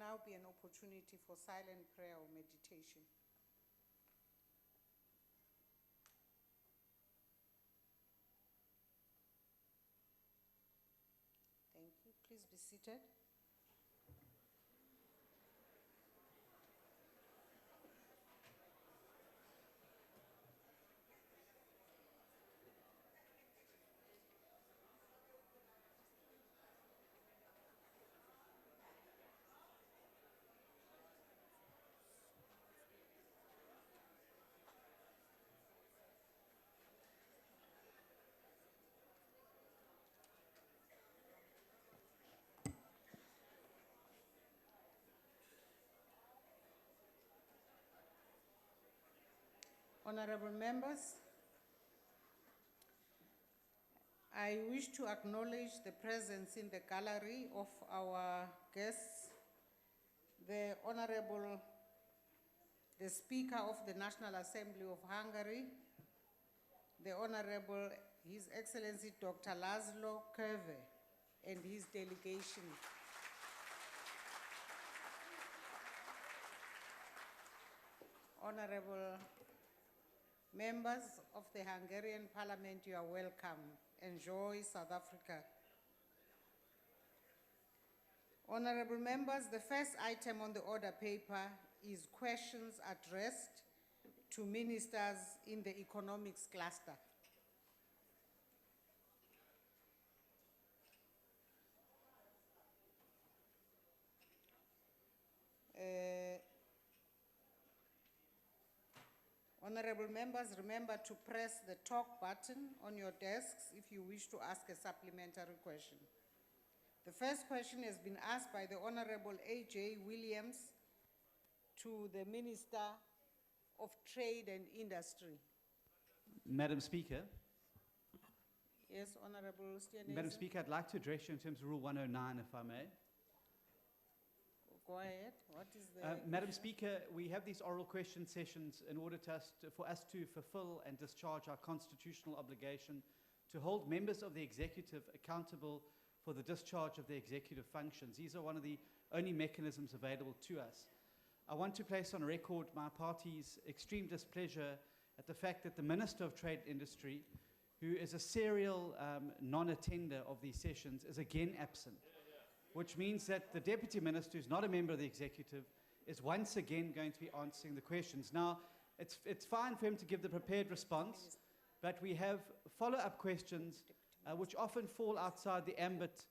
now be an opportunity for silent prayer or meditation. Thank you. Please be seated. Honorable members, I wish to acknowledge the presence in the gallery of our guests, the Speaker of the National Assembly of Hungary, the Honorable His Excellency Dr. Laszlo Köve and his delegation. Honorable members of the Hungarian Parliament, you are welcome. Enjoy South Africa. Honorable members, the first item on the order paper is questions addressed to ministers in the economics cluster. Honorable members, remember to press the talk button on your desks if you wish to ask a supplementary question. The first question has been asked by the Honorable A.J. Williams to the Minister of Trade and Industry. Madam Speaker. Yes, Honorable Stianese. Madam Speaker, I'd like to address you in terms of Rule 109, if I may. Go ahead. What is the Madam issue? Speaker, we have these oral question sessions in order for us to fulfill and discharge our constitutional obligation to hold members of the executive accountable for the discharge of their executive functions. These are one of the only mechanisms available to us. I want to place on record my party's extreme displeasure at the fact that the Minister of Trade and Industry, who is a serial non-attender of these sessions, is again absent, which means that the Deputy Minister, who's not a member of the executive, is once again going to be answering the questions. Now, it's fine for him to give the prepared response, but we have follow-up questions which often fall outside the ambit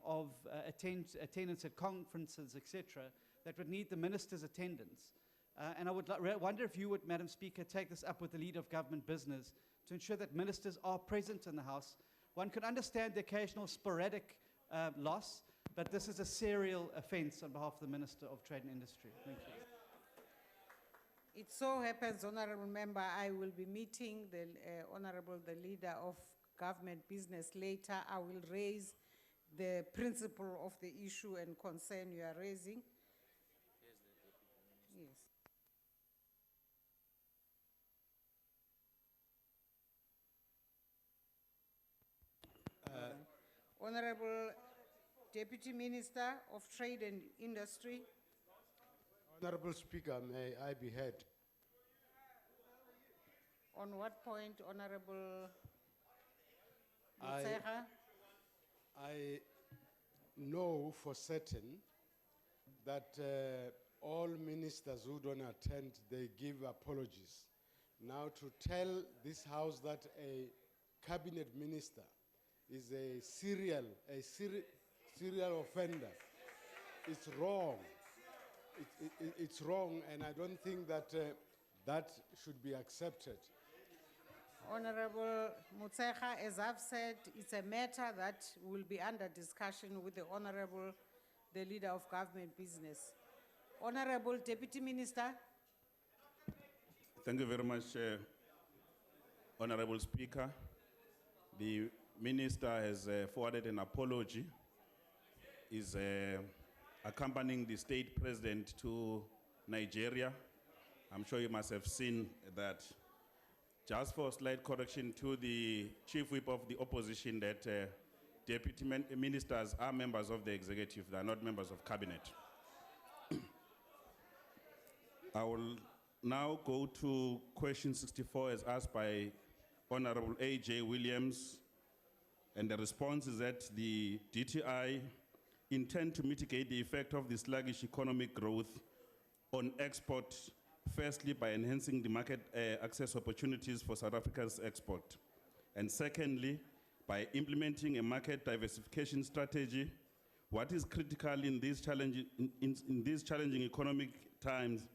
of attendance at conferences, etc., that would need the Minister's attendance. And I would wonder if you would, Madam Speaker, take this up with the Leader of Government Business to ensure that ministers are present in the House. One can understand the occasional sporadic loss, but this is a serial offence on behalf of the Minister of Trade and Industry. Thank you. It so happens, Honorable Member, I will be meeting the the Leader of Government Business later. I will raise the principle of the issue and concern you are raising. Yes. Honorable Deputy Minister of Trade and Industry. Honorable Speaker, may I be heard? On what point, Honorable Motshekga? I know for certain that all ministers who don't attend, they give apologies. Now to tell this House that a cabinet minister is a serial offender, it's wrong. It's wrong, and I don't think that that should be accepted. Honorable Motshekga, as I've said, it's a matter that will be under discussion with the Honorable, the Leader of Government Business. Honorable Deputy Minister. Thank you very much, Honorable Speaker. The Minister has forwarded an apology. Is accompanying the State President to Nigeria. I'm sure you must have seen that. Just for a slight correction to the Chief Whip of the Opposition, that Deputy Ministers are members of the Executive, they are not members of Cabinet. I will now go to question 64 as asked by Honorable A.J. Williams. And the response is that the DTI intend to mitigate the effect of the sluggish economic growth on export, firstly by enhancing the market access opportunities for South Africa's export. And secondly, by implementing a market diversification strategy. What is critical in these challenging economic times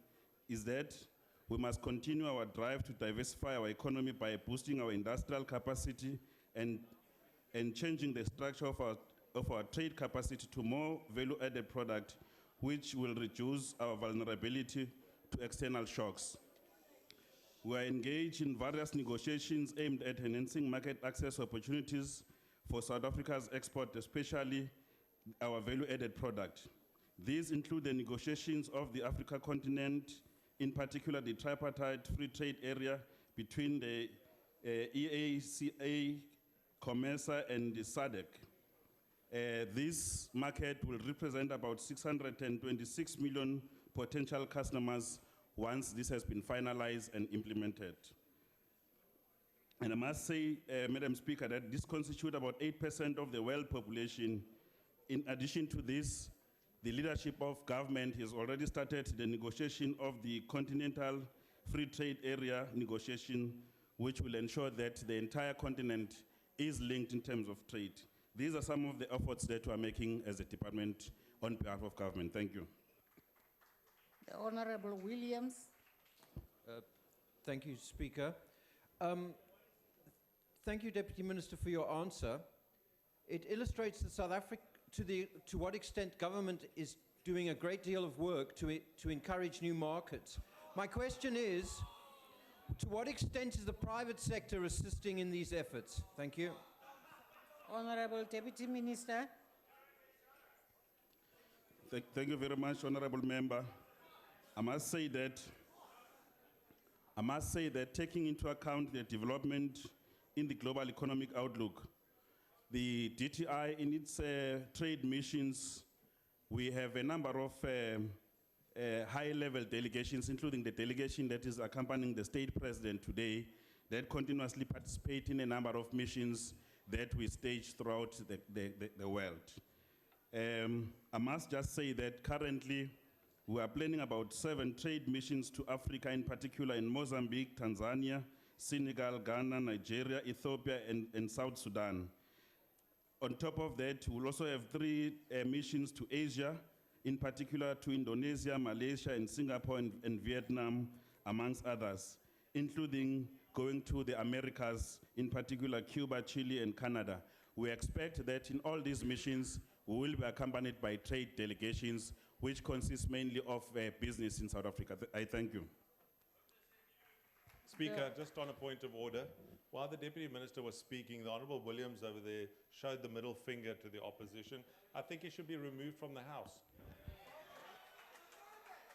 is that we must continue our drive to diversify our economy by boosting our industrial capacity and changing the structure of our trade capacity to more value-added product, which will reduce our vulnerability to external shocks. We are engaged in various negotiations aimed at enhancing market access opportunities for South Africa's export, especially our value-added product. These include the negotiations of the Africa continent, in particular the tripartite free trade area between the EACA, COMESA, and the SADC. This market will represent about 626 million potential customers once this has been finalized and implemented. And I must say, Madam Speaker, that this constitutes about 8% of the world population. In addition to this, the leadership of government has already started the negotiation of the Continental Free Trade Area negotiation, which will ensure that the entire continent is linked in terms of trade. These are some of the efforts that we are making as a department on behalf of government. Thank you. The Honorable Williams. Thank you, Speaker. Thank you, Deputy Minister, for your answer. It illustrates that South Africa, to what extent government is doing a great deal of work to encourage new markets. My question is, to what extent is the private sector assisting in these efforts? Thank you. Honorable Deputy Minister. Thank you very much, Honorable Member. I must say that taking into account the development in the global economic outlook, the DTI in its trade missions, we have a number of high-level delegations, including the delegation that is accompanying the state president today, that continuously participate in a number of missions that we stage throughout the world. I must just say that currently we are planning about 7 trade missions to Africa, in particular in Mozambique, Tanzania, Senegal, Ghana, Nigeria, Ethiopia, and South Sudan. On top of that, we'll also have 3 missions to Asia, in particular to Indonesia, Malaysia, and Singapore, and Vietnam, amongst others, including going to the Americas, in particular Cuba, Chile, and Canada. We expect that in all these missions, we will be accompanied by trade delegations, which consist mainly of business in South Africa. I thank you. Speaker, just on a point of order, while the Deputy Minister was speaking, the Honourable Williams over there showed the middle finger to the opposition. I think he should be removed from the House.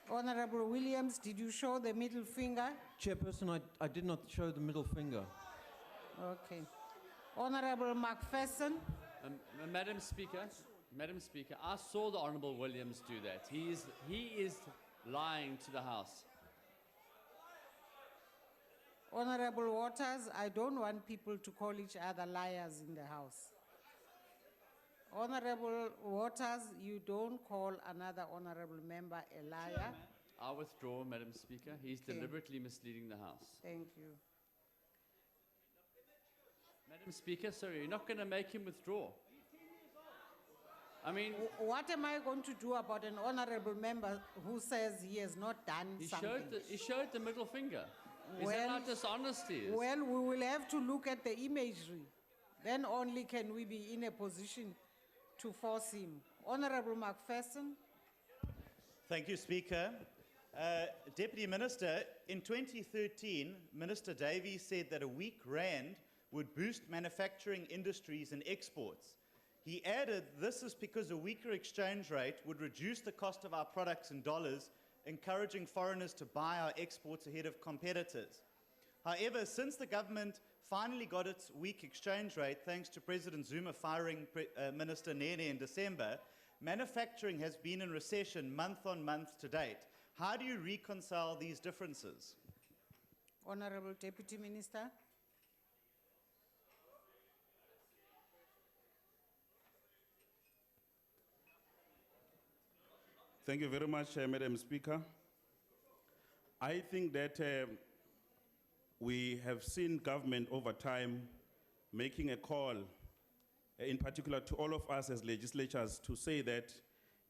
Honorable Williams, did you show the middle finger? Chairperson, I did not show the middle finger. Okay. Honorable McPherson. Madam Speaker, I saw the Honourable Williams do that. He is lying to the House. Honorable Waters, I don't want people to call each other liars in the House. Honorable Waters, you don't call another honorable member a liar. I withdraw, Madam Speaker. He's deliberately misleading the House. Thank you. Madam Speaker, sorry, you're not going to make him withdraw. I mean, What am I going to do about an honorable member who says he has not done something? he showed the middle finger. Is Well- that how dishonesty is? Well, we will have to look at the imagery. Then only can we be in a position to force him. Honorable McPherson. Thank you, Speaker. Deputy Minister, in 2013, Minister Davies said that a weak rand would boost manufacturing industries and exports. He added this is because a weaker exchange rate would reduce the cost of our products in dollars, encouraging foreigners to buy our exports ahead of competitors. However, since the government finally got its weak exchange rate, thanks to President Zuma firing Minister Nene in December, manufacturing has been in recession month on month to date, How do you reconcile these differences? Honorable Deputy Minister. Thank you very much, Madam Speaker. I think that we have seen government over time making a call, in particular to all of us as legislators, to say that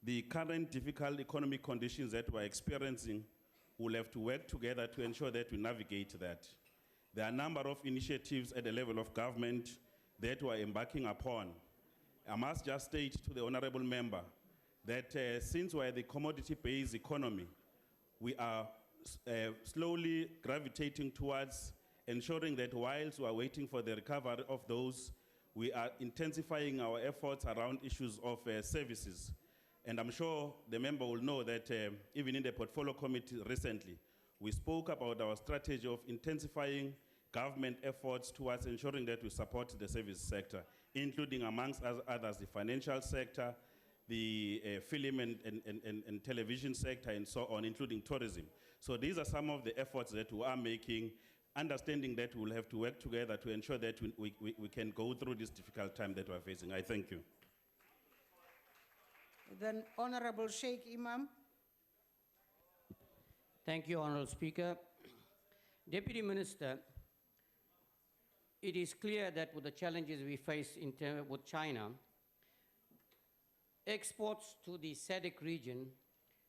the current difficult economic conditions that we're experiencing will have to work together to ensure that we navigate that. There are a number of initiatives at the level of government that we're embarking upon. I must just state to the honorable member that since we're the commodity-based economy, we are slowly gravitating towards ensuring that whilst we are waiting for the recovery of those, we are intensifying our efforts around issues of services. And I'm sure the member will know that even in the portfolio committee recently, we spoke about our strategy of intensifying government efforts towards ensuring that we support the service sector, including amongst others the financial sector, the film and television sector, and so on, including tourism. So these are some of the efforts that we are making, understanding that we'll have to work together to ensure that we can go through this difficult time that we're facing. I thank you. Then Honorable Sheikh Imam. Thank you, Honorable Speaker. Deputy Minister, it is clear that with the challenges we face with China, exports to the SADC region,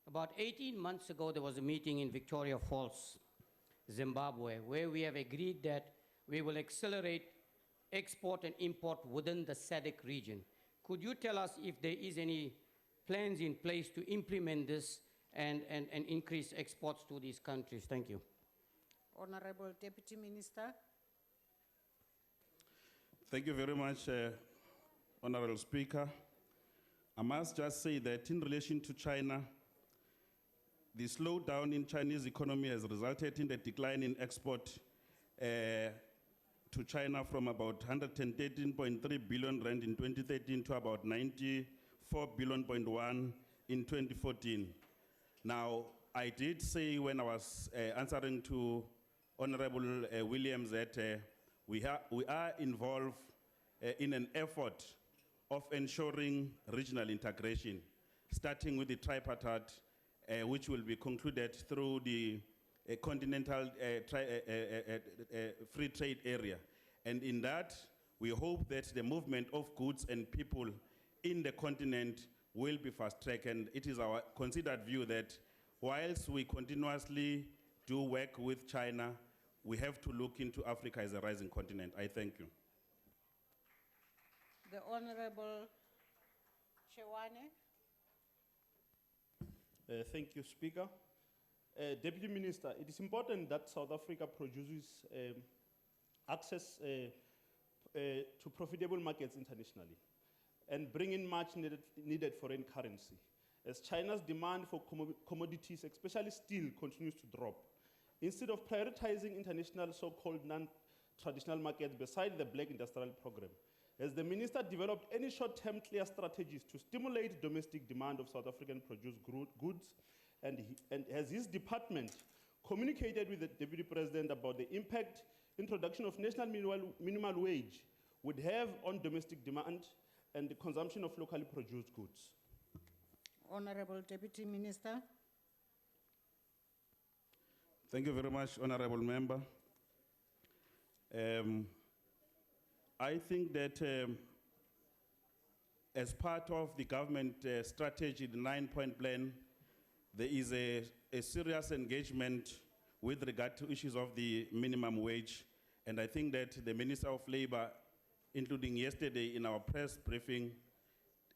about 18 months ago there was a meeting in Victoria Falls, Zimbabwe, where we have agreed that we will accelerate export and import within the SADC region. Could you tell us if there is any plans in place to implement this and increase exports to these countries? Thank you. Honorable Deputy Minister. Thank you very much, Honorable Speaker. I must just say that in relation to China, the slowdown in Chinese economy has resulted in the decline in export to China from about 113.3 billion rand in 2013 to about 94 billion in 2014. Now, I did say when I was answering to Honorable Williams that we are involved in an effort of ensuring regional integration, starting with the tripartite, which will be concluded through the continental free trade area. And in that, we hope that the movement of goods and people in the continent will be fast-tracked. And it is our considered view that whilst we continuously do work with China, we have to look into Africa as a rising continent. I thank you. The Honorable Chewane. Thank you, Speaker. Deputy Minister, it is important that South Africa produces access to profitable markets internationally and bring in much needed foreign currency, as China's demand for commodities, especially steel, continues to drop. Instead of prioritizing international so-called non-traditional markets beside the Black Industrial Program, has the Minister developed any short-term clear strategies to stimulate domestic demand of South African produced goods? And has his department communicated with the Deputy President about the impact introduction of national minimum wage would have on domestic demand and the consumption of locally produced goods? Honorable Deputy Minister. Thank you very much, Honorable Member. I think that as part of the government strategy, the 9-point plan, there is a serious engagement with regard to issues of the minimum wage. And I think that the Minister of Labor, including yesterday in our press briefing,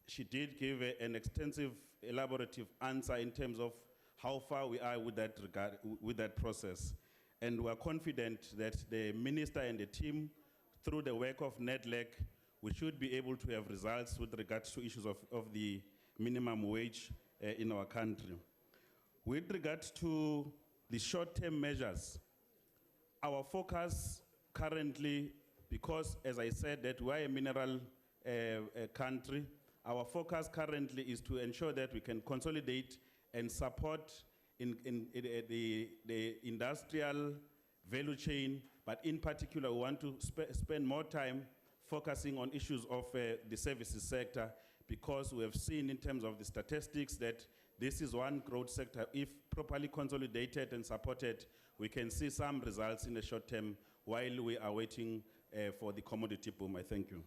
she did give an extensive, elaborative answer in terms of how far we are with that process. And we are confident that the Minister and the team, through the work of NEDLEC, we should be able to have results with regards to issues of the minimum wage in our country. With regards to the short-term measures, our focus currently, because as I said that we are a mineral country, our focus currently is to ensure that we can consolidate and support the industrial value chain, but in particular, we want to spend more time focusing on issues of the services sector, because we have seen in terms of the statistics that this is one growth sector. If properly consolidated and supported, we can see some results in the short term while we are waiting for the commodity boom. I thank you.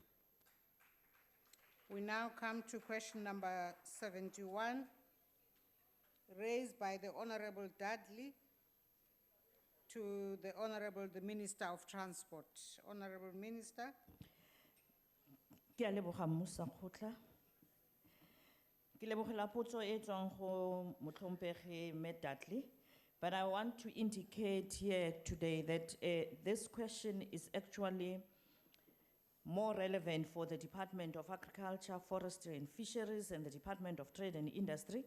We now come to question number 71, raised by the Honorable Dudley to the Honorable the Minister of Transport. Honorable Minister. Ke a leboga mmusa kgotla. Ke lebogela potso e tswang go motlhomphegi Mme Dudley, but I want to indicate here today that this question is actually more relevant for the Department of Agriculture, Forestry and Fisheries and the Department of Trade and Industry.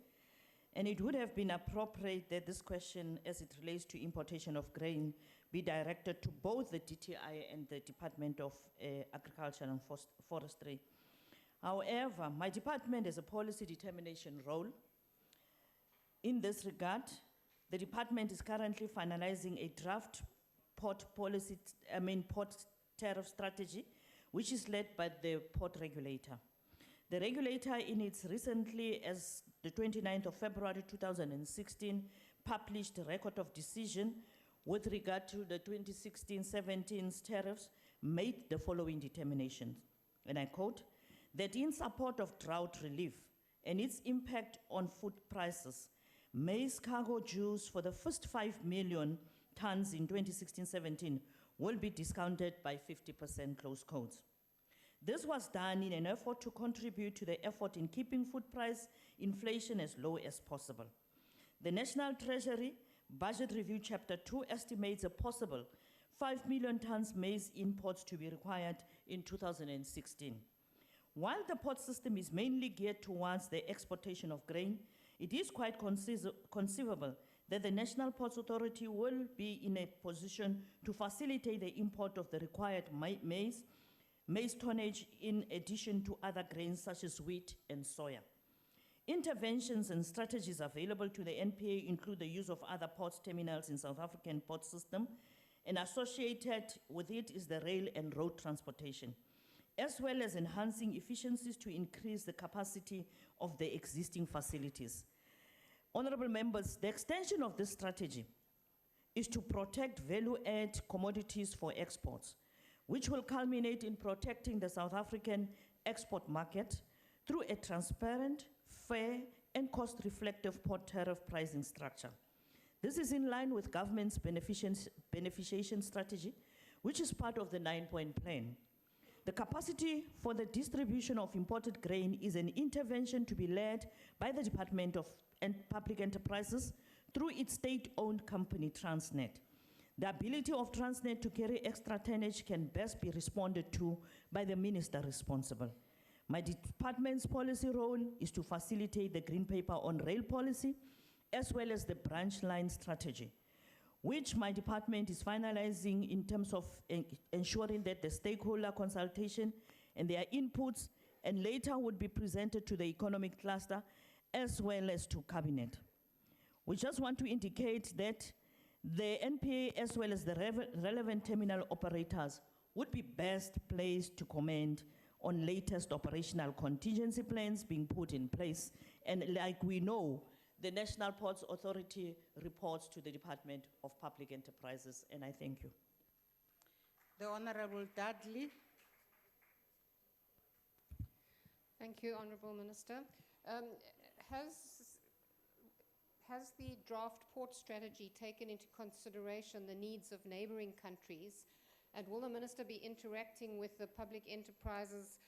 And it would have been appropriate that this question, as it relates to importation of grain, be directed to both the DTI and the Department of Agriculture and Forestry. However, my department has a policy determination role. In this regard, the department is currently finalizing a draft port tariff strategy, which is led by the port regulator. The regulator, in its recently, as the 29th of February 2016, published a record of decision with regard to the 2016-17 tariffs, made the following determinations, and I quote, that in support of drought relief and its impact on food prices, maize cargo dues for the first 5 million tons in 2016-17 will be discounted by 50%, close quotes. This was done in an effort to contribute to the effort in keeping food price inflation as low as possible. The National Treasury Budget Review Chapter 2 estimates a possible 5 million tons maize imports to be required in 2016. While the port system is mainly geared towards the exportation of grain, it is quite conceivable that the National Ports Authority will be in a position to facilitate the import of the required maize tonnage in addition to other grains such as wheat and soya. Interventions and strategies available to the NPA include the use of other port terminals in South African port system, and associated with it is the rail and road transportation, as well as enhancing efficiencies to increase the capacity of the existing facilities. Honorable members, the extension of this strategy is to protect value-add commodities for exports, which will culminate in protecting the South African export market through a transparent, fair, and cost-reflective port tariff pricing structure. This is in line with government's beneficiation strategy, which is part of the 9-point plan. The capacity for the distribution of imported grain is an intervention to be led by the Department of Public Enterprises through its state-owned company, Transnet. The ability of Transnet to carry extra tonnage can best be responded to by the minister responsible. My department's policy role is to facilitate the green paper on rail policy, as well as the branch line strategy, which my department is finalizing in terms of ensuring that the stakeholder consultation and their inputs and later would be presented to the economic cluster as well as to cabinet. We just want to indicate that the NPA as well as the relevant terminal operators would be best placed to comment on latest operational contingency plans being put in place. And like we know, the National Ports Authority reports to the Department of Public Enterprises, and I thank you. The Honorable Dudley. Thank you, Honourable Minister. Has the draft port strategy taken into consideration the needs of neighbouring countries? And will the Minister be interacting with the public enterprises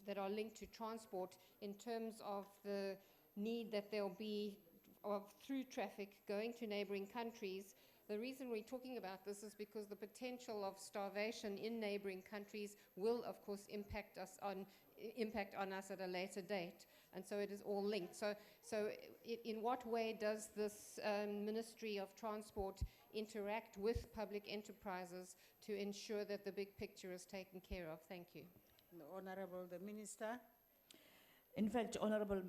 that are linked to transport in terms of the need that there will be of through traffic going to neighbouring countries? The reason we're talking about this is because the potential of starvation in neighbouring countries will, of course, impact on us at a later date, and so it is all linked. So in what way does this Ministry of Transport interact with public enterprises to ensure that the big picture is taken care of? Thank you. The Honourable the Minister. In fact, Honorable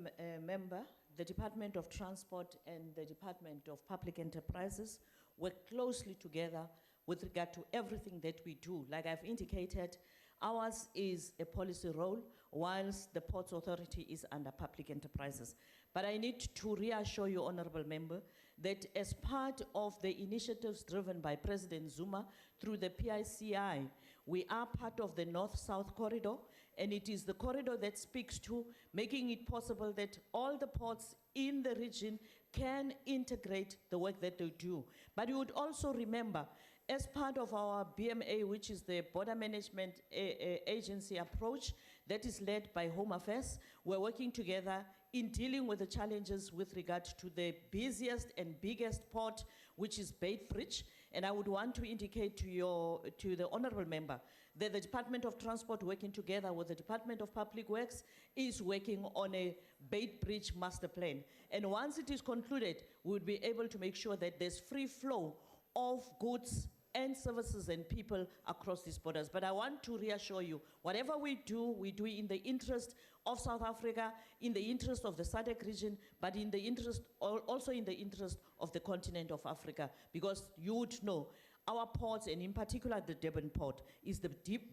Member, the Department of Transport and the Department of Public Enterprises work closely together with regard to everything that we do. Like I've indicated, ours is a policy role, whilst the Ports Authority is under Public Enterprises. But I need to reassure you, Honorable Member, that as part of the initiatives driven by President Zuma through the PICI, we are part of the North-South corridor, and it is the corridor that speaks to making it possible that all the ports in the region can integrate the work that they do. But you would also remember, as part of our BMA, which is the Border Management Agency approach that is led by Home Affairs, we're working together in dealing with the challenges with regard to the busiest and biggest port, which is Beitbridge. And I would want to indicate to the Honorable Member that the Department of Transport, working together with the Department of Public Works, is working on a Beitbridge master plan. And once it is concluded, we will be able to make sure that there's free flow of goods and services and people across these borders. But I want to reassure you, whatever we do in the interest of South Africa, in the interest of the SADC region, but in the interest, also in the interest of the continent of Africa, because you would know, our ports, and in particular the Durban port, is the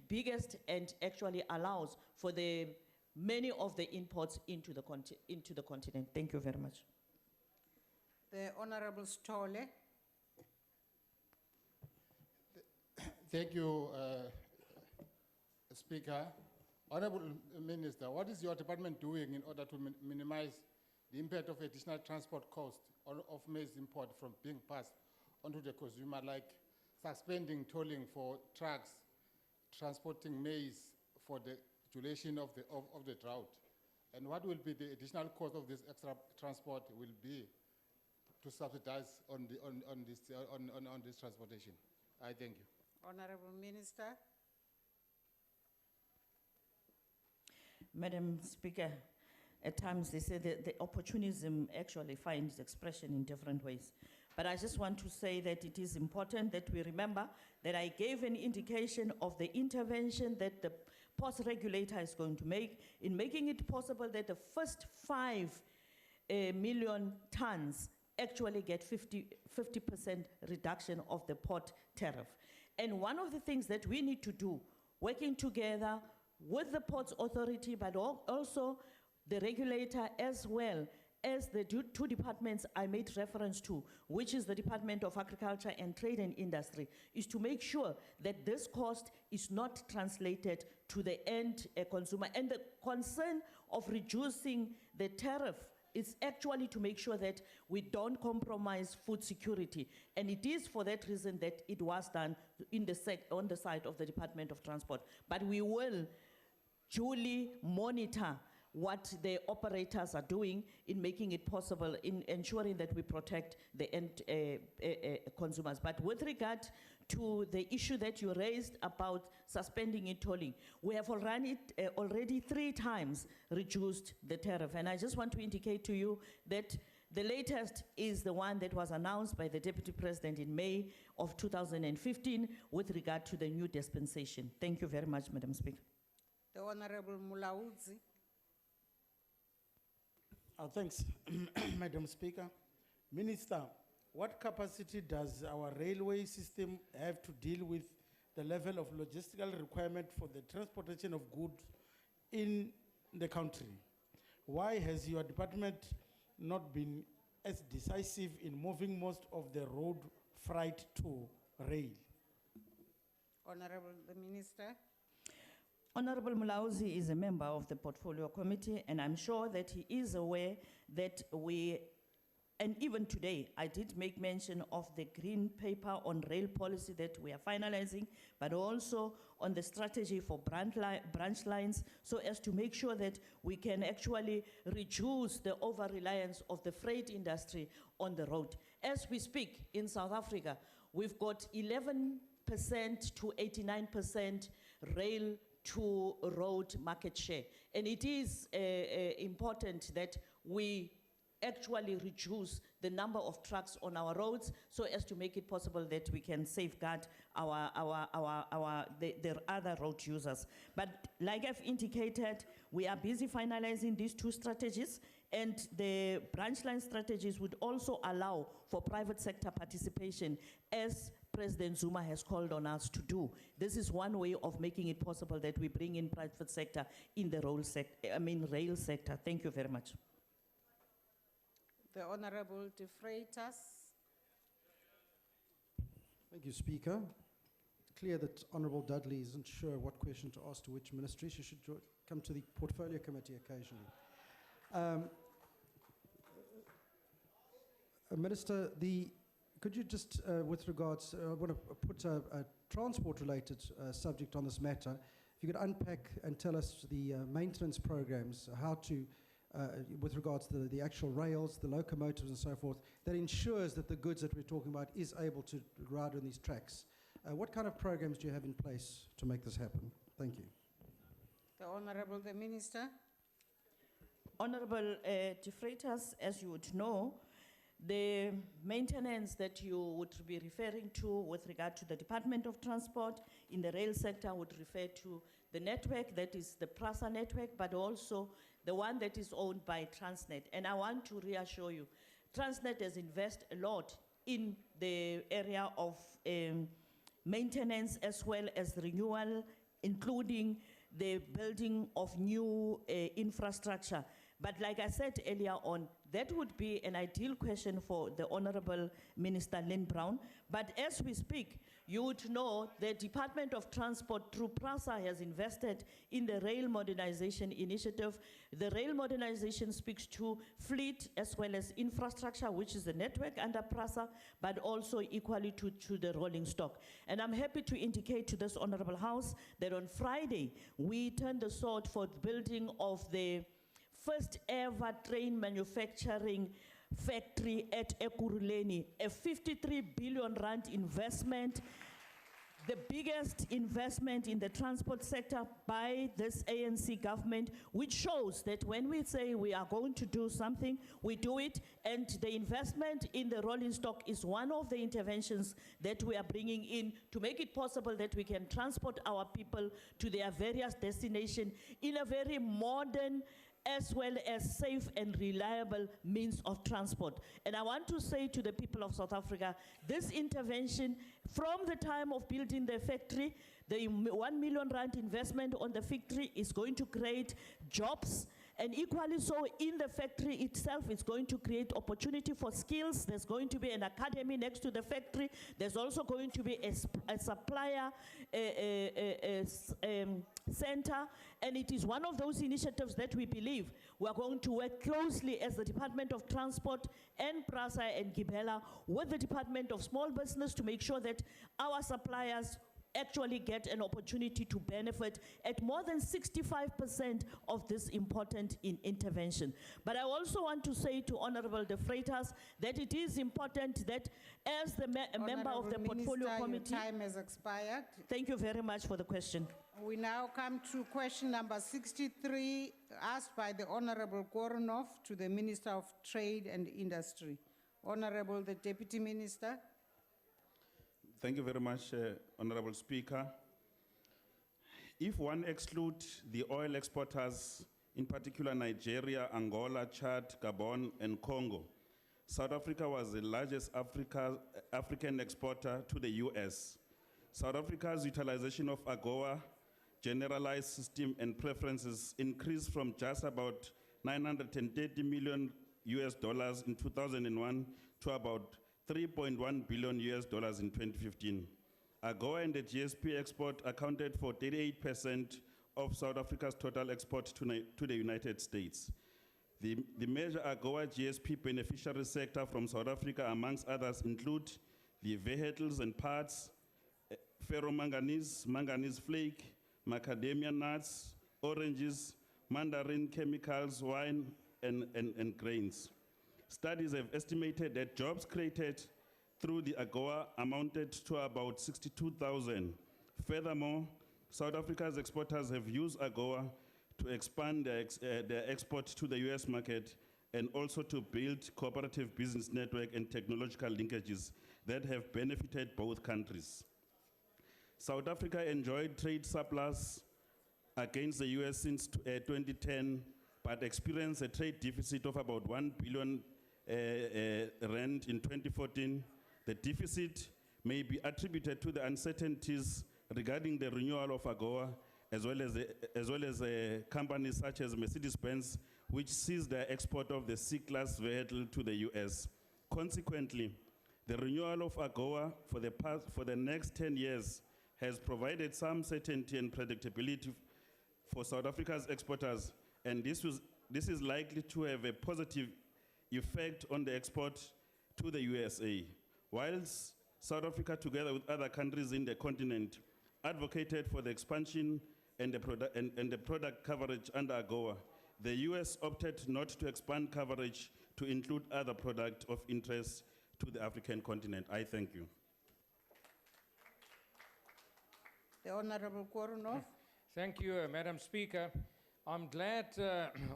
biggest and actually allows for the many of the imports into the continent. Thank you very much. The Honorable Stole. Thank you, Speaker. Honorable Minister, what is your department doing in order to minimize the impact of additional transport costs of maize import from being passed onto the consumer, like suspending tolling for trucks transporting maize for the duration of the drought? And what will be the additional cost of this extra transport will be to subsidize on this transportation? I thank you. Honorable Minister. Madam Speaker, at times they say that the opportunism actually finds expression in different ways. But I just want to say that it is important that we remember that I gave an indication of the intervention that the Ports Regulator is going to make in making it possible that the first 5 million tons actually get 50% reduction of the port tariff. And one of the things that we need to do, working together with the Ports Authority, but also the regulator, as well as the two departments I made reference to, which is the Department of Agriculture and Trade and Industry, is to make sure that this cost is not translated to the end consumer. And the concern of reducing the tariff is actually to make sure that we don't compromise food security. And it is for that reason that it was done on the side of the Department of Transport. But we will duly monitor what the operators are doing in making it possible, in ensuring that we protect the end consumers. But with regard to the issue that you raised about suspending and tolling, we have already 3 times reduced the tariff. And I just want to indicate to you that the latest is the one that was announced by the Deputy President in May of 2015 with regard to the new dispensation. Thank you very much, Madam Speaker. The Honorable Mulaudzi. Thanks, Madam Speaker. Minister, what capacity does our railway system have to deal with the level of logistical requirement for the transportation of goods in the country? Why has your department not been as decisive in moving most of the road freight to rail? Honorable the Minister. Honorable Mulauzi is a member of the Portfolio Committee, and I'm sure that he is aware that and even today, I did make mention of the green paper on rail policy that we are finalizing, but also on the strategy for branch lines, so as to make sure that we can actually reduce the over-reliance of the freight industry on the road. As we speak in South Africa, we've got 11% to 89% rail to road market share. And it is important that we actually reduce the number of trucks on our roads so as to make it possible that we can safeguard their other road users. But like I've indicated, we are busy finalizing these two strategies, and the branch line strategies would also allow for private sector participation, as President Zuma has called on us to do. This is one way of making it possible that we bring in private sector in the rail sector. Thank you very much. The Honorable De Freitas. Thank you, Speaker. Clear that Honourable Dudley isn't sure what question to ask to which ministry. She should come to the Portfolio Committee occasionally. Minister, could you just, with regards, I want to put a transport-related subject on this matter. If you could unpack and tell us the maintenance programs, how to, with regards to the actual rails, the locomotives and so forth, that ensures that the goods that we're talking about is able to ride on these tracks. What kind of programs do you have in place to make this happen? Thank you. The Honorable the Minister. Honorable De Freitas, as you would know, the maintenance that you would be referring to with regard to the Department of Transport in the rail sector would refer to the network that is the PRASA network, but also the one that is owned by Transnet. And I want to reassure you, Transnet has invested a lot in the area of maintenance as well as renewal, including the building of new infrastructure. But like I said earlier on, that would be an ideal question for the Honorable Minister Lynn Brown. But as we speak, you would know the Department of Transport through PRASA has invested in the Rail Modernization Initiative. The rail modernization speaks to fleet as well as infrastructure, which is the network under PRASA, but also equally to the rolling stock. And I'm happy to indicate to this Honorable House that on Friday, we turned the sword for the building of the first ever train manufacturing factory at Ekurhuleni, a 53 billion rand investment, the biggest investment in the transport sector by this ANC government, which shows that when we say we are going to do something, we do it, and the investment in the rolling stock is one of the interventions that we are bringing in to make it possible that we can transport our people to their various destinations in a very modern as well as safe and reliable means of transport. And I want to say to the people of South Africa, this intervention from the time of building the factory, the 1 million rand investment on the factory is going to create jobs, and equally so in the factory itself, it's going to create opportunity for skills. There's going to be an academy next to the factory. There's also going to be a supplier center, and it is one of those initiatives that we believe we are going to work closely as the Department of Transport and PRASA and Gibela with the Department of Small Business to make sure that our suppliers actually get an opportunity to benefit at more than 65% of this important intervention. But I also want to say to Honorable De Freitas that it is important that as the member of the Portfolio Committee— your time has expired. Thank you very much for the question. We now come to question number 63, asked by the Honorable Koronov to the Minister of Trade and Industry. Honorable the Deputy Minister. Thank you very much, Honorable Speaker. If one excludes the oil exporters, in particular Nigeria, Angola, Chad, Gabon, and Congo, South Africa was the largest African exporter to the US. South Africa's utilization of AGOA, generalized system and preferences increased from just about $930 million in 2001 to about $3.1 billion in 2015. AGOA and the GSP export accounted for 38% of South Africa's total export to the United States. The major AGOA GSP beneficiary sector from South Africa, amongst others, include the vehicles and parts, ferromanganese, manganese flake, macadamia nuts, oranges, mandarin chemicals, wine, and grains. Studies have estimated that jobs created through the AGOA amounted to about 62,000. Furthermore, South Africa's exporters have used AGOA to expand their export to the US market and also to build cooperative business network and technological linkages that have benefited both countries. South Africa enjoyed trade surplus against the US since 2010, but experienced a trade deficit of about 1 billion rand in 2014. The deficit may be attributed to the uncertainties regarding the renewal of AGOA, as well as companies such as Mercedes-Benz, which ceased their export of the C-class vehicle to the US. Consequently, the renewal of AGOA for the next 10 years has provided some certainty and predictability for South Africa's exporters, and this is likely to have a positive effect on the export to the USA. Whilst South Africa, together with other countries in the continent, advocated for the expansion and the product coverage under AGOA, the US opted not to expand coverage to include other products of interest to the African continent. I thank you. The Honorable Koronov. Thank you, Madam Speaker. I'm glad,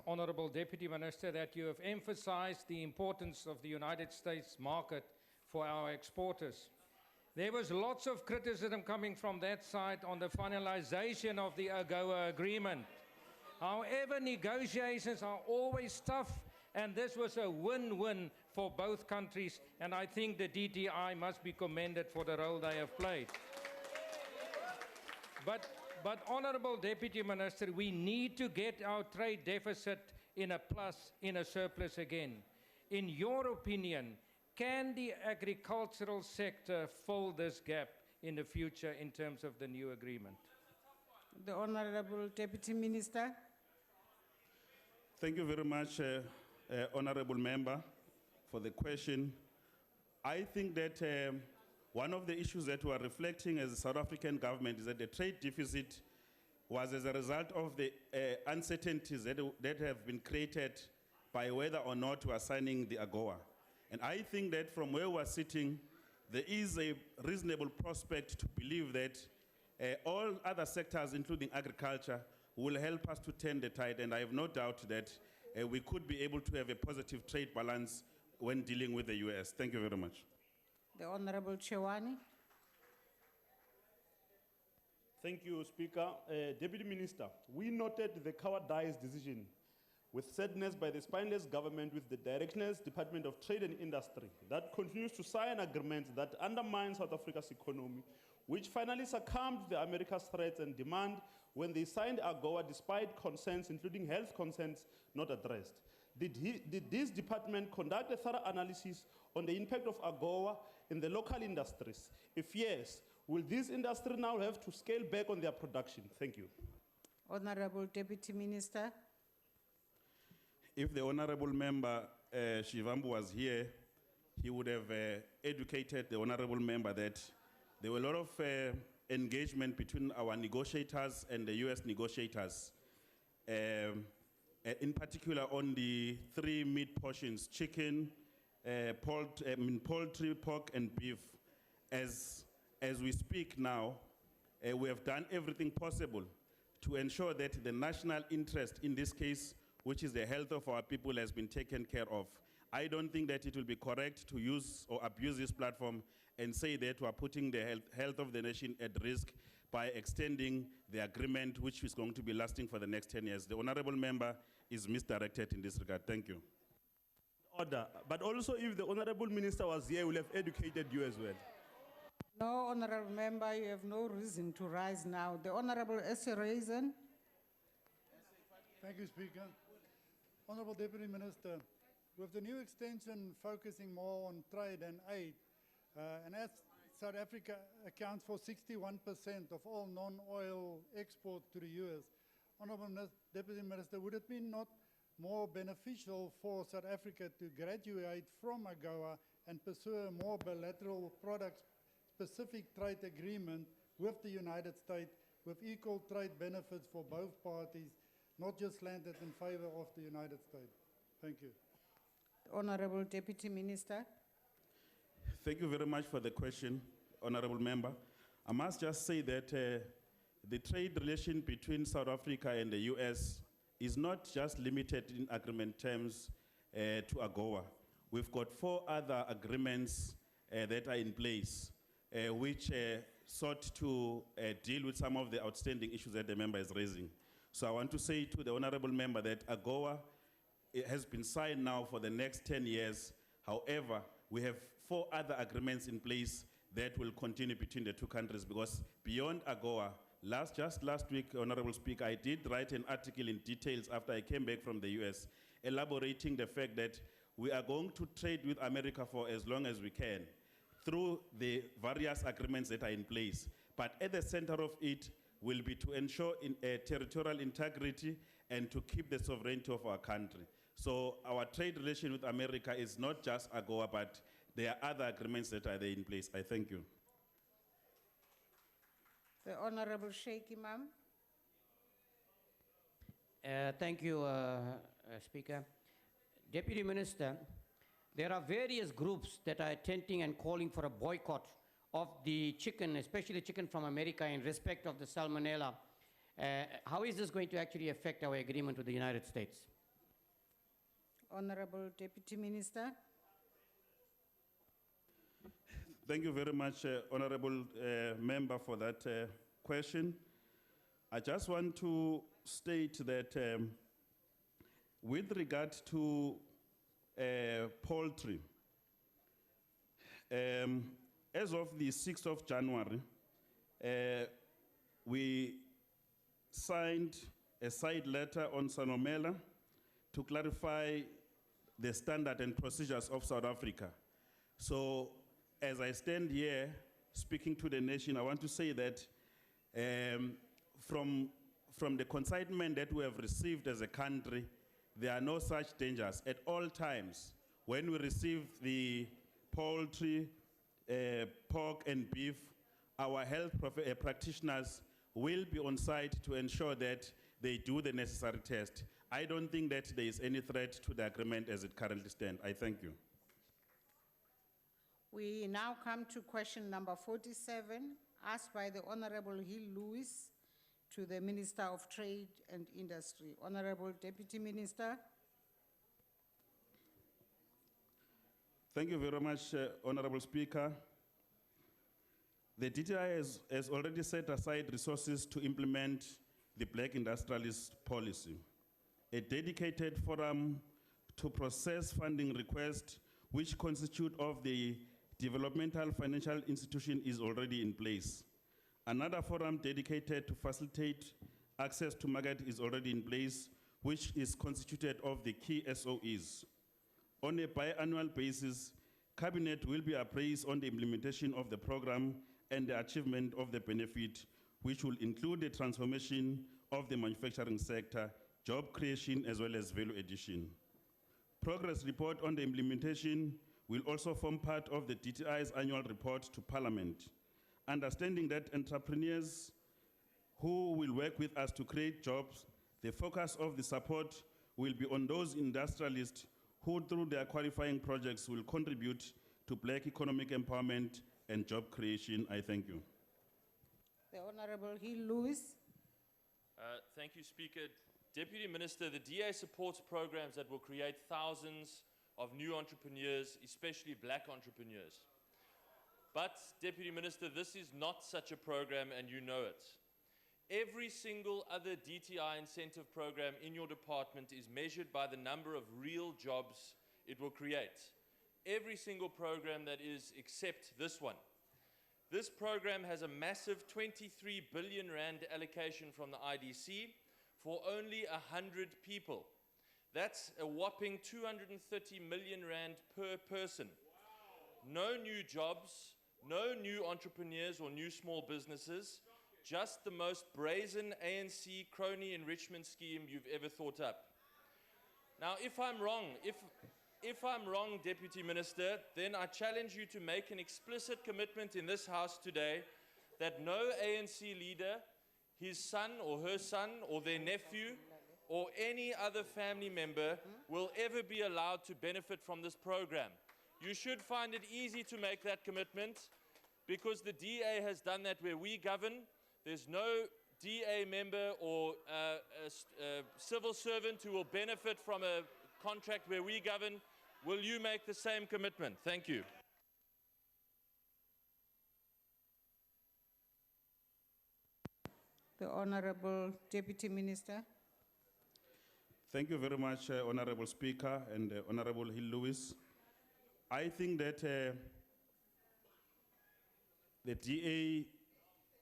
Honorable Deputy Minister, that you have emphasized the importance of the United States market for our exporters. There was lots of criticism coming from that side on the finalization of the AGOA agreement. However, negotiations are always tough, and this was a win-win for both countries, and I think the DTI must be commended for the role they have played. But Honorable Deputy Minister, we need to get our trade deficit in a surplus again. In your opinion, can the agricultural sector fill this gap in the future in terms of the new agreement? The Honorable Deputy Minister. Thank you very much, Honorable Member, for the question. I think that one of the issues that we are reflecting as the South African government is that the trade deficit was as a result of the uncertainties that have been created by whether or not we are signing the AGOA. And I think that from where we are sitting, there is a reasonable prospect to believe that all other sectors, including agriculture, will help us to turn the tide. And I have no doubt that we could be able to have a positive trade balance when dealing with the US. Thank you very much. The Honorable Chewani. Thank you, Speaker. Deputy Minister, we noted the cowardice decision with sadness by the spineless government with the Director's Department of Trade and Industry that continues to sign agreements that undermine South Africa's economy, which finally succumbed to the America's threats and demand when they signed AGOA despite concerns, including health concerns, not addressed. Did this department conduct a thorough analysis on the impact of AGOA in the local industries? If yes, will this industry now have to scale back on their production? Thank you. Honorable Deputy Minister. If the Honorable Member Shivambu was here, he would have educated the Honorable Member that there were a lot of engagement between our negotiators and the US negotiators, in particular on the three meat portions, chicken, poultry, pork, and beef. As we speak now, we have done everything possible to ensure that the national interest in this case, which is the health of our people, has been taken care of. I don't think that it will be correct to use or abuse this platform and say that we are putting the health of the nation at risk by extending the agreement, which is going to be lasting for the next 10 years. The Honorable Member is misdirected in this regard. Thank you. Order. But also, if the Honorable Minister was here, he will have educated you as well. No, Honorable Member, you have no reason to rise now. The Honorable Reason. Thank you, Speaker. Honorable Deputy Minister, with the new extension focusing more on trade and aid, and as South Africa accounts for 61% of all non-oil export to the US, Honorable Deputy Minister, would it be not more beneficial for South Africa to graduate from AGOA and pursue a more bilateral product-specific trade agreement with the United States with equal trade benefits for both parties, not just landed in favor of the United States? Thank you. Honorable Deputy Minister. Thank you very much for the question, Honorable Member. I must just say that the trade relation between South Africa and the US is not just limited in agreement terms to AGOA. We've got 4 other agreements that are in place, which sought to deal with some of the outstanding issues that the member is raising. So I want to say to the honorable member that AGOA it has been signed now for the next 10 years. However, we have 4 other agreements in place that will continue between the two countries, because beyond AGOA, just last week, Honorable Speaker, I did write an article in details after I came back from the US, elaborating the fact that we are going to trade with America for as long as we can through the various agreements that are in place. But at the center of it will be to ensure territorial integrity and to keep the sovereignty of our country. So our trade relation with America is not just AGOA, but there are other agreements that are there in place. I thank you. The Honorable Sheikh Imam. Thank you, Speaker. Deputy Minister, there are various groups that are attempting and calling for a boycott of the chicken, especially chicken from America, in respect of the salmonella. How is this going to actually affect our agreement with the United States? Honorable Deputy Minister. Thank you very much, Honorable Member, for that question. I just want to state that with regard to poultry, as of the 6th of January, we signed a side letter on salmonella to clarify the standard and procedures of South Africa. So as I stand here speaking to the nation, I want to say that from the consignment that we have received as a country, there are no such dangers. At all times, when we receive the poultry, pork and beef, our health practitioners will be on site to ensure that they do the necessary test. I don't think that there is any threat to the agreement as it currently stands. I thank you. We now come to question number 47, asked by the Honorable Hill Lewis to the Minister of Trade and Industry. Honorable Deputy Minister. Thank you very much, Honorable Speaker. The DTI has already set aside resources to implement the Black Industrialist Policy. A dedicated forum to process funding requests which constitute of the developmental financial institution is already in place. Another forum dedicated to facilitate access to market is already in place, which is constituted of the key SOEs. On a biannual basis, Cabinet will be appraised on the implementation of the program and the achievement of the benefit, which will include the transformation of the manufacturing sector, job creation, as well as value addition. Progress report on the implementation will also form part of the DTI's annual report to Parliament. Understanding that entrepreneurs who will work with us to create jobs, the focus of the support will be on those industrialists who, through their qualifying projects, will contribute to Black economic empowerment and job creation. I thank you. The Honorable Hill Lewis. Thank you, Speaker. Deputy Minister, the DA supports programs that will create thousands of new entrepreneurs, especially Black entrepreneurs. But, Deputy Minister, this is not such a program, and you know it. Every single other DTI incentive program in your department is measured by the number of real jobs it will create. Every single program that is, except this one. This program has a massive 23 billion rand allocation from the IDC for only 100 people. That's a whopping 230 million rand per person. No new jobs, no new entrepreneurs or new small businesses, just the most brazen ANC crony enrichment scheme you've ever thought up. Now, if I'm wrong, Deputy Minister, then I challenge you to make an explicit commitment in this House today that no ANC leader, his son or her son or their nephew or any other family member will ever be allowed to benefit from this program. You should find it easy to make that commitment because the DA has done that where we govern. There's no DA member or civil servant who will benefit from a contract where we govern. Will you make the same commitment? Thank you. The Honorable Deputy Minister. Thank you very much, Honorable Speaker and Honorable Hill Lewis. I think that the DA,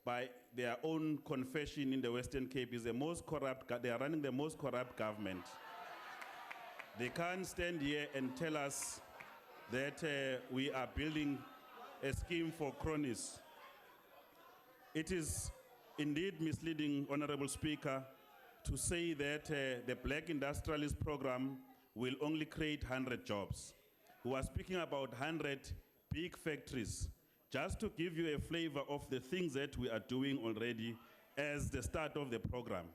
by their own confession in the Western Cape, is the most corrupt, they are running the most corrupt government. They can't stand here and tell us that we are building a scheme for cronies. It is indeed misleading, Honorable Speaker, to say that the Black Industrialist Program will only create 100 jobs. We are speaking about 100 big factories. Just to give you a flavor of the things that we are doing already as the start of the program.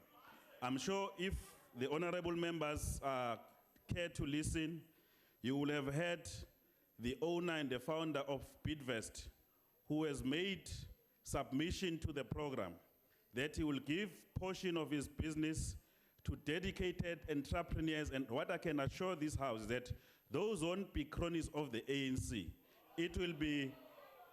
I'm sure if the honorable members care to listen, you will have heard the owner and the founder of Bidvest, who has made submission to the program that he will give portion of his business to dedicated entrepreneurs. And what I can assure this house is that those won't be cronies of the ANC. It will be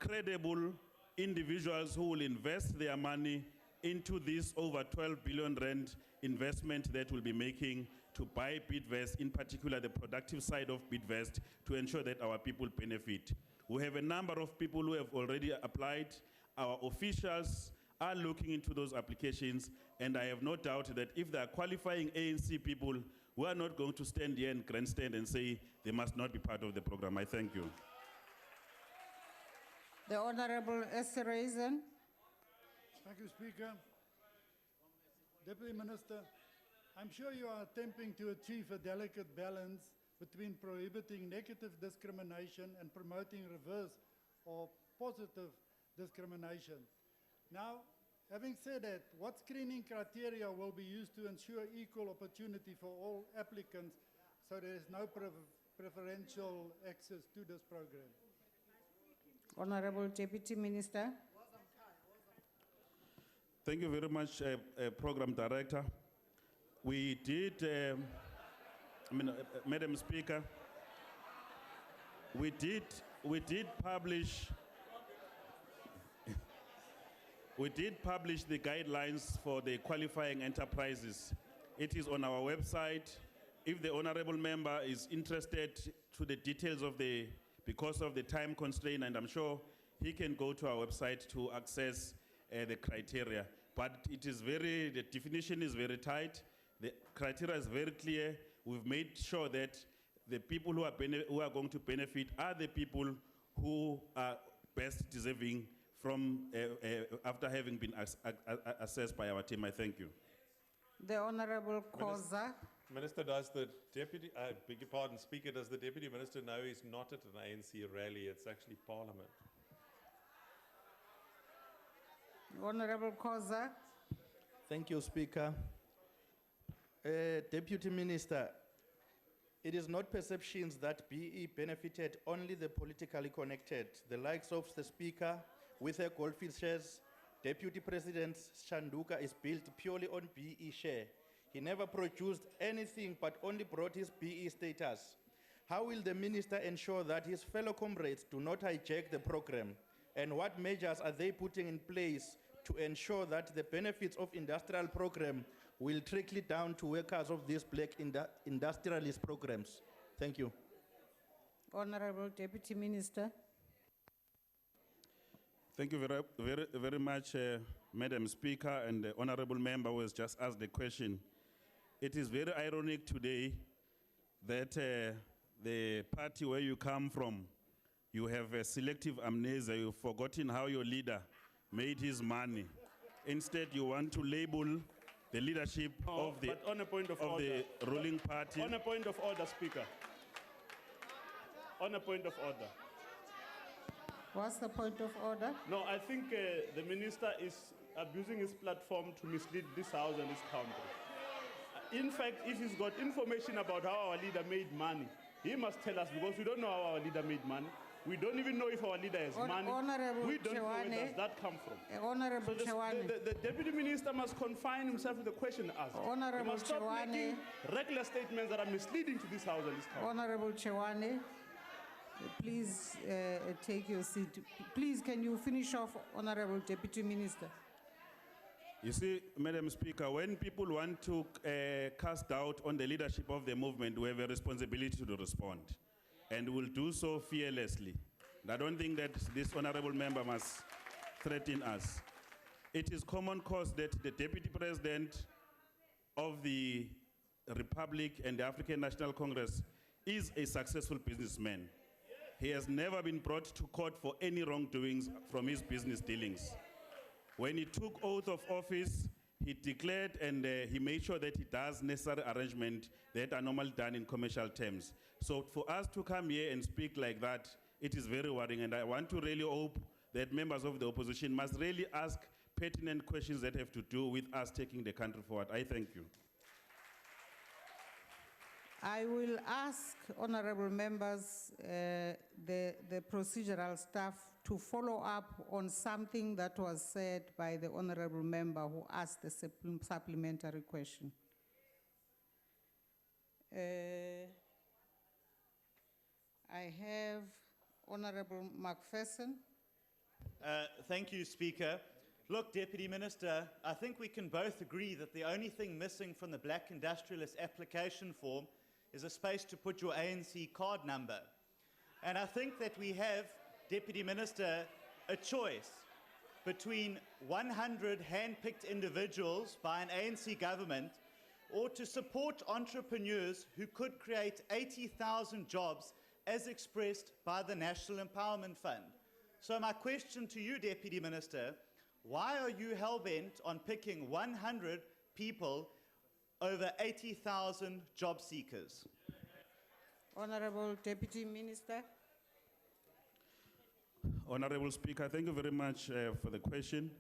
credible individuals who will invest their money into this over 12 billion rand investment that we'll be making to buy Bidvest, in particular the productive side of Bidvest, to ensure that our people benefit. We have a number of people who have already applied. Our officials are looking into those applications, and I have no doubt that if they are qualifying ANC people, we are not going to stand here and grandstand and say they must not be part of the program. I thank you. The Honorable Essereisen. Thank you, Speaker. Deputy Minister, I'm sure you are attempting to achieve a delicate balance between prohibiting negative discrimination and promoting reverse or positive discrimination. Now, having said that, what screening criteria will be used to ensure equal opportunity for all applicants so there is no preferential access to this program? Honorable Deputy Minister. Thank you very much, Program Director. We did, Madam Speaker, we did publish the guidelines for the qualifying enterprises. It is on our website. If the honorable member is interested to the details of because of the time constraint, and I'm sure he can go to our website to access the criteria. But the definition is very tight. The criteria is very clear. We've made sure that the people who are going to benefit are the people who are best deserving from after having been assessed by our team. I thank you. The Honorable Khoza. Minister, does the Deputy, beg your pardon, Speaker, does the Deputy Minister know he's not at an ANC rally? It's actually Parliament. Honorable Khoza. Thank you, Speaker. Deputy Minister, it is not perceptions that BE benefited only the politically connected, the likes of the Speaker with her goldfish shares. Deputy President Shanduka is built purely on BE share. He never produced anything but only brought his BE status. How will the minister ensure that his fellow comrades do not hijack the program? And what measures are they putting in place to ensure that the benefits of industrial program will trickle down to workers of these black industrialist programs? Thank you. Honorable Deputy Minister. Thank you very much, Madam Speaker, and the honorable member who has just asked the question. It is very ironic today that the party where you come from, you have a selective amnesia. You've forgotten how your leader made his money. Instead, you want to label the leadership of the ruling party. On a point of order, Speaker. On a point of order. What's the point of order? No, I think the minister is abusing his platform to mislead this house and this country. In fact, if he's got information about how our leader made money, he must tell us, because we don't know how our leader made money. We don't even know if our leader has money. Honorable We don't know where Chewane. does that come from. Honorable Chewane. The deputy minister must confine himself to the question asked. Honorable He must stop Chewane. making regular statements that are misleading to this house and this country. Honorable Chewane, please take your seat. Please, can you finish off, Honorable Deputy Minister? You see, Madam Speaker, when people want to cast doubt on the leadership of the movement, we have a responsibility to respond. And we'll do so fearlessly. And I don't think that this honorable member must threaten us. It is common cause that the Deputy President of the Republic and the African National Congress is a successful businessman. He has never been brought to court for any wrongdoings from his business dealings. When he took oath of office, he declared and he made sure that he does necessary arrangements that are normally done in commercial terms. So for us to come here and speak like that, it is very worrying, and I want to really hope that members of the opposition must really ask pertinent questions that have to do with us taking the country forward. I thank you. I will ask honorable members, the procedural staff, to follow up on something that was said by the honorable member who asked the supplementary question. I have Honorable McPherson. Thank you, Speaker. Look, Deputy Minister, I think we can both agree that the only thing missing from the Black Industrialist application form is a space to put your ANC card number. And I think that we have, Deputy Minister, a choice between 100 hand-picked individuals by an ANC government or to support entrepreneurs who could create 80,000 jobs as expressed by the National Empowerment Fund. So my question to you, Deputy Minister, why are you hell-bent on picking 100 people over 80,000 job seekers? Honorable Deputy Minister. Honorable Speaker, thank you very much for the question.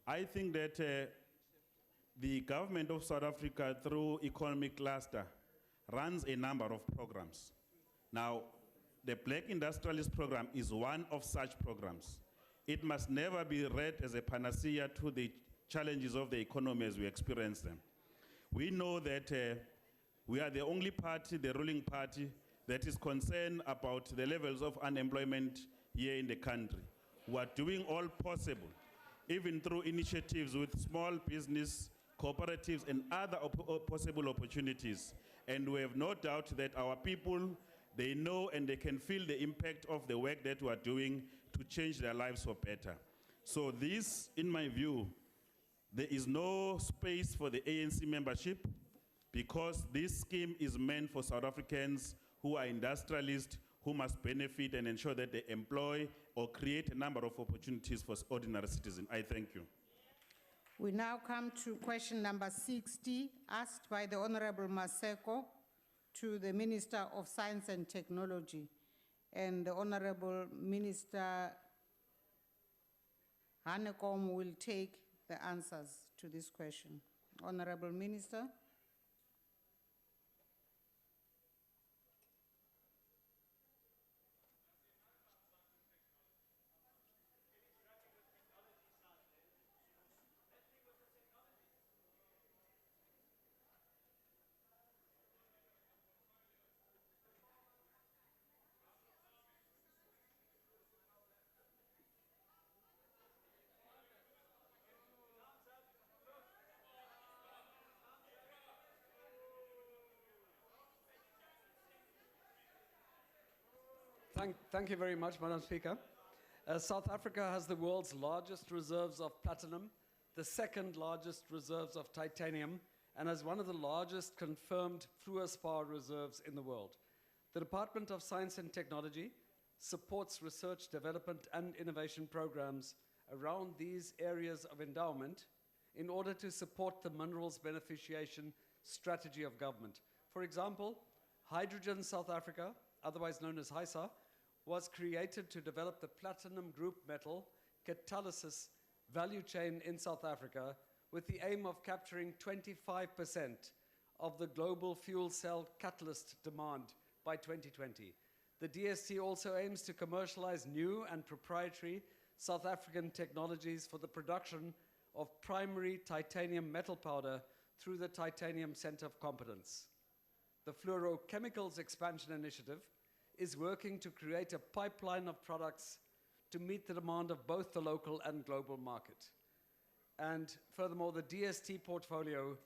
I think that the government of South Africa, through economic cluster, runs a number of programs. Now, the Black Industrialist Program is one of such programs. It must never be read as a panacea to the challenges of the economy as we experience them. We know that we are the only party, the ruling party, that is concerned about the levels of unemployment here in the country. We are doing all possible, even through initiatives with small business, cooperatives, and other possible opportunities. And we have no doubt that our people, they know and they can feel the impact of the work that we are doing to change their lives for better. So this, in my view, there is no space for the ANC membership because this scheme is meant for South Africans who are industrialists, who must benefit and ensure that they employ or create a number of opportunities for ordinary citizens. I thank you. We now come to question number 60, asked by the Honorable Maseko to the Minister of Science and Technology. And the Honorable Minister Hanekom will take the answers to this question. Honorable Minister. Thank you very much, Madam Speaker. South Africa has the world's largest reserves of platinum, the second largest reserves of titanium, and has one of the largest confirmed fluorspar reserves in the world. The Department of Science and Technology supports research, development, and innovation programs around these areas of endowment in order to support the minerals beneficiation strategy of government. For example, Hydrogen South Africa, otherwise known as HISA, was created to develop the platinum group metal catalysis value chain in South Africa with the aim of capturing 25% of the global fuel cell catalyst demand by 2020. The DST also aims to commercialize new and proprietary South African technologies for the production of primary titanium metal powder through the Titanium Center of Competence. The Fluorochemicals Expansion Initiative is working to create a pipeline of products to meet the demand of both the local and global market. And furthermore, the DST portfolio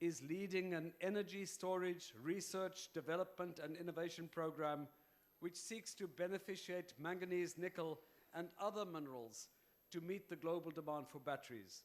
is leading an energy storage, research, development, and innovation program which seeks to beneficiate manganese, nickel, and other minerals to meet the global demand for batteries.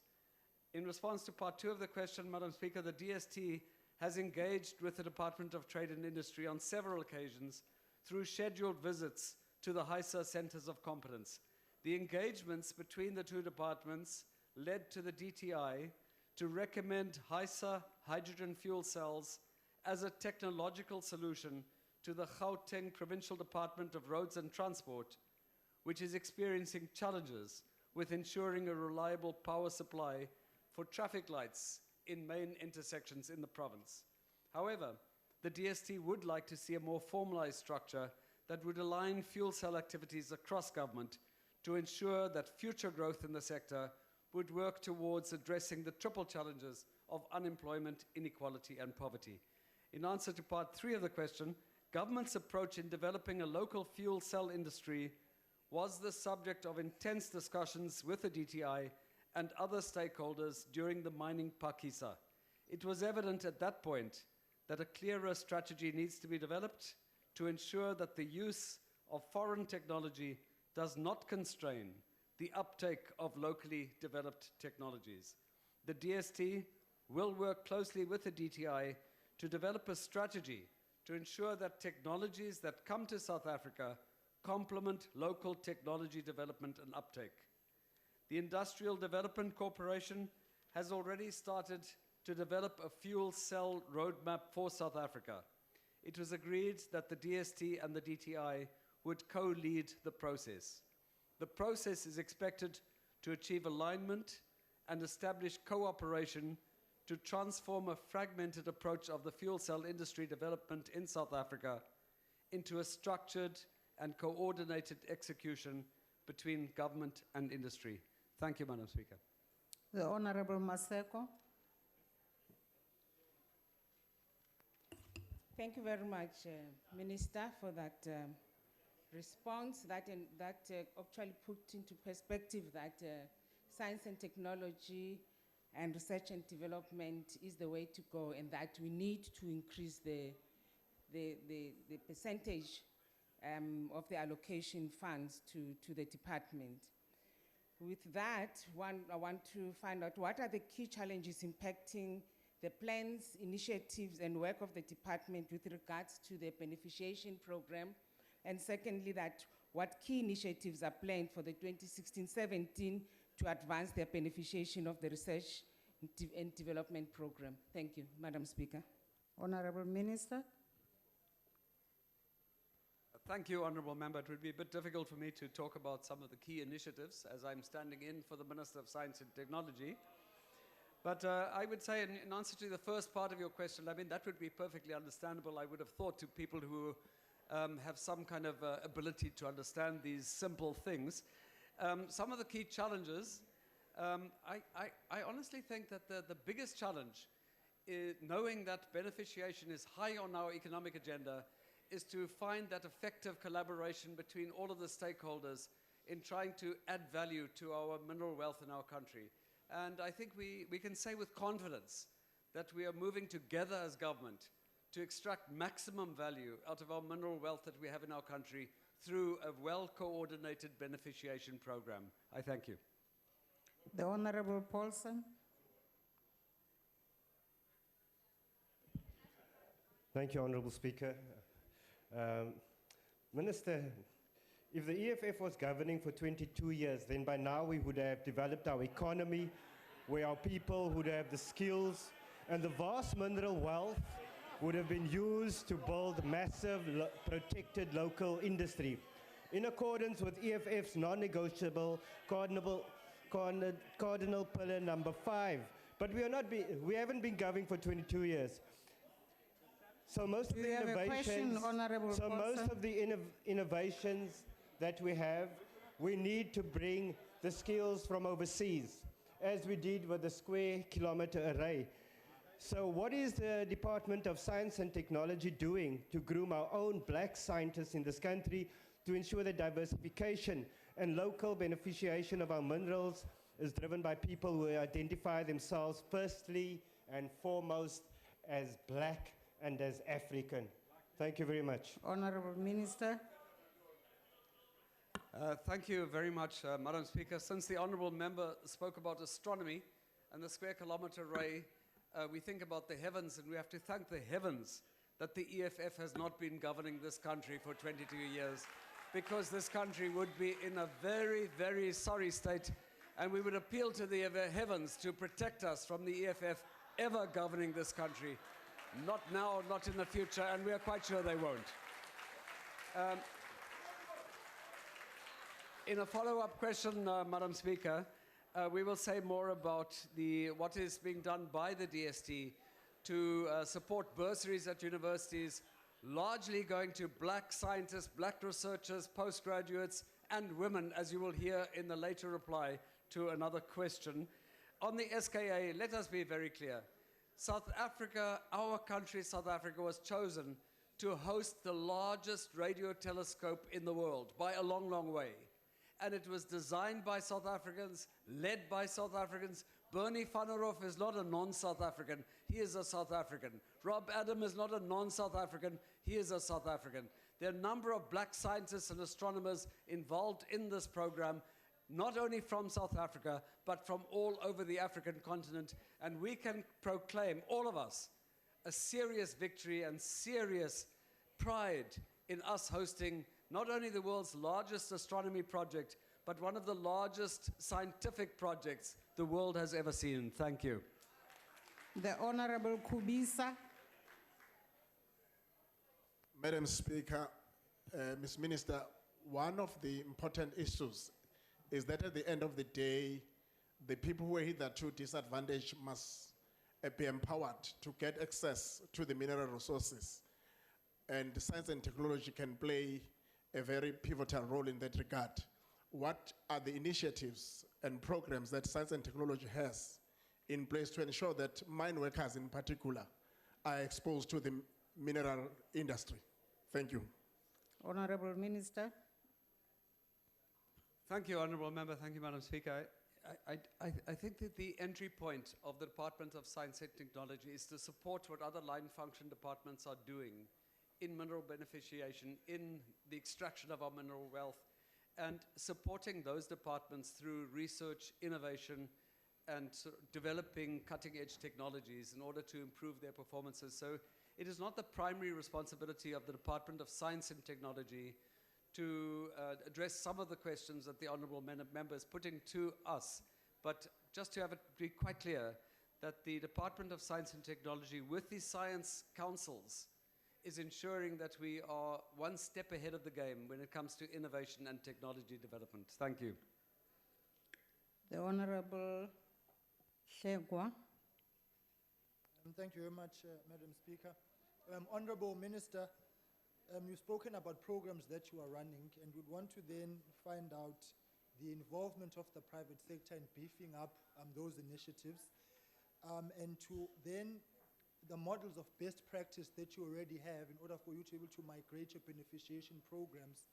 In response to part 2 of the question, Madam Speaker, the DST has engaged with the Department of Trade and Industry on several occasions through scheduled visits to the HISA centers of competence. The engagements between the two departments led to the DTI to recommend HISA hydrogen fuel cells as a technological solution to the Gauteng Provincial Department of Roads and Transport, which is experiencing challenges with ensuring a reliable power supply for traffic lights in main intersections in the province. However, the DST would like to see a more formalized structure that would align fuel cell activities across government to ensure that future growth in the sector would work towards addressing the triple challenges of unemployment, inequality, and poverty. In answer to part 3 of the question, government's approach in developing a local fuel cell industry was the subject of intense discussions with the DTI and other stakeholders during the mining Pakisa. It was evident at that point that a clearer strategy needs to be developed to ensure that the use of foreign technology does not constrain the uptake of locally developed technologies. The DST will work closely with the DTI to develop a strategy to ensure that technologies that come to South Africa complement local technology development and uptake. The Industrial Development Corporation has already started to develop a fuel cell roadmap for South Africa. It was agreed that the DST and the DTI would co-lead the process. The process is expected to achieve alignment and establish cooperation to transform a fragmented approach of the fuel cell industry development in South Africa into a structured and coordinated execution between government and industry. Thank you, Madam Speaker. The Honorable Maseko. Thank you very much, Minister, for that response that actually put into perspective that science and technology and research and development is the way to go, and that we need to increase the percentage of the allocation funds to the department. With that, I want to find out what are the key challenges impacting the plans, initiatives, and work of the department with regards to the beneficiation program, and secondly, that what key initiatives are planned for the 2016-17 to advance the beneficiation of the research and development program. Thank you, Madam Speaker. Honorable Minister. Thank you, Honourable Member. It would be a bit difficult for me to talk about some of the key initiatives as I'm standing in for the Minister of Science and Technology. But I would say in answer to the first part of your question, I mean, that would be perfectly understandable. I would have thought to people who have some kind of ability to understand these simple things. Some of the key challenges, I honestly think that the biggest challenge, knowing that beneficiation is high on our economic agenda, is to find that effective collaboration between all of the stakeholders in trying to add value to our mineral wealth in our country. And I think we can say with confidence that we are moving together as government to extract maximum value out of our mineral wealth that we have in our country through a well-coordinated beneficiation program. I thank you. The Honorable Paulson. Thank you, Honourable Speaker. Minister, if the EFF was governing for 22 years, then by now we would have developed our economy, where our people would have the skills, and the vast mineral wealth would have been used to build massive protected local industry in accordance with EFF's non-negotiable cardinal pillar number 5. But we haven't been governing for 22 years. So most of the innovations, innovations that we have, we need to bring the skills from overseas, as we did with the square kilometer array. So what is the Department of Science and Technology doing to groom our own black scientists in this country to ensure the diversification and local beneficiation of our minerals is driven by people who identify themselves firstly and foremost as black and as African. Thank you very much. Honorable Minister. Thank you very much, Madam Speaker. Since the Honourable Member spoke about astronomy and the square kilometre array, we think about the heavens, and we have to thank the heavens that the EFF has not been governing this country for 22 years, because this country would be in a very, very sorry state, and we would appeal to the heavens to protect us from the EFF ever governing this country. Not now, not in the future, and we are quite sure they won't. In a follow-up question, Madam Speaker, we will say more about what is being done by the DST to support bursaries at universities, largely going to black scientists, black researchers, postgraduates, and women, as you will hear in the later reply to another question. On the SKA, let us be very clear. South Africa, our country, South Africa, was chosen to host the largest radio telescope in the world by a long, long way. And it was designed by South Africans, led by South Africans. Bernie van der Hoef is not a non-South African, he is a South African. Rob Adam is not a non-South African, he is a South African. There are a number of black scientists and astronomers involved in this program, not only from South Africa, but from all over the African continent. And we can proclaim, all of us, a serious victory and serious pride in us hosting not only the world's largest astronomy project, but one of the largest scientific projects the world has ever seen. Thank you. The Honorable Kubisa. Madam Speaker, Ms. Minister, one of the important issues is that at the end of the day, the people who are hitherto disadvantaged must be empowered to get access to the mineral resources. And science and technology can play a very pivotal role in that regard. What are the initiatives and programs that science and technology has in place to ensure that mine workers in particular are exposed to the mineral industry? Thank you. Honorable Minister. Thank you, Honourable Member. Thank you, Madam Speaker. I think that the entry point of the Department of Science and Technology is to support what other line function departments are doing in mineral beneficiation, in the extraction of our mineral wealth, and supporting those departments through research, innovation, and developing cutting-edge technologies in order to improve their performances. So it is not the primary responsibility of the Department of Science and Technology to address some of the questions that the Honourable Member is putting to us, but just to have it be quite clear that the Department of Science and Technology, with the science councils, is ensuring that we are one step ahead of the game when it comes to innovation and technology development. Thank you. The Honorable Shegwa. Thank you very much, Madam Speaker. Honorable Minister, you've spoken about programs that you are running, and would want to then find out the involvement of the private sector in beefing up those initiatives, and to then the models of best practice that you already have in order for you to be able to migrate your beneficiation programs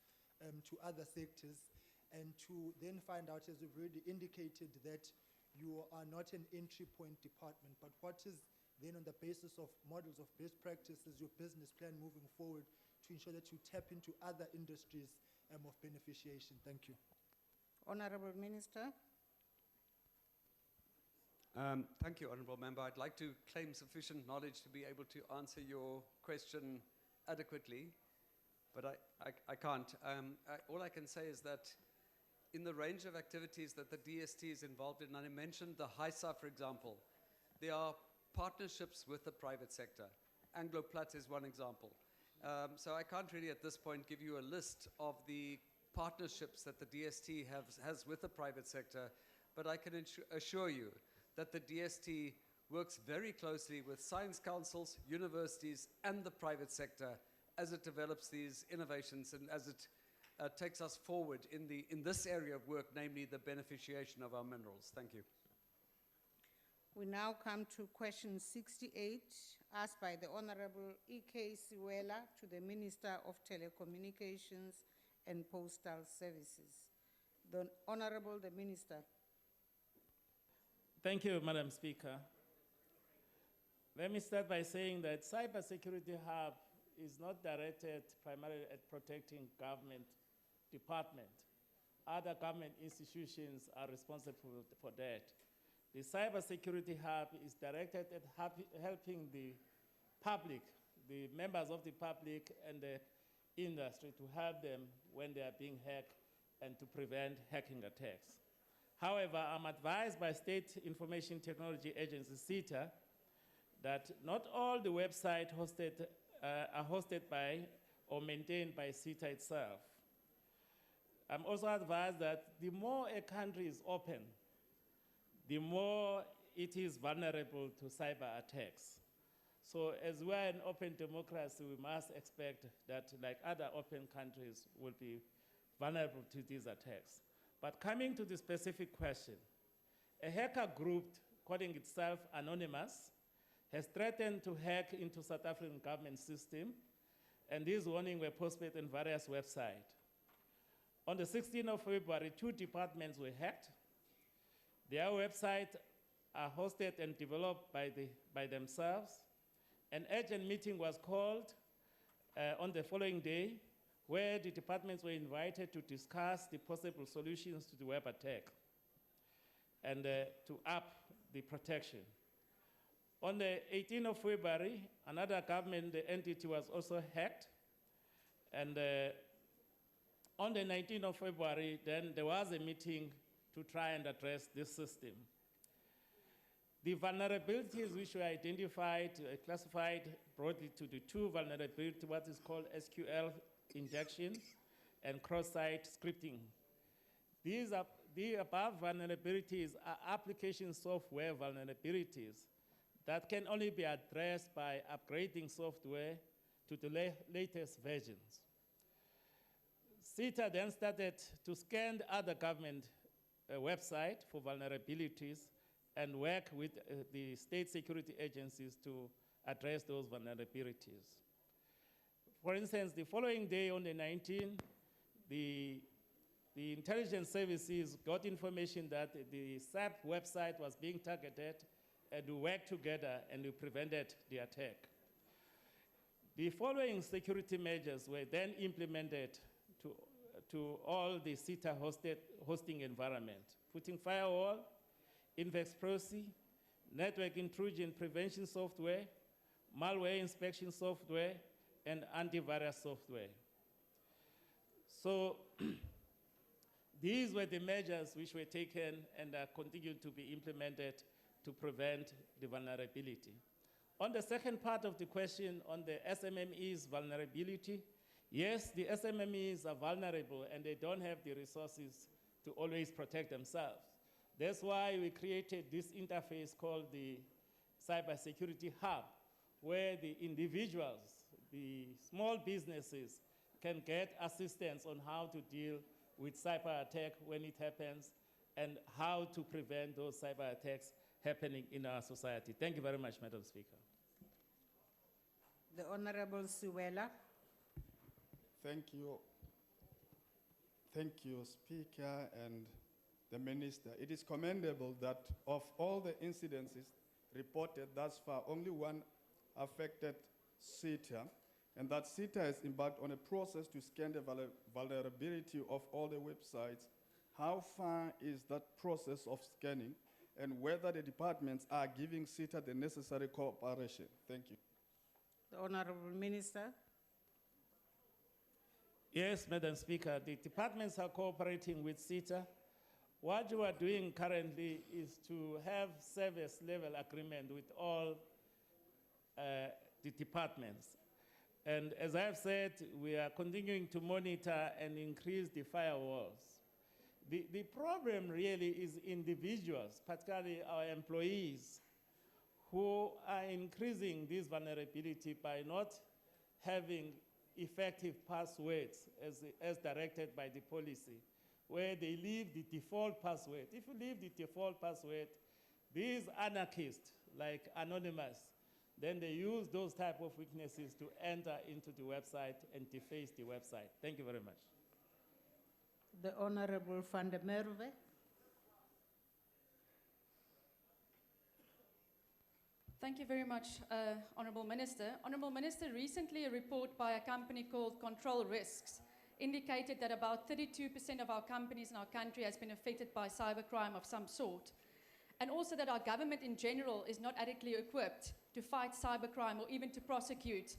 to other sectors, and to then find out, as you've already indicated, that you are not an entry point department, but what is then on the basis of models of best practices, your business plan moving forward to ensure that you tap into other industries of beneficiation. Thank you. Honorable Minister. Thank you, Honourable Member. I'd like to claim sufficient knowledge to be able to answer your question adequately, but I can't. All I can say is that in the range of activities that the DST is involved in, and I mentioned the HISA, for example, there are partnerships with the private sector. Anglo-Plat is one example. So I can't really at this point give you a list of the partnerships that the DST has with the private sector, but I can assure you that the DST works very closely with science councils, universities, and the private sector as it develops these innovations and as it takes us forward in this area of work, namely the beneficiation of our minerals. Thank you. We now come to question 68, asked by the Honorable E.K. Siwela to the Minister of Telecommunications and Postal Services. The Honorable the Minister. Thank you, Madam Speaker. Let me start by saying that Cybersecurity Hub is not directed primarily at protecting government department. Other government institutions are responsible for that. The Cybersecurity Hub is directed at helping the public, the members of the public and the industry to help them when they are being hacked and to prevent hacking attacks. However, I'm advised by State Information Technology Agency, SITA, that not all the websites are hosted by or maintained by SITA itself. I'm also advised that the more a country is open, the more it is vulnerable to cyber attacks. So as we're an open democracy, we must expect that, like other open countries, will be vulnerable to these attacks. But coming to the specific question, a hacker group calling itself Anonymous has threatened to hack into South African government system, and these warnings were posted on various websites. On the 16th of February, 2 departments were hacked. Their websites are hosted and developed by themselves. An urgent meeting was called on the following day, where the departments were invited to discuss the possible solutions to the web attack and to up the protection. On the 18th of February, another government entity was also hacked. And on the 19th of February, then there was a meeting to try and address this system. The vulnerabilities which were identified, classified broadly to the 2 vulnerabilities, what is called SQL injection and cross-site scripting. The above vulnerabilities are application software vulnerabilities that can only be addressed by upgrading software to the latest versions. SITA then started to scan other government websites for vulnerabilities and work with the state security agencies to address those vulnerabilities. For instance, the following day on the 19th, the intelligence services got information that the SAP website was being targeted, and we worked together and we prevented the attack. The following security measures were then implemented to all the SITA hosting environment: putting firewall, index proxy, network intrusion prevention software, malware inspection software, and antivirus software. So these were the measures which were taken and are continuing to be implemented to prevent the vulnerability. On the second part of the question on the SMME's vulnerability, yes, the SMMEs are vulnerable and they don't have the resources to always protect themselves. That's why we created this interface called the Cybersecurity Hub, where the individuals, the small businesses, can get assistance on how to deal with cyber attack when it happens and how to prevent those cyber attacks happening in our society. Thank you very much, Madam Speaker. The Honorable Siwela. Thank you. Thank you, Speaker and the Minister. It is commendable that of all the incidences reported thus far, only one affected SITA, and that SITA has embarked on a process to scan the vulnerability of all the websites. How far is that process of scanning, and whether the departments are giving SITA the necessary cooperation? Thank you. The Honorable Minister. Yes, Madam Speaker, the departments are cooperating with SITA. What you are doing currently is to have service level agreement with all the departments. And as I've said, we are continuing to monitor and increase the firewalls. The problem really is individuals, particularly our employees, who are increasing this vulnerability by not having effective passwords as directed by the policy, where they leave the default password. If you leave the default password, these anarchists, like Anonymous, then they use those type of weaknesses to enter into the website and deface the website. Thank you very much. The Honorable Van der Merwe. Thank you very much, Honourable Minister. Honourable Minister, recently a report by a company called Control Risks indicated that about 32% of our companies in our country has been affected by cybercrime of some sort. And also that our government in general is not adequately equipped to fight cybercrime or even to prosecute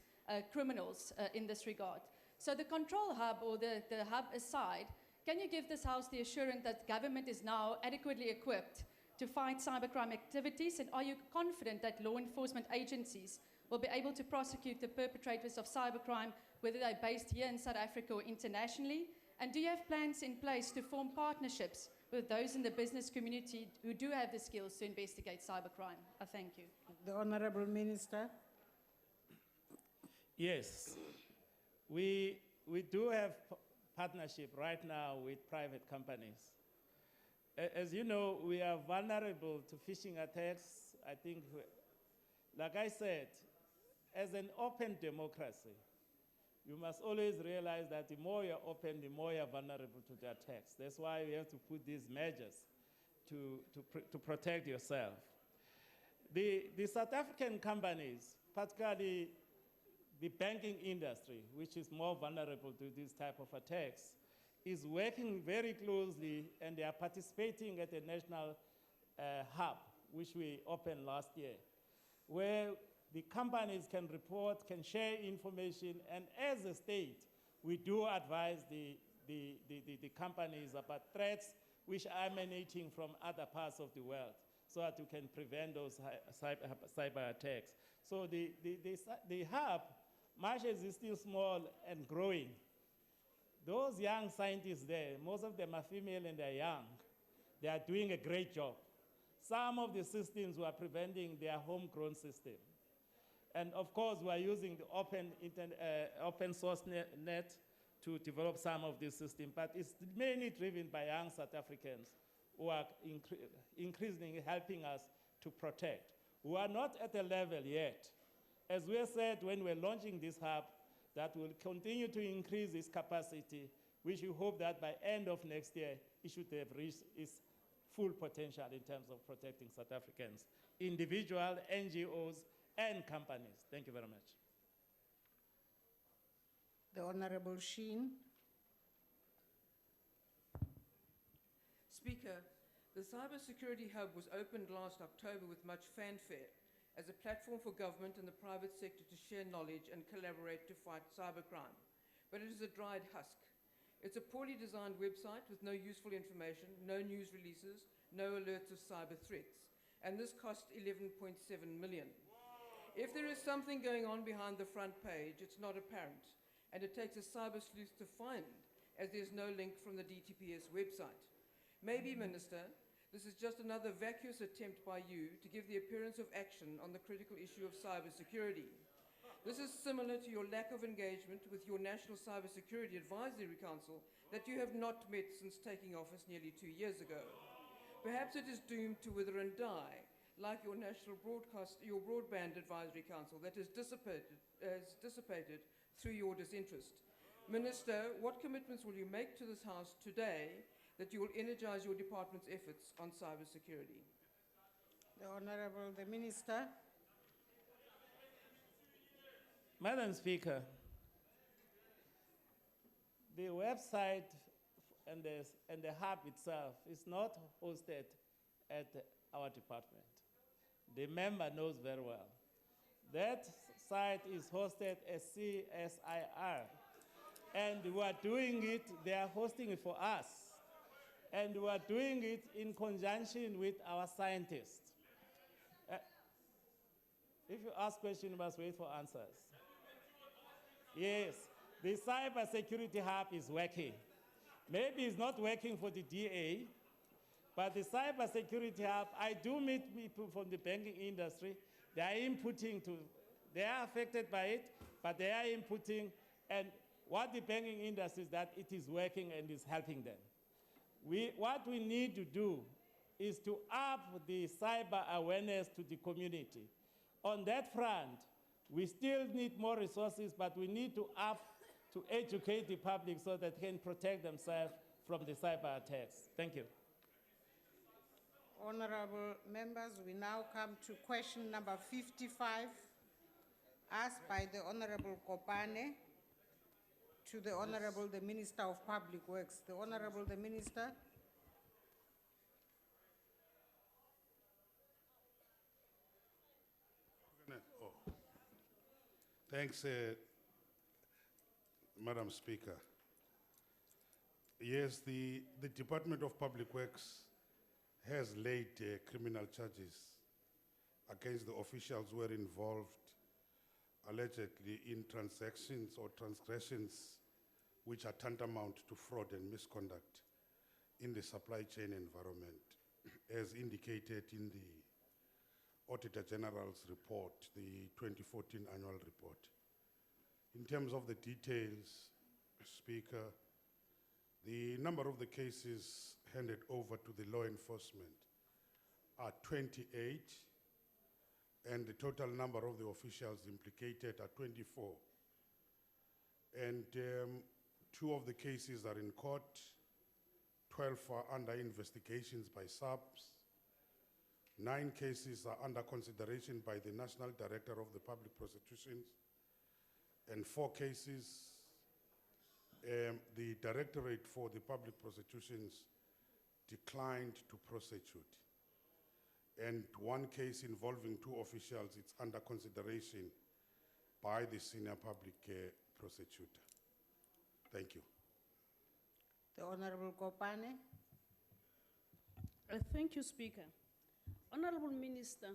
criminals in this regard. So the control hub, or the hub aside, can you give this House the assurance that government is now adequately equipped to fight cybercrime activities, and are you confident that law enforcement agencies will be able to prosecute the perpetrators of cybercrime, whether they're based here in South Africa or internationally? And do you have plans in place to form partnerships with those in the business community who do have the skills to investigate cybercrime? I thank you. The Honourable Minister. Yes, we do have partnership right now with private companies. As you know, we are vulnerable to phishing attacks. I think, like I said, as an open democracy, you must always realize that the more you're open, the more you're vulnerable to the attacks. That's why we have to put these measures to protect yourself. The South African companies, particularly the banking industry, which is more vulnerable to these type of attacks, is working very closely, and they are participating at the national hub, which we opened last year, where the companies can report, can share information, and as a state, we do advise the companies about threats which are emanating from other parts of the world, so that you can prevent those cyber attacks. So the hub, much as it's still small and growing, those young scientists there, most of them are female and they're young, they are doing a great job. Some of the systems were preventing their homegrown system. And of course, we are using the open source net to develop some of these systems, but it's mainly driven by young South Africans who are increasingly helping us to protect. We are not at a level yet. As we said when we're launching this hub, that will continue to increase its capacity, which we hope that by end of next year, it should have reached its full potential in terms of protecting South Africans, individual, NGOs, and companies. Thank you very much. The Honourable Sheen. Speaker, the Cybersecurity Hub was opened last October with much fanfare as a platform for government and the private sector to share knowledge and collaborate to fight cybercrime. But it is a dried husk. It's a poorly designed website with no useful information, no news releases, no alerts of cyber threats. And this cost 11.7 million. If there is something going on behind the front page, it's not apparent. And it takes a cyber sleuth to find, as there's no link from the DTPS website. Maybe, Minister, this is just another vacuous attempt by you to give the appearance of action on the critical issue of cybersecurity. This is similar to your lack of engagement with your National Cybersecurity Advisory Council that you have not met since taking office nearly 2 years ago. Perhaps it is doomed to wither and die, like your Broadband Advisory Council that has dissipated through your disinterest. Minister, what commitments will you make to this House today that you will energize your department's efforts on cybersecurity? The Honourable, the Minister. Madam Speaker, the website and the hub itself is not hosted at our department. The member knows very well. That site is hosted at CSIR, and we are doing it, they are hosting it for us. And we are doing it in conjunction with our scientists. If you ask questions, you must wait for answers. Yes, the cybersecurity hub is working. Maybe it's not working for the DA, but the cybersecurity hub, I do meet people from the banking industry. They are inputting they are affected by it, but they are inputting, and what the banking industry is that it is working and is helping them. What we need to do is to up the cyber awareness to the community. On that front, we still need more resources, but we need to educate the public so that they can protect themselves from the cyber attacks. Thank you. Honorable members, we now come to question number 55, asked by the Honorable Kopane to the Honorable the Minister of Public Works. The Honorable the Minister. Oh. Thanks, Madam Speaker. Yes, the Department of Public Works has laid criminal charges against the officials who were involved allegedly in transactions or transgressions which are tantamount to fraud and misconduct in the supply chain environment, as indicated in the Auditor General's report, the 2014 annual report. In terms of the details, Speaker, the number of the cases handed over to the law enforcement are 28, and the total number of the officials implicated are 24. And 2 of the cases are in court, 12 are under investigations by SAPS, 9 cases are under consideration by the National Director of the Public Prosecutions, and 4 cases the Directorate for the Public Prosecutions declined to prosecute. And 1 case involving 2 officials, it's under consideration by the Senior Public Prosecutor. Thank you. The Honorable Kopane. Thank you, Speaker. Honorable Minister,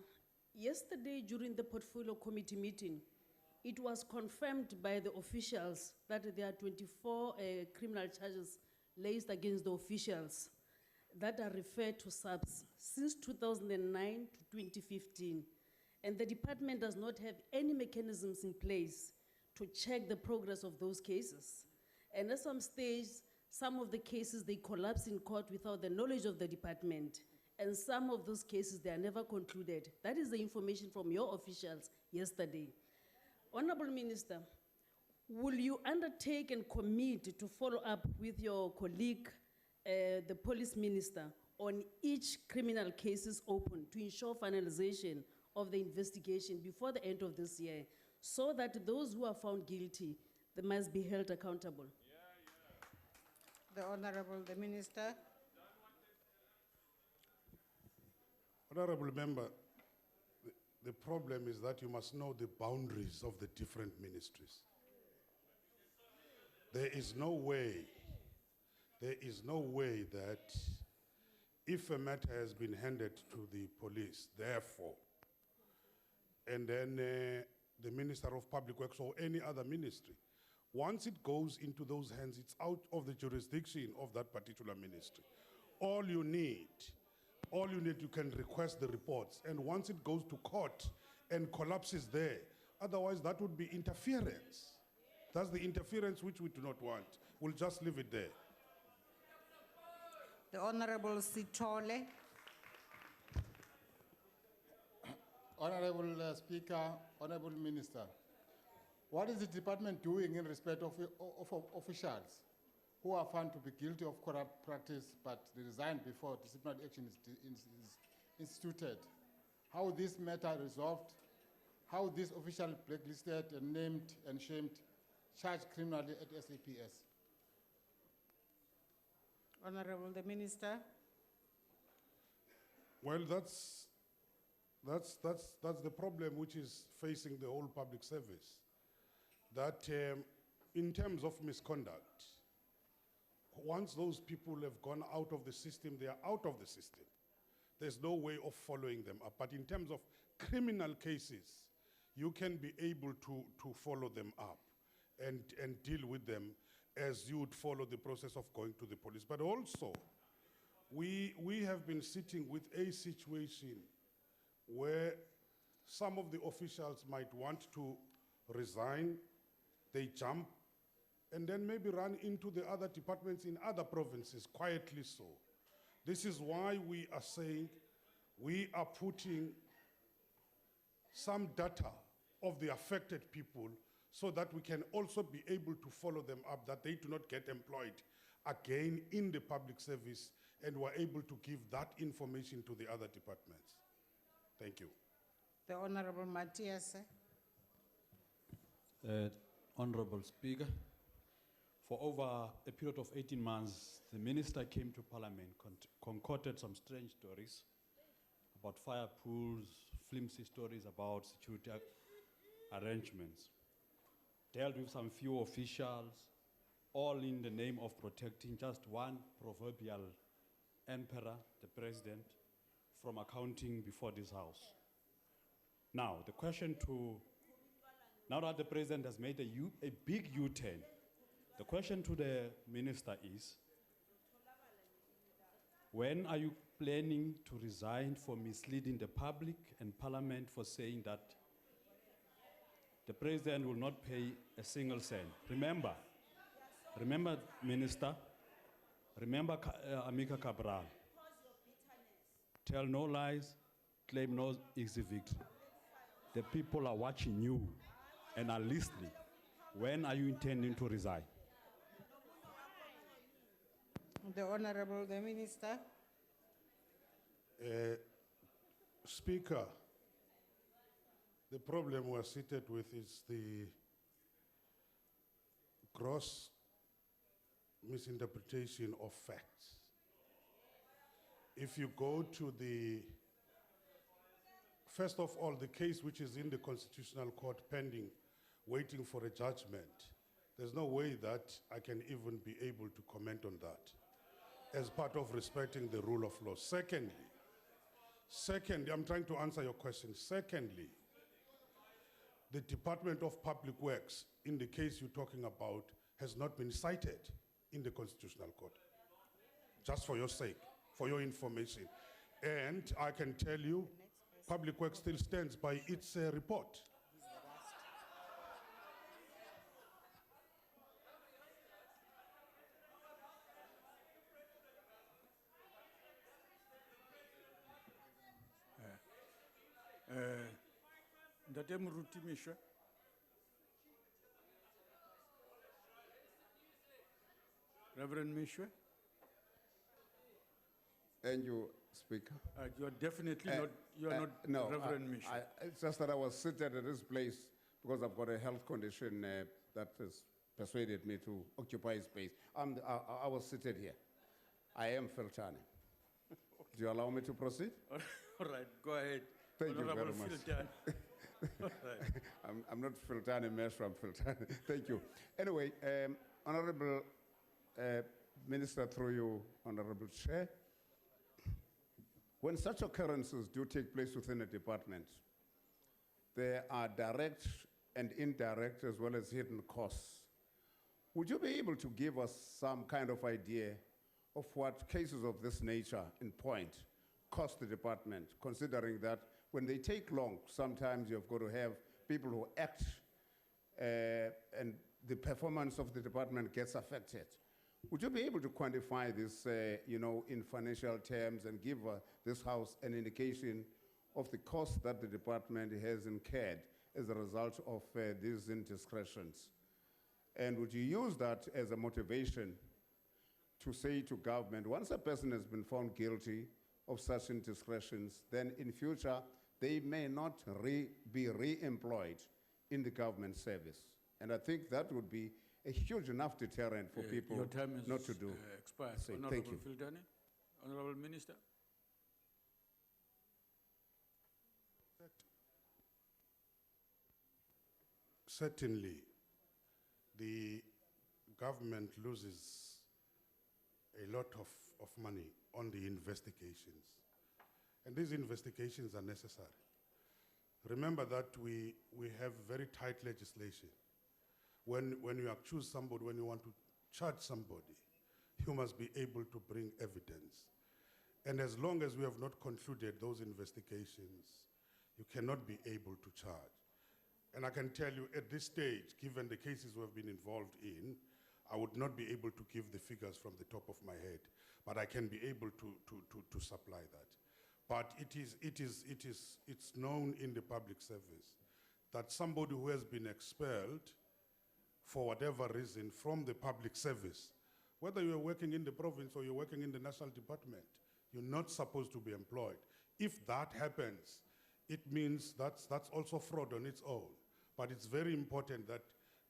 yesterday during the Portfolio Committee meeting, it was confirmed by the officials that there are 24 criminal charges laid against the officials that are referred to SAPS since 2009 to 2015. And the department does not have any mechanisms in place to check the progress of those cases. And at some stage, some of the cases, they collapse in court without the knowledge of the department. And some of those cases, they are never concluded. That is the information from your officials yesterday. Honorable Minister, will you undertake and commit to follow up with your colleague, the police minister, on each criminal cases open to ensure finalization of the investigation before the end of this year, so that those who are found guilty, they must be held accountable? The Honorable the Minister. Honorable Member, the problem is that you must know the boundaries of the different ministries. There is no way that if a matter has been handed to the police, therefore, and then the Minister of Public Works or any other ministry, once it goes into those hands, it's out of the jurisdiction of that particular ministry. All you need, you can request the reports, and once it goes to court and collapses there, otherwise that would be interference. That's the interference which we do not want. We'll just leave it there. The Honorable Sitole. Honorable Speaker, Honorable Minister, what is the department doing in respect of officials who are found to be guilty of corrupt practice but they resign before disciplinary action is instituted? How this matter resolved? How this official blacklisted and named and shamed, charged criminally at SAPS? Honorable the Minister. Well, that's the problem which is facing the whole public service. That in terms of misconduct, once those people have gone out of the system, they are out of the system. There's no way of following them up. But in terms of criminal cases, you can be able to follow them up and deal with them as you would follow the process of going to the police. But also, we have been sitting with a situation where some of the officials might want to resign, they jump, and then maybe run into the other departments in other provinces, quietly so. This is why we are saying we are putting some data of the affected people so that we can also be able to follow them up, that they do not get employed again in the public service and were able to give that information to the other departments. Thank you. The Honorable Matthias. Honorable Speaker, for over a period of 18 months, the minister came to Parliament, concocted some strange stories about fire pools, flimsy stories about security arrangements, dealt with some few officials, all in the name of protecting just one proverbial emperor, the president, from accounting before this house. Now, the question now that the president has made a big U-turn, the question to the minister is, when are you planning to resign for misleading the public and Parliament for saying that the president will not pay a single cent? Remember, Minister, remember Amica Cabral. Tell no lies, claim no easy victory. The people are watching you and are listening. When are you intending to resign? The Honorable, the Minister. Speaker, the problem we're seated with is the gross misinterpretation of facts. If you go to first of all, the case which is in the Constitutional Court pending, waiting for a judgment, there's no way that I can even be able to comment on that as part of respecting the rule of law. Secondly, I'm trying to answer your question. Secondly, the Department of Public Works, in the case you're talking about, has not been cited in the Constitutional Court. Just for your sake, for your information. And I can tell you, Public Works still stands by its report. Ntate Moruti Mishwe. Reverend Mishwe. And you, Speaker. You're definitely not, you're not Reverend Mishwe. It's just that I was seated at this place because I've got a health condition that has persuaded me to occupy space. I was seated here. I am Filtani. Do you allow me to proceed? All right, go ahead. Thank you Honorable very much. Filtani. All right. I'm not Filtani, Meshra, I'm Filtani. Thank you. Anyway, Honorable Minister, through you, Honorable Chair, when such occurrences do take place within a department, there are direct and indirect as well as hidden costs. Would you be able to give us some kind of idea of what cases of this nature in point cost the department, considering that when they take long, sometimes you've got to have people who act and the performance of the department gets affected. Would you be able to quantify this, in financial terms and give this House an indication of the cost that the department has incurred as a result of these indiscretions? And would you use that as a motivation to say to government, once a person has been found guilty of such indiscretions, then in future, they may not be re-employed in the government service? And I think that would be a huge enough deterrent for people Your time is not to do. expired. Say, Honorable thank you. Filtani. Honorable Minister. Certainly, the government loses a lot of money on the investigations. And these investigations are necessary. Remember that we have very tight legislation. When you accuse somebody, when you want to charge somebody, you must be able to bring evidence. And as long as we have not concluded those investigations, you cannot be able to charge. And I can tell you at this stage, given the cases we have been involved in, I would not be able to give the figures from the top of my head, but I can be able to supply that. But it's known in the public service that somebody who has been expelled for whatever reason from the public service Whether you're working in the province or you're working in the national department, you're not supposed to be employed. If that happens, it means that's also fraud on its own. But it's very important that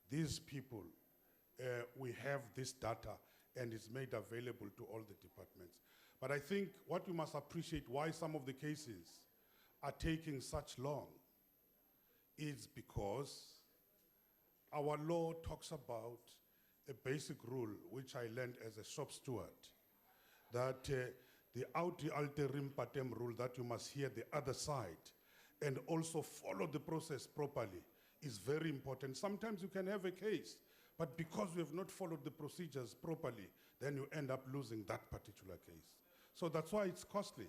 these people, we have this data and it's made available to all the departments. But I think what you must appreciate why some of the cases are taking such long is because our law talks about a basic rule, which I learned as a shop steward, that the audi alterim patem rule, that you must hear the other side and also follow the process properly, is very important. Sometimes you can have a case, but because you have not followed the procedures properly, then you end up losing that particular case. So that's why it's costly.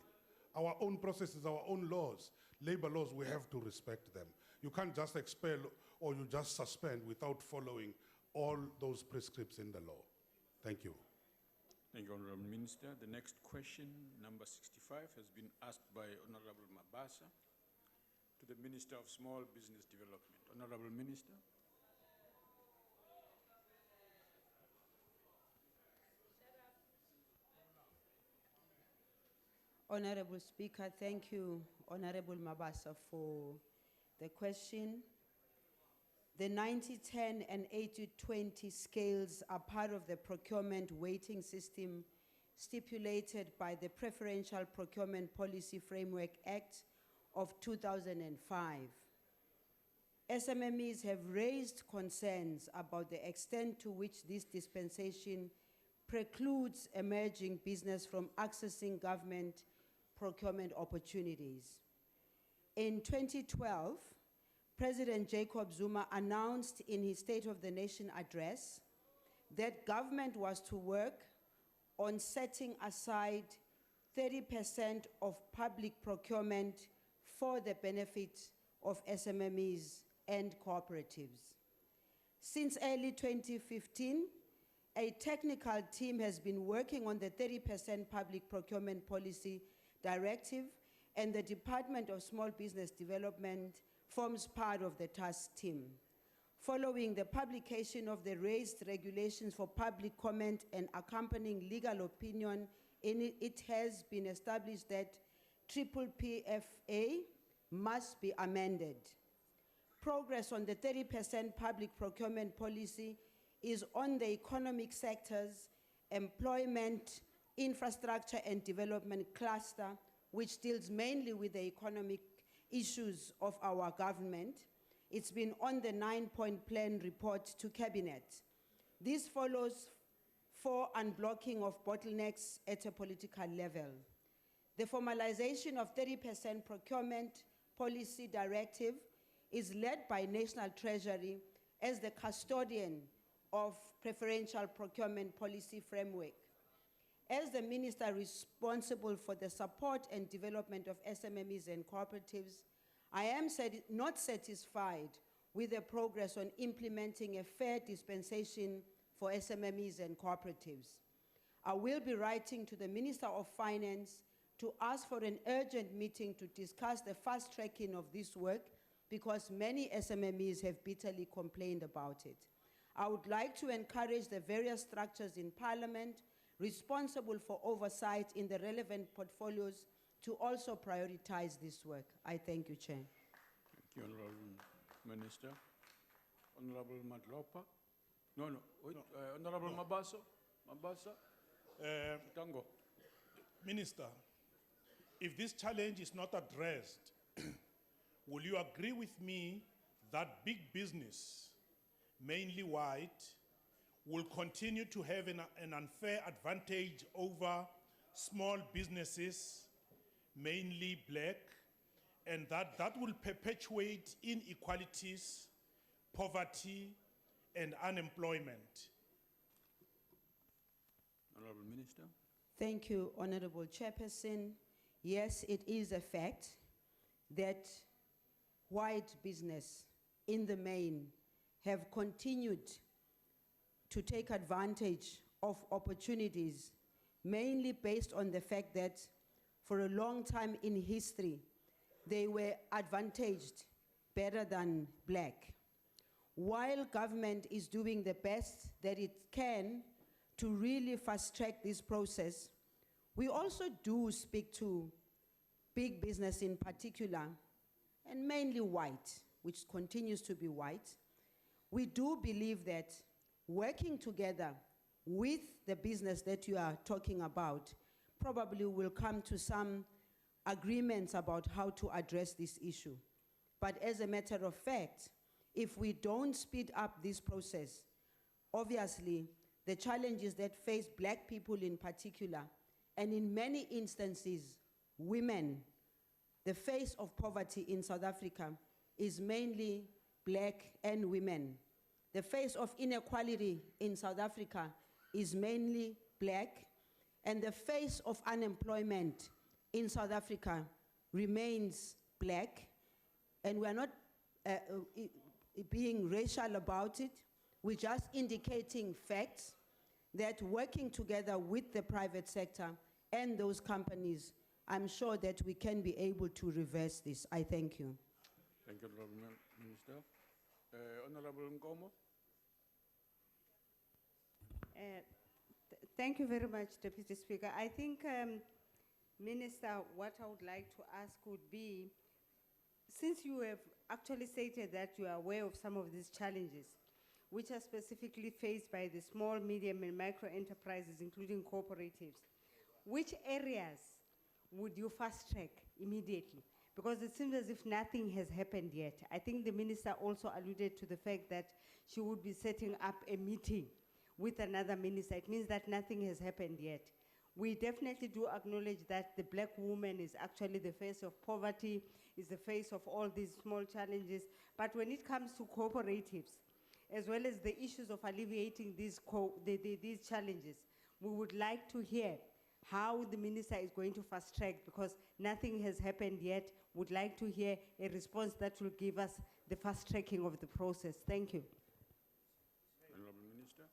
Our own processes, our own laws, labor laws, we have to respect them. You can't just expel or you just suspend without following all those prescripts in the law. Thank you. Thank you, Honorable Minister. The next question, number 65, has been asked by Honorable Mabasa to the Minister of Small Business Development. Honorable Minister. Honorable Speaker, thank you, Honorable Mabasa, for the question. The 90-10 and 80-20 scales are part of the procurement weighting system stipulated by the Preferential Procurement Policy Framework Act of 2005. SMMEs have raised concerns about the extent to which this dispensation precludes emerging business from accessing government procurement opportunities. In 2012, President Jacob Zuma announced in his State of the Nation address that government was to work on setting aside 30% of public procurement for the benefit of SMMEs and cooperatives. Since early 2015, a technical team has been working on the 30% public procurement policy directive, and the Department of Small Business Development forms part of the task team. Following the publication of the raised regulations for public comment and accompanying legal opinion, it has been established that PPPFA must be amended. Progress on the 30% public procurement policy is on the economic sectors, employment, infrastructure and development cluster, which deals mainly with the economic issues of our government. It's been on the 9-point plan report to Cabinet. This follows for unblocking of bottlenecks at a political level. The formalization of 30% procurement policy directive is led by National Treasury as the custodian of preferential procurement policy framework. As the minister responsible for the support and development of SMMEs and cooperatives, I am not satisfied with the progress on implementing a fair dispensation for SMMEs and cooperatives. I will be writing to the Minister of Finance to ask for an urgent meeting to discuss the fast tracking of this work because many SMMEs have bitterly complained about it. I would like to encourage the various structures in Parliament responsible for oversight in the relevant portfolios to also prioritize this work. I thank you, Chair. Thank you, Honorable Minister. Honorable Madlopa. No, wait, Honorable Mabasa. Tango. Minister, if this challenge is not addressed, will you agree with me that big business, mainly white, will continue to have an unfair advantage over small businesses, mainly black, and that will perpetuate inequalities, poverty, and unemployment? Honorable Minister. Thank you, Honorable Chairperson. Yes, it is a fact that white business in the main have continued to take advantage of opportunities, mainly based on the fact that for a long time in history, they were advantaged better than black. While government is doing the best that it can to really fast track this process. We also do speak to big business in particular, and mainly white, which continues to be white. We do believe that working together with the business that you are talking about probably will come to some agreements about how to address this issue. But as a matter of fact, if we don't speed up this process, obviously the challenges that face Black people in particular, and in many instances, women, the face of poverty in South Africa is mainly Black and women. The face of inequality in South Africa is mainly Black, and the face of unemployment in South Africa remains Black, and we are not being racial about it. We're just indicating facts that working together with the private sector and those companies, I'm sure that we can be able to reverse this. I thank you. Thank you, Honourable Minister. Honourable Nkomo. Thank you very much, Deputy Speaker. I think, Minister, what I would like to ask would be, since you have actually stated that you are aware of some of these challenges, which are specifically faced by the small, medium, and micro enterprises, including cooperatives, which areas would you fast track immediately? Because it seems as if nothing has happened yet. I think the minister also alluded to the fact that she would be setting up a meeting with another minister. It means that nothing has happened yet. We definitely do acknowledge that the Black woman is actually the face of poverty, is the face of all these small challenges. But when it comes to cooperatives, as well as the issues of alleviating these challenges, we would like to hear how the minister is going to fast track, because nothing has happened yet. Would like to hear a response that will give us the fast tracking of the process. Thank you. Honourable Minister.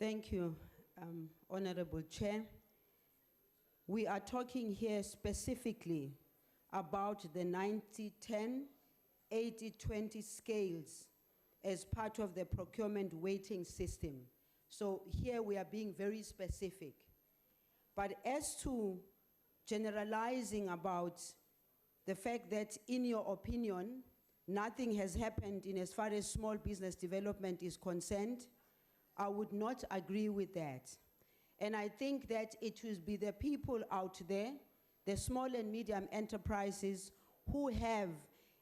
Thank you, Honorable Chair. We are talking here specifically about the 90-10, 80-20 scales as part of the procurement weighting system. So here we are being very specific. But as to generalizing about the fact that, in your opinion, nothing has happened in as far as small business development is concerned, I would not agree with that. And I think that it will be the people out there, the small and medium enterprises, who have,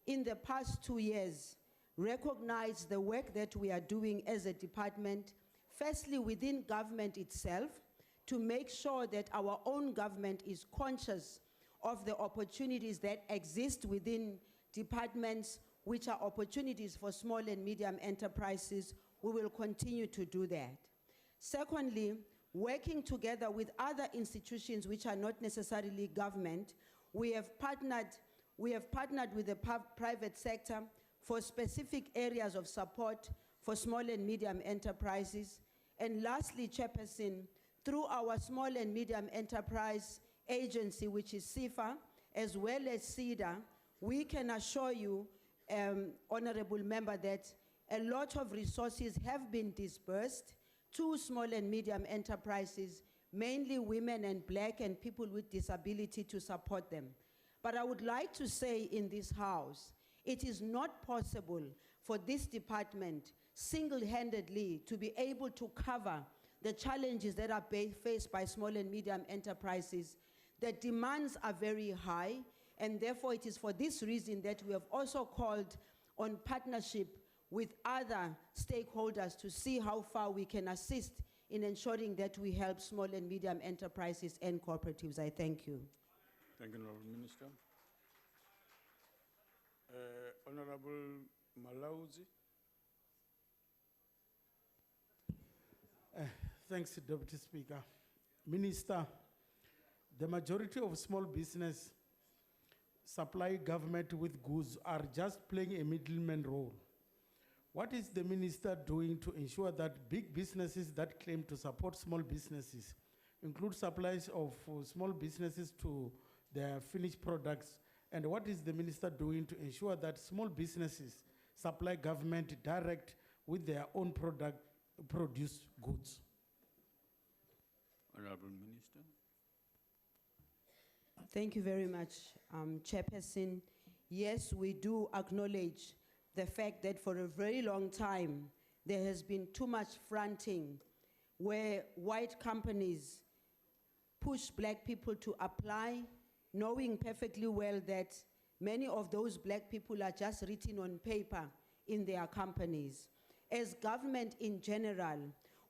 in the past 2 years, recognized the work that we are doing as a department, firstly within government itself, to make sure that our own government is conscious of the opportunities that exist within departments, which are opportunities for small and medium enterprises. We will continue to do that. Secondly, working together with other institutions which are not necessarily government, we have partnered with the private sector for specific areas of support for small and medium enterprises. And lastly, Chairperson, through our small and medium enterprise agency, which is CIFA, as well as CEDA, we can assure you, Honorable Member, that a lot of resources have been disbursed to small and medium enterprises, mainly women and Black and people with disability, to support them. But I would like to say in this House, it is not possible for this department single-handedly to be able to cover the challenges that are faced by small and medium enterprises. The demands are very high, and therefore it is for this reason that we have also called on partnership with other stakeholders to see how far we can assist in ensuring that we help small and medium enterprises and cooperatives. I thank you. Thank you, Honourable Minister. Honourable Malauzi. Thanks, Deputy Speaker. Minister, the majority of small business supply government with goods are just playing a middleman role. What is the minister doing to ensure that big businesses that claim to support small businesses include supplies of small businesses to their finished products? And what is the minister doing to ensure that small businesses supply government direct with their own produced goods? Honorable Minister. Thank you very much, Chairperson. Yes, we do acknowledge the fact that for a very long time, there has been too much fronting where white companies push black people to apply, knowing perfectly well that many of those black people are just written on paper in their companies. As government in general,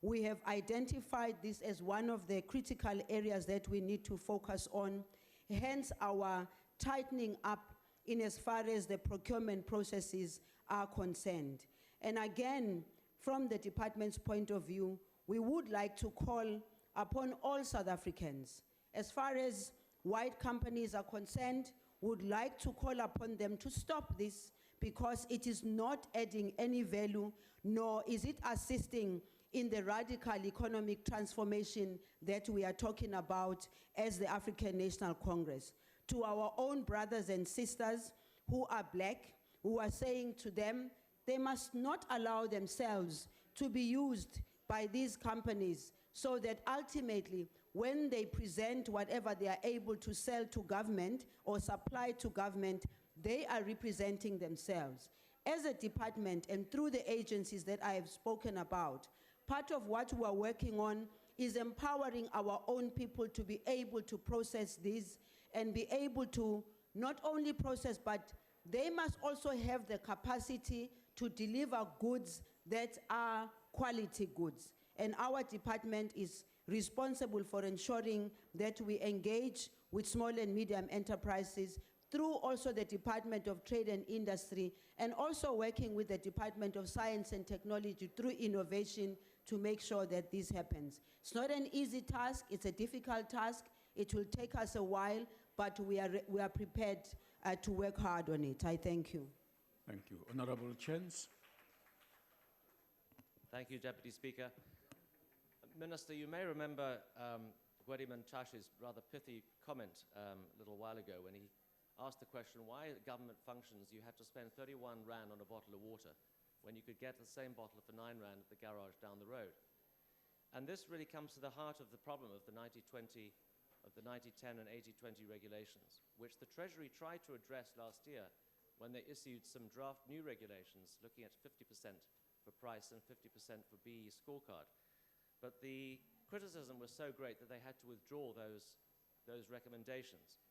we have identified this as one of the critical areas that we need to focus on, hence our tightening up in as far as the procurement processes are concerned. And again, from the department's point of view, we would like to call upon all South Africans. As far as white companies are concerned, would like to call upon them to stop this because it is not adding any value, nor is it assisting in the radical economic transformation that we are talking about as the African National Congress. To our own brothers and sisters who are black, who are saying to them, they must not allow themselves to be used by these companies so that ultimately when they present whatever they are able to sell to government or supply to government, they are representing themselves. As a department and through the agencies that I have spoken about, part of what we are working on is empowering our own people to be able to process these and be able to not only process, but they must also have the capacity to deliver goods that are quality goods. And our department is responsible for ensuring that we engage with small and medium enterprises through also the Department of Trade and Industry, and also working with the Department of Science and Technology through innovation to make sure that this happens. It's not an easy task, it's a difficult task. It will take us a while, but we are prepared to work hard on it. I thank you. Thank you. Honorable Chance. Thank you, Deputy Speaker. Minister, you may remember Gwediman Chashi's rather pithy comment a little while ago when he asked the question, why at government functions you have to spend 31 Rand on a bottle of water when you could get the same bottle for 9 Rand at the garage down the road. And this really comes to the heart of the problem of the 90-20, of the 90-10 and 80-20 regulations, which the Treasury tried to address last year when they issued some draft new regulations looking at 50% for price and 50% for BE scorecard. But the criticism was so great that they had to withdraw those recommendations.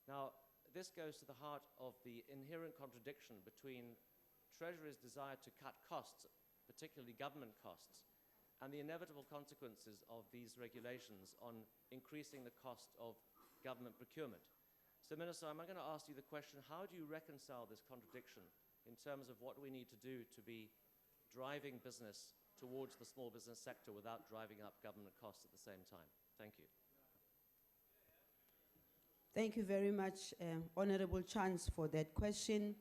Now, this goes to the heart of the inherent contradiction between Treasury's desire to cut costs, particularly government costs, and the inevitable consequences of these regulations on increasing the cost of government procurement. So, Minister, I'm going to ask you the question, how do you reconcile this contradiction in terms of what we need to do to be driving business towards the small business sector without driving up government costs at the same time? Thank you. Thank you very much, Honorable Chance, for that question.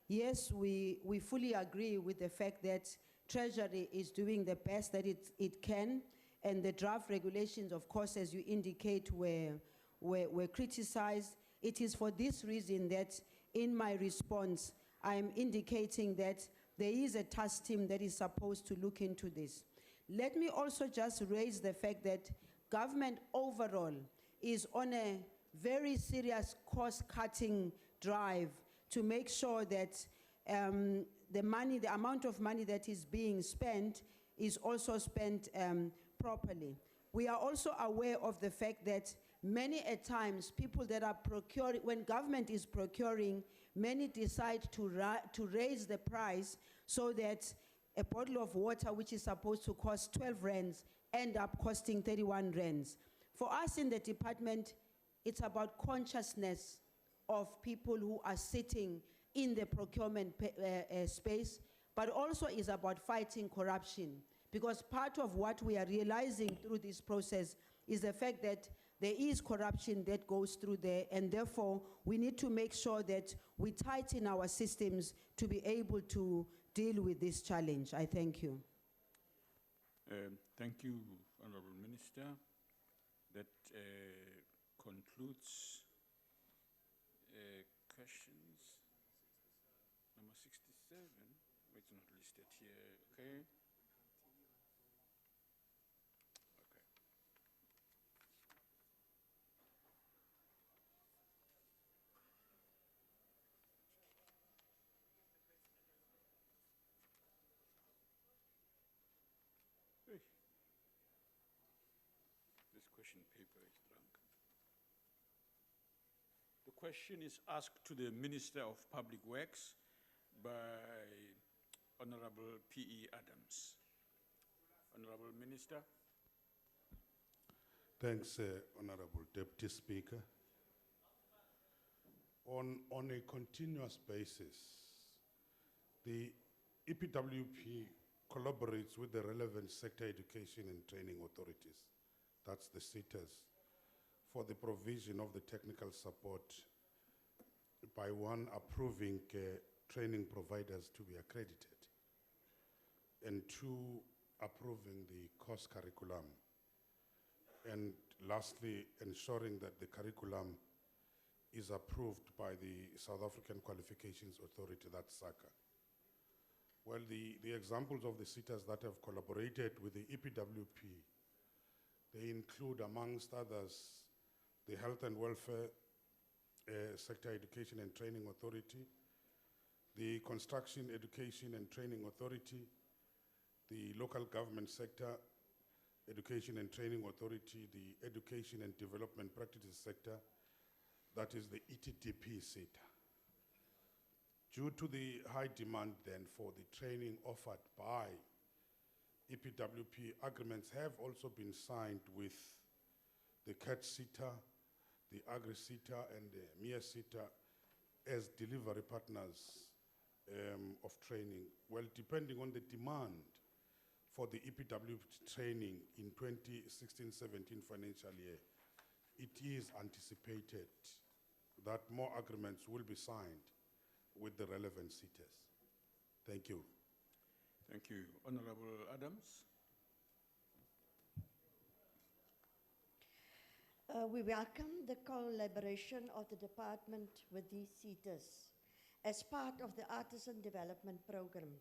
Yes, we fully agree with the fact that Treasury is doing the best that it can, and the draft regulations, of course, as you indicate, were criticized. It is for this reason that in my response, I'm indicating that there is a task team that is supposed to look into this. Let me also just raise the fact that government overall is on a very serious cost-cutting drive to make sure that the amount of money that is being spent is also spent properly. We are also aware of the fact that many a times people that are procuring, when government is procuring, many decide to raise the price so that a bottle of water which is supposed to cost 12 rands end up costing 31 rands. For us in the department, it's about consciousness of people who are sitting in the procurement space, but also is about fighting corruption. Because part of what we are realizing through this process is the fact that there is corruption that goes through there, and therefore we need to make sure that we tighten our systems to be able to deal with this challenge. I thank you. Thank you, Honorable Minister. That concludes questions. Number 67, it's not listed here, okay. question paper is drunk. The question is asked to the Minister of Public Works by Honorable P.E. Adams. Honorable Minister. Thanks, Honorable Deputy Speaker. On a continuous basis, the EPWP collaborates with the relevant sector education and training authorities, that's the SETAs, for the provision of the technical support by one, approving training providers to be accredited, and two, approving the course curriculum, and lastly, ensuring that the curriculum is approved by the South African Qualifications Authority, that's SACA. Well, the examples of the SETAs that have collaborated with the EPWP, they include, amongst others, the Health and Welfare Sector Education and Training Authority, the Construction Education and Training Authority, the Local Government Sector Education and Training Authority, the Education and Development Practices Sector, that is the ETDP SETA. Due to the high demand then for the training offered by EPWP, agreements have also been signed with the CAT SETA, the Agri SETA, and the MIA SETA as delivery partners of training. Well, depending on the demand for the EPWP training in 2016-17 financial year, it is anticipated that more agreements will be signed with the relevant SETAs. Thank you. Thank you. Honorable Adams. We welcome the collaboration of the department with these SETAs as part of the Artisan Development Program.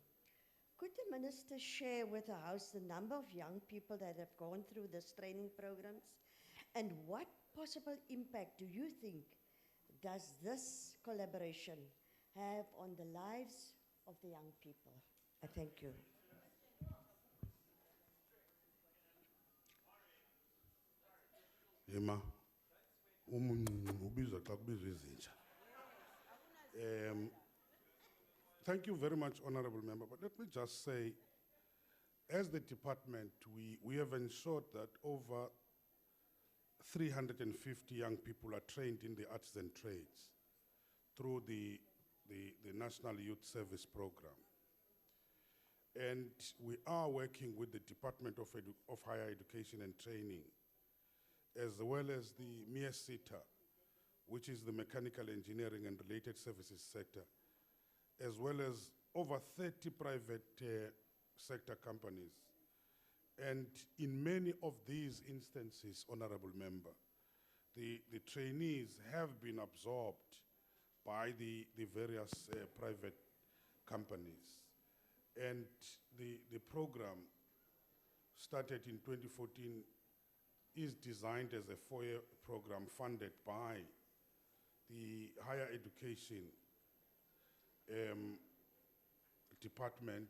Could the Minister share with the House the number of young people that have gone through this training programs, and what possible impact do you think does this collaboration have on the lives of the young people? I thank you. Emma, thank you very much, Honorable Member. But let me just say, as the department, we have ensured that over 350 young people are trained in the arts and trades through the National Youth Service Program. And we are working with the Department of Higher Education and Training, as well as the MIA SETA, which is the Mechanical Engineering and Related Services sector, as well as over 30 private sector companies. And in many of these instances, Honorable Member, the trainees have been absorbed by the various private companies. And the program started in 2014 is designed as a four-year program funded by the Higher Education Department,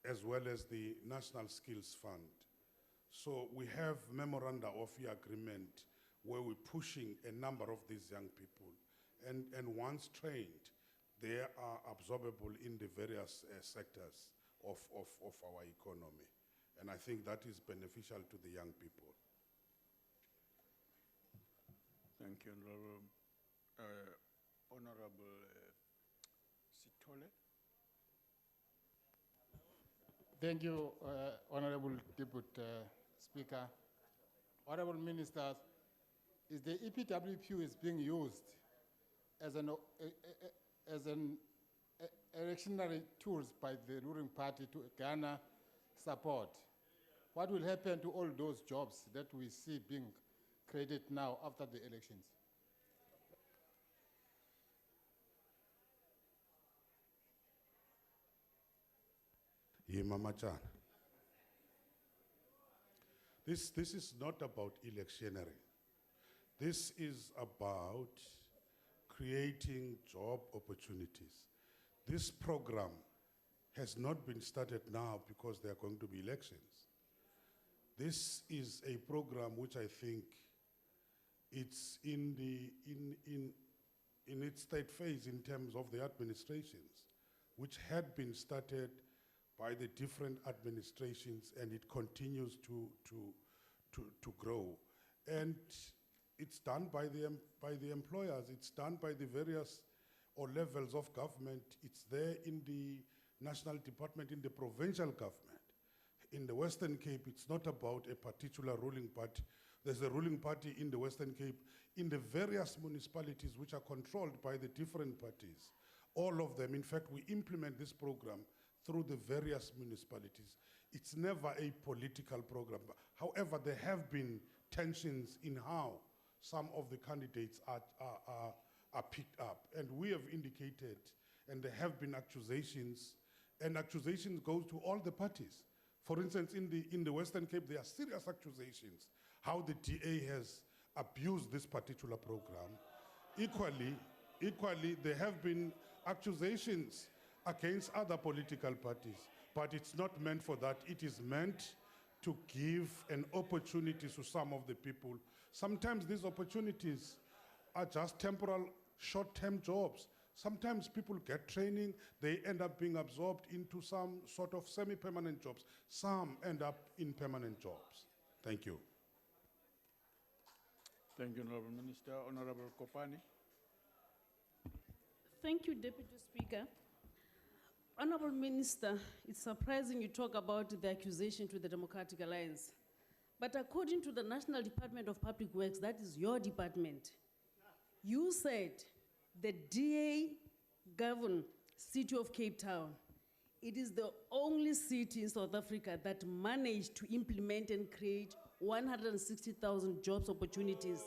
as well as the National Skills Fund. So we have memoranda of agreement where we're pushing a number of these young people. And once trained, they are absorbable in the various sectors of our economy. And I think that is beneficial to the young people. Thank you, Honorable Sithole. Thank you, Honorable Deputy Speaker. Honorable Ministers, is the EPWP is being used as an electionary tools by the ruling party to garner support? What will happen to all those jobs that we see being created now after the elections? This is not about electioneering. This is about creating job opportunities. This program has not been started now because there are going to be elections. This is a program which I think it's in its third phase in terms of the administrations, which had been started by the different administrations, and it continues to grow. And it's done by the employers, it's done by the various or levels of government. It's there in the national department, in the provincial government. In the Western Cape, it's not about a particular ruling party. There's a ruling party in the Western Cape, in the various municipalities which are controlled by the different parties. All of them, in fact, we implement this program through the various municipalities. It's never a political program. However, there have been tensions in how some of the candidates are picked up. And we have indicated, and there have been accusations, and accusations go to all the parties. For instance, in the Western Cape, there are serious accusations how the DA has abused this particular program. Equally, there have been accusations against other political parties, but it's not meant for that. It is meant to give an opportunity to some of the people. Sometimes these opportunities are just temporal, short-term jobs. Sometimes people get training, they end up being absorbed into some sort of semi-permanent jobs. Some end up in permanent jobs. Thank you. Thank you, Honorable Minister. Honorable Kopani. Thank you, Deputy Speaker. Honorable Minister, it's surprising you talk about the accusation to the Democratic Alliance. But according to the National Department of Public Works, that is your department, you said the DA govern City of Cape Town. It is the only city in South Africa that managed to implement and create 160,000 jobs opportunities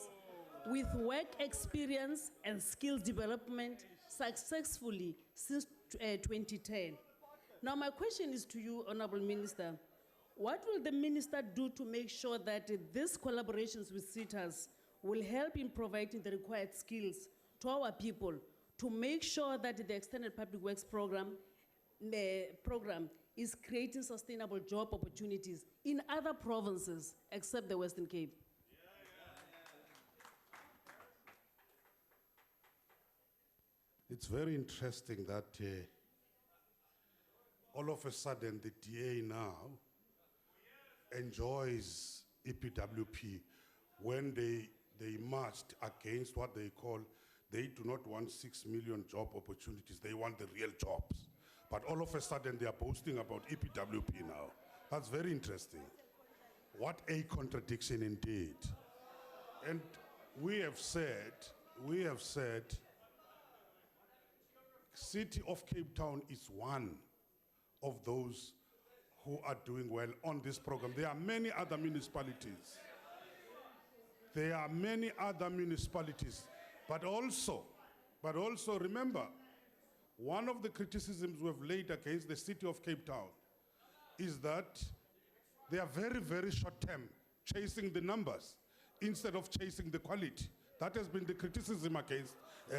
with work experience and skills development successfully since 2010. Now my question is to you, Honorable Minister. What will the minister do to make sure that these collaborations with SETAs will help in providing the required skills to our people to make sure that the Extended Public Works program is creating sustainable job opportunities in other provinces except the Western Cape? It's very interesting that all of a sudden the DA now enjoys EPWP when they marched against what they call, they do not want 6 million job opportunities, they want the real jobs. But all of a sudden they are boasting about EPWP now. That's very interesting. What a contradiction indeed. And we have said, City of Cape Town is one of those who are doing well on this program. There are many other municipalities. But also remember, one of the criticisms we've laid against the City of Cape Town is that they are very, very short-term, chasing the numbers instead of chasing the quality. That has been the criticism against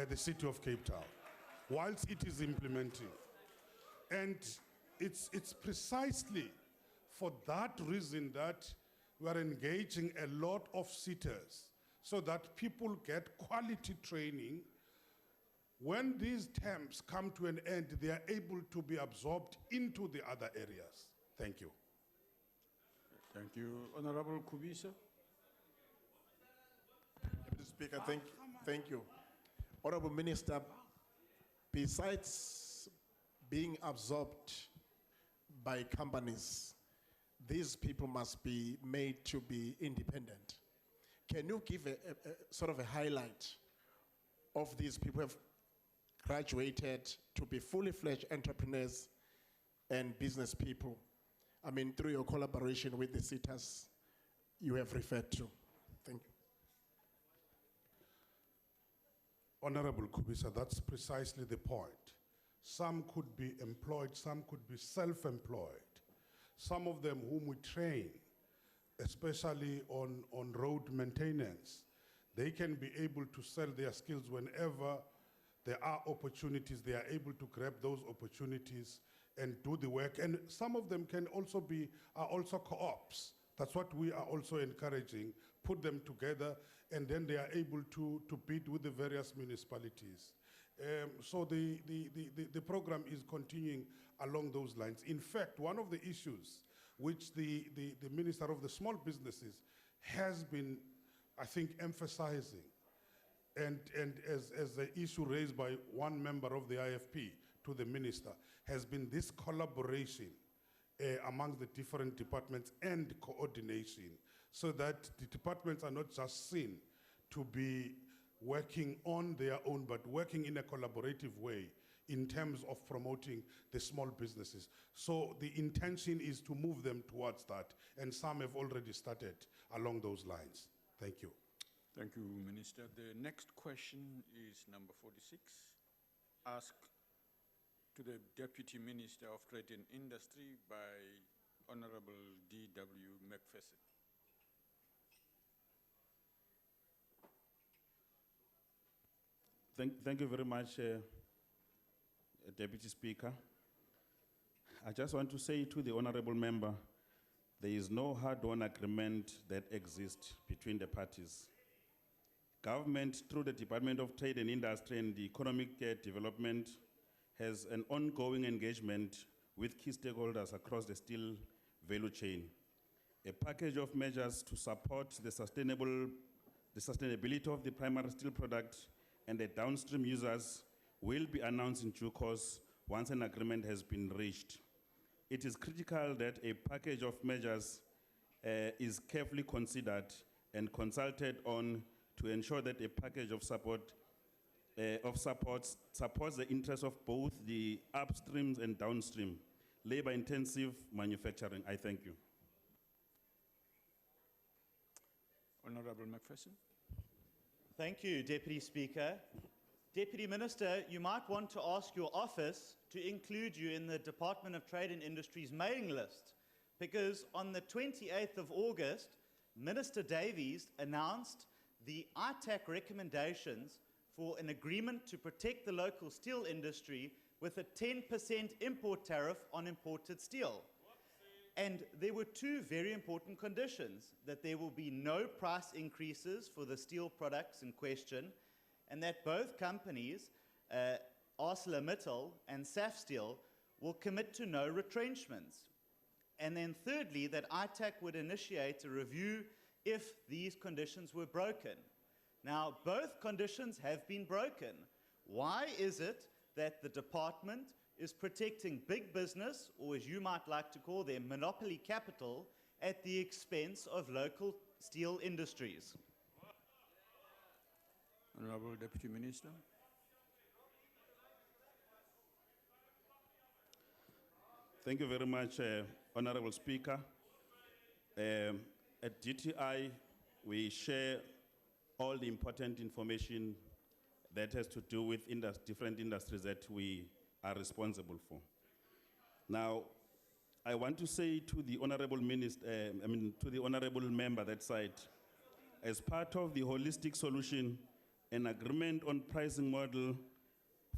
the City of Cape Town, whilst it is implementing. And it's precisely for that reason that we are engaging a lot of sitters so that people get quality training. When these terms come to an end, they are able to be absorbed into the other areas. Thank you. Thank you. Honorable Kubisa. Mr. Speaker, thank you. Honorable Minister, besides being absorbed by companies, these people must be made to be independent. Can you give a sort of a highlight of these people who have graduated to be fully fledged entrepreneurs and business people? I mean, through your collaboration with the SETAs you have referred to. Thank you. Honorable Kubisa, that's precisely the point. Some could be employed, some could be self-employed. Some of them whom we train, especially on road maintenance, they can be able to sell their skills whenever there are opportunities. They are able to grab those opportunities and do the work. And some of them can also are also co-ops That's what we are also encouraging. Put them together, and then they are able to bid with the various municipalities. So the program is continuing along those lines. In fact, one of the issues which the Minister of the Small Businesses has been, I think, emphasizing, and as the issue raised by one member of the IFP to the Minister, has been this collaboration among the different departments and coordination, so that the departments are not just seen to be working on their own, but working in a collaborative way in terms of promoting the small businesses. So the intention is to move them towards that, and some have already started along those lines. Thank you. Thank you, Minister. The next question is number 46, asked to the Deputy Minister of Trade and Industry by Honorable D.W. McPherson. Thank you very much, Deputy Speaker. I just want to say to the honorable member, there is no hard-won agreement that exists between the parties. Government, through the Department of Trade and Industry and the Economic Development, has an ongoing engagement with key stakeholders across the steel value chain. A package of measures to support the sustainability of the primary steel product and the downstream users will be announced in due course once an agreement has been reached. It is critical that a package of measures is carefully considered and consulted on to ensure that a package of supports the interests of both the upstreams and downstream labor-intensive manufacturing. I thank you. Honorable McPherson. Thank you, Deputy Speaker. Deputy Minister, you might want to ask your office to include you in the Department of Trade and Industry's mailing list, because on the 28th of August, Minister Davies announced the ITAC recommendations for an agreement to protect the local steel industry with a 10% import tariff on imported steel. And there were two very important conditions: that there will be no price increases for the steel products in question, and that both companies, ArcelorMittal and Safsteel, will commit to no retrenchments. And then thirdly, that ITAC would initiate a review if these conditions were broken. Now, both conditions have been broken. Why is it that the department is protecting big business, or as you might like to call them, monopoly capital, at the expense of local steel industries? Honorable Deputy Minister. Thank you very much, Honorable Speaker. At DTI, we share all the important information that has to do with different industries that we are responsible for. Now, I want to say to the Honorable Minister, to the Honorable Member that side, as part of the holistic solution, an agreement on pricing model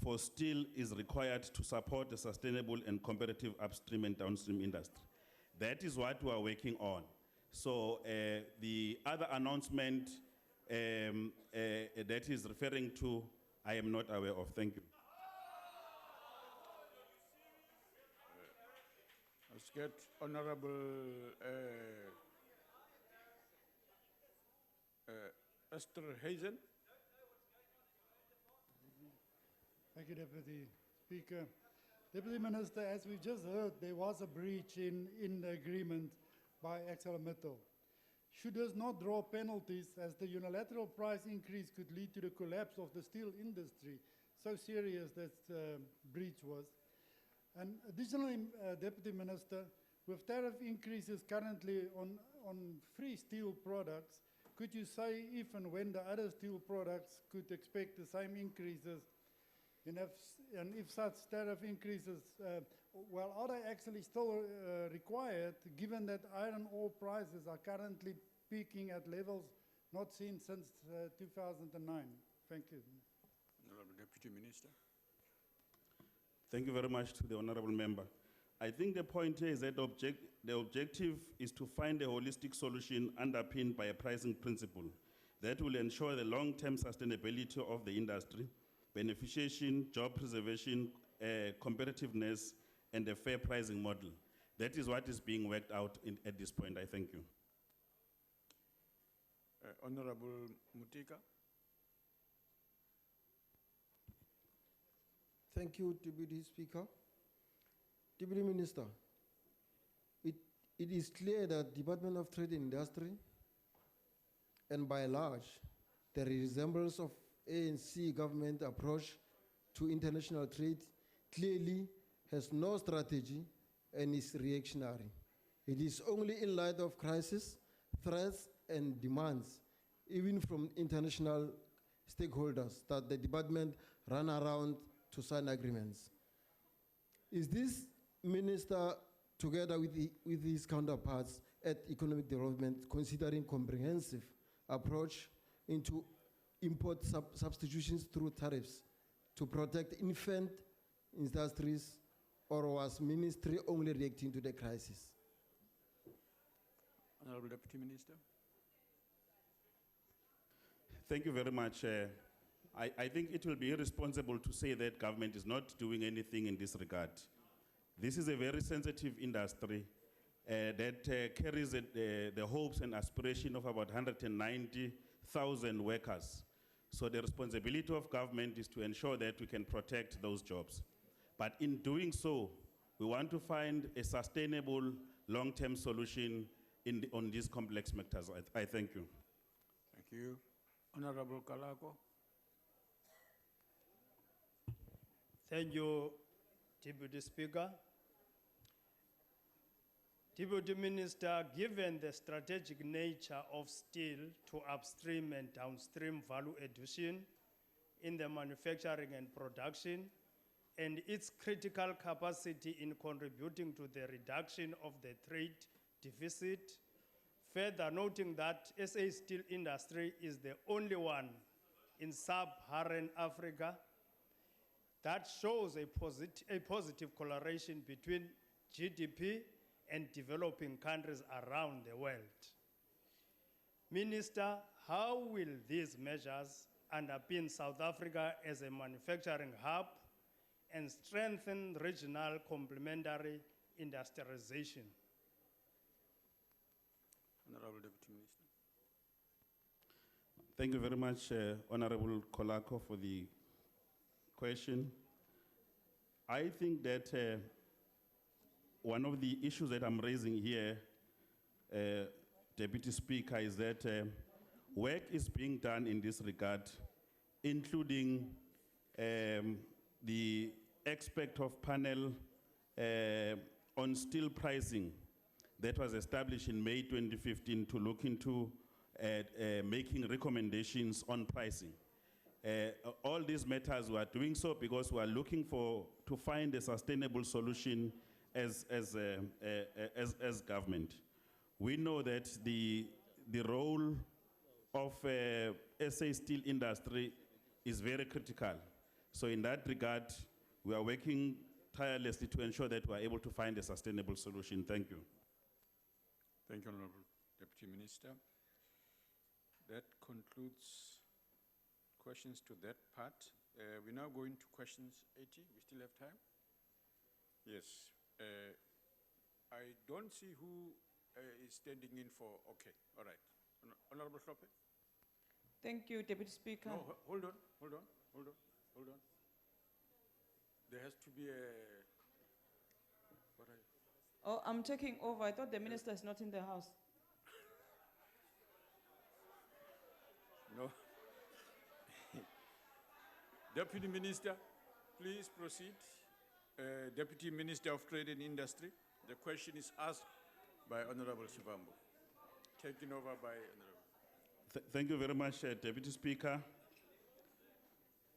for steel is required to support a sustainable and competitive upstream and downstream industry. That is what we are working on. So the other announcement that is referring to, I am not aware of. Thank you. Let's get Honorable Esther Hazen. Thank you, Deputy Speaker. Deputy Minister, as we just heard, there was a breach in the agreement by ArcelorMittal. Should us not draw penalties, as the unilateral price increase could lead to the collapse of the steel industry? So serious that breach was. And additionally, Deputy Minister, with tariff increases currently on free steel products, could you say if and when the other steel products could expect the same increases? And if such tariff increases, well, are they actually still required, given that iron ore prices are currently peaking at levels not seen since 2009? Thank you. Honorable Deputy Minister. Thank you very much to the honorable member. I think the point here is that the objective is to find a holistic solution underpinned by a pricing principle that will ensure the long-term sustainability of the industry, beneficiation, job preservation, competitiveness, and a fair pricing model. That is what is being worked out at this point. I thank you. Honorable Mutika. Thank you, Deputy Speaker. Deputy Minister, it is clear that Department of Trade and Industry, and by and large, the resemblance of ANC government approach to international trade clearly has no strategy and is reactionary. It is only in light of crisis, threats, and demands, even from international stakeholders, that the department run around to sign agreements. Is this minister, together with his counterparts at economic development, considering comprehensive approach into import substitutions through tariffs to protect infant industries, or was ministry only reacting to the crisis? Honorable Deputy Minister. Thank you very much. I think it will be irresponsible to say that government is not doing anything in this regard. This is a very sensitive industry that carries the hopes and aspiration of about 190,000 workers. So the responsibility of government is to ensure that we can protect those jobs. But in doing so, we want to find a sustainable long-term solution on these complex matters. I thank you. Thank you. Honorable Kalako. Thank you, Deputy Speaker. Deputy Minister, given the strategic nature of steel to upstream and downstream value addition in the manufacturing and production, and its critical capacity in contributing to the reduction of the trade deficit, further noting that SA steel industry is the only one in sub-Saharan Africa that shows a positive correlation between GDP and developing countries around the world. Minister, how will these measures underpin South Africa as a manufacturing hub and strengthen regional complementary industrialization? Honorable Deputy Minister. Thank you very much, Honorable Kolako, for the question. I think that one of the issues that I'm raising here, Deputy Speaker, is that work is being done in this regard, including the expert of panel on steel pricing that was established in May 2015 to look into making recommendations on pricing. All these matters we are doing so because we are looking to find a sustainable solution as government. We know that the role of SA steel industry is very critical. So in that regard, we are working tirelessly to ensure that we are able to find a sustainable solution. Thank you. Thank you, Honorable Deputy Minister. That concludes questions to that part. We now go into questions 80. We still have time? Yes. I don't see who is standing in for. Okay, all right. Honorable Kloppe. Thank you, Deputy Speaker. No, hold on. There has to be a. What are you? Oh, I'm taking over. I thought the minister is not in the house. No. Deputy Minister, please proceed. Deputy Minister of Trade and Industry. The question is asked by Honorable Shivambu. Taken over by Honorable. Thank you very much, Deputy Speaker.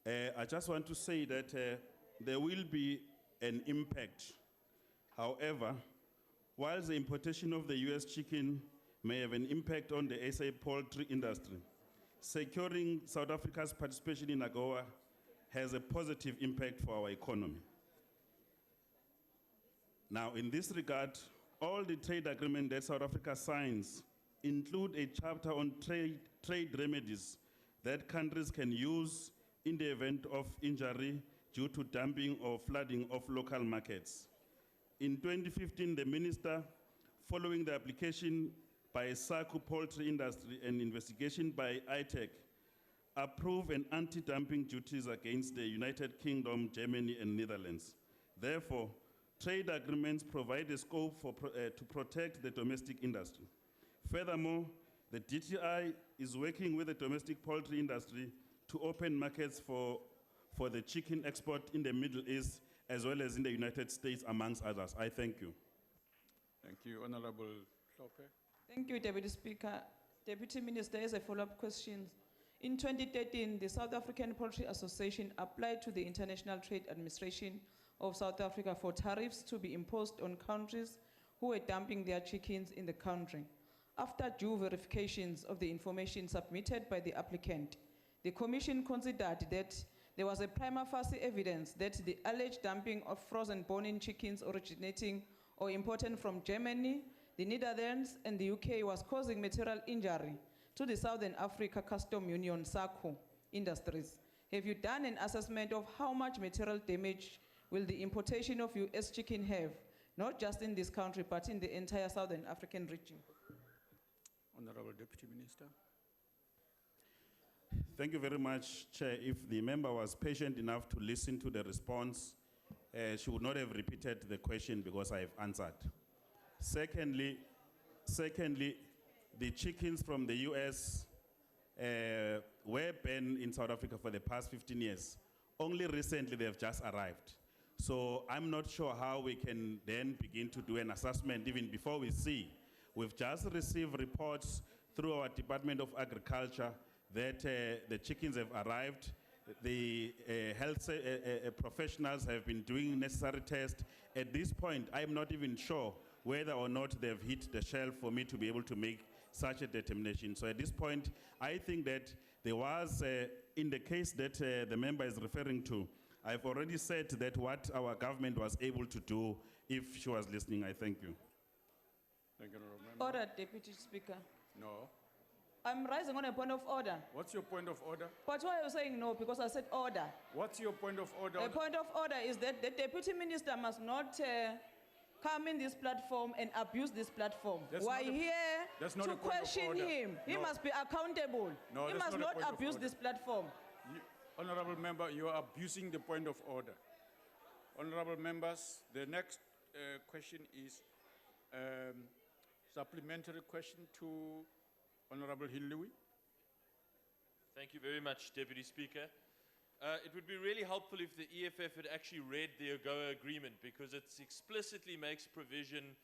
I just want to say that there will be an impact. However, while the importation of the US chicken may have an impact on the SA poultry industry, securing South Africa's participation in AGOA has a positive impact for our economy. Now, in this regard, all the trade agreements that South Africa signs include a chapter on trade remedies that countries can use in the event of injury due to dumping or flooding of local markets. In 2015, the minister, following the application by SACU Poultry Industry and investigation by ITEC, approved an anti-dumping duties against the United Kingdom, Germany, and Netherlands. Therefore, trade agreements provide a scope to protect the domestic industry. Furthermore, the DTI is working with the domestic poultry industry to open markets for the chicken export in the Middle East as well as in the United States, amongst others. I thank you. Thank you. Honorable Lope. Thank you, Deputy Speaker. Deputy Minister, as a follow-up question. In 2013, the South African Poultry Association applied to the International Trade Administration of South Africa for tariffs to be imposed on countries who were dumping their chickens in the country. After due verifications of the information submitted by the applicant, the Commission considered that there was a prima facie evidence that the alleged dumping of frozen bone-in chickens originating or imported from Germany, the Netherlands, and the UK was causing material injury to the Southern Africa Custom Union, SACU, industries. Have you done an assessment of how much material damage will the importation of US chicken have, not just in this country, but in the entire Southern African region? Honorable Deputy Minister. Thank you very much, Chair. If the member was patient enough to listen to the response, she would not have repeated the question because I have answered. Secondly, the chickens from the US were banned in South Africa for the past 15 years. Only recently they have just arrived. So I'm not sure how we can then begin to do an assessment even before we see. We've just received reports through our Department of Agriculture that the chickens have arrived. The health professionals have been doing necessary tests. At this point, I'm not even sure whether or not they've hit the shelf for me to be able to make such a determination. So at this point, I think that there was, in the case that the member is referring to, I've already said that what our government was able to do. If she was listening, I thank you. Thank you, Honorable Member. Order, Deputy Speaker. No. I'm rising on a point of order. What's your point of order? But why are you saying no? Because I said order. What's your point of order? A point of order is that the Deputy Minister must not come in this platform and abuse this platform. We're here to question him. He must be accountable. No, he must not abuse this platform. Honorable Member, you are abusing the point of order. Honorable Members, the next question is supplementary question to Honorable Hillui. Thank you very much, Deputy Speaker. It would be really helpful if the EFF had actually read the AGOA agreement, because it explicitly makes provision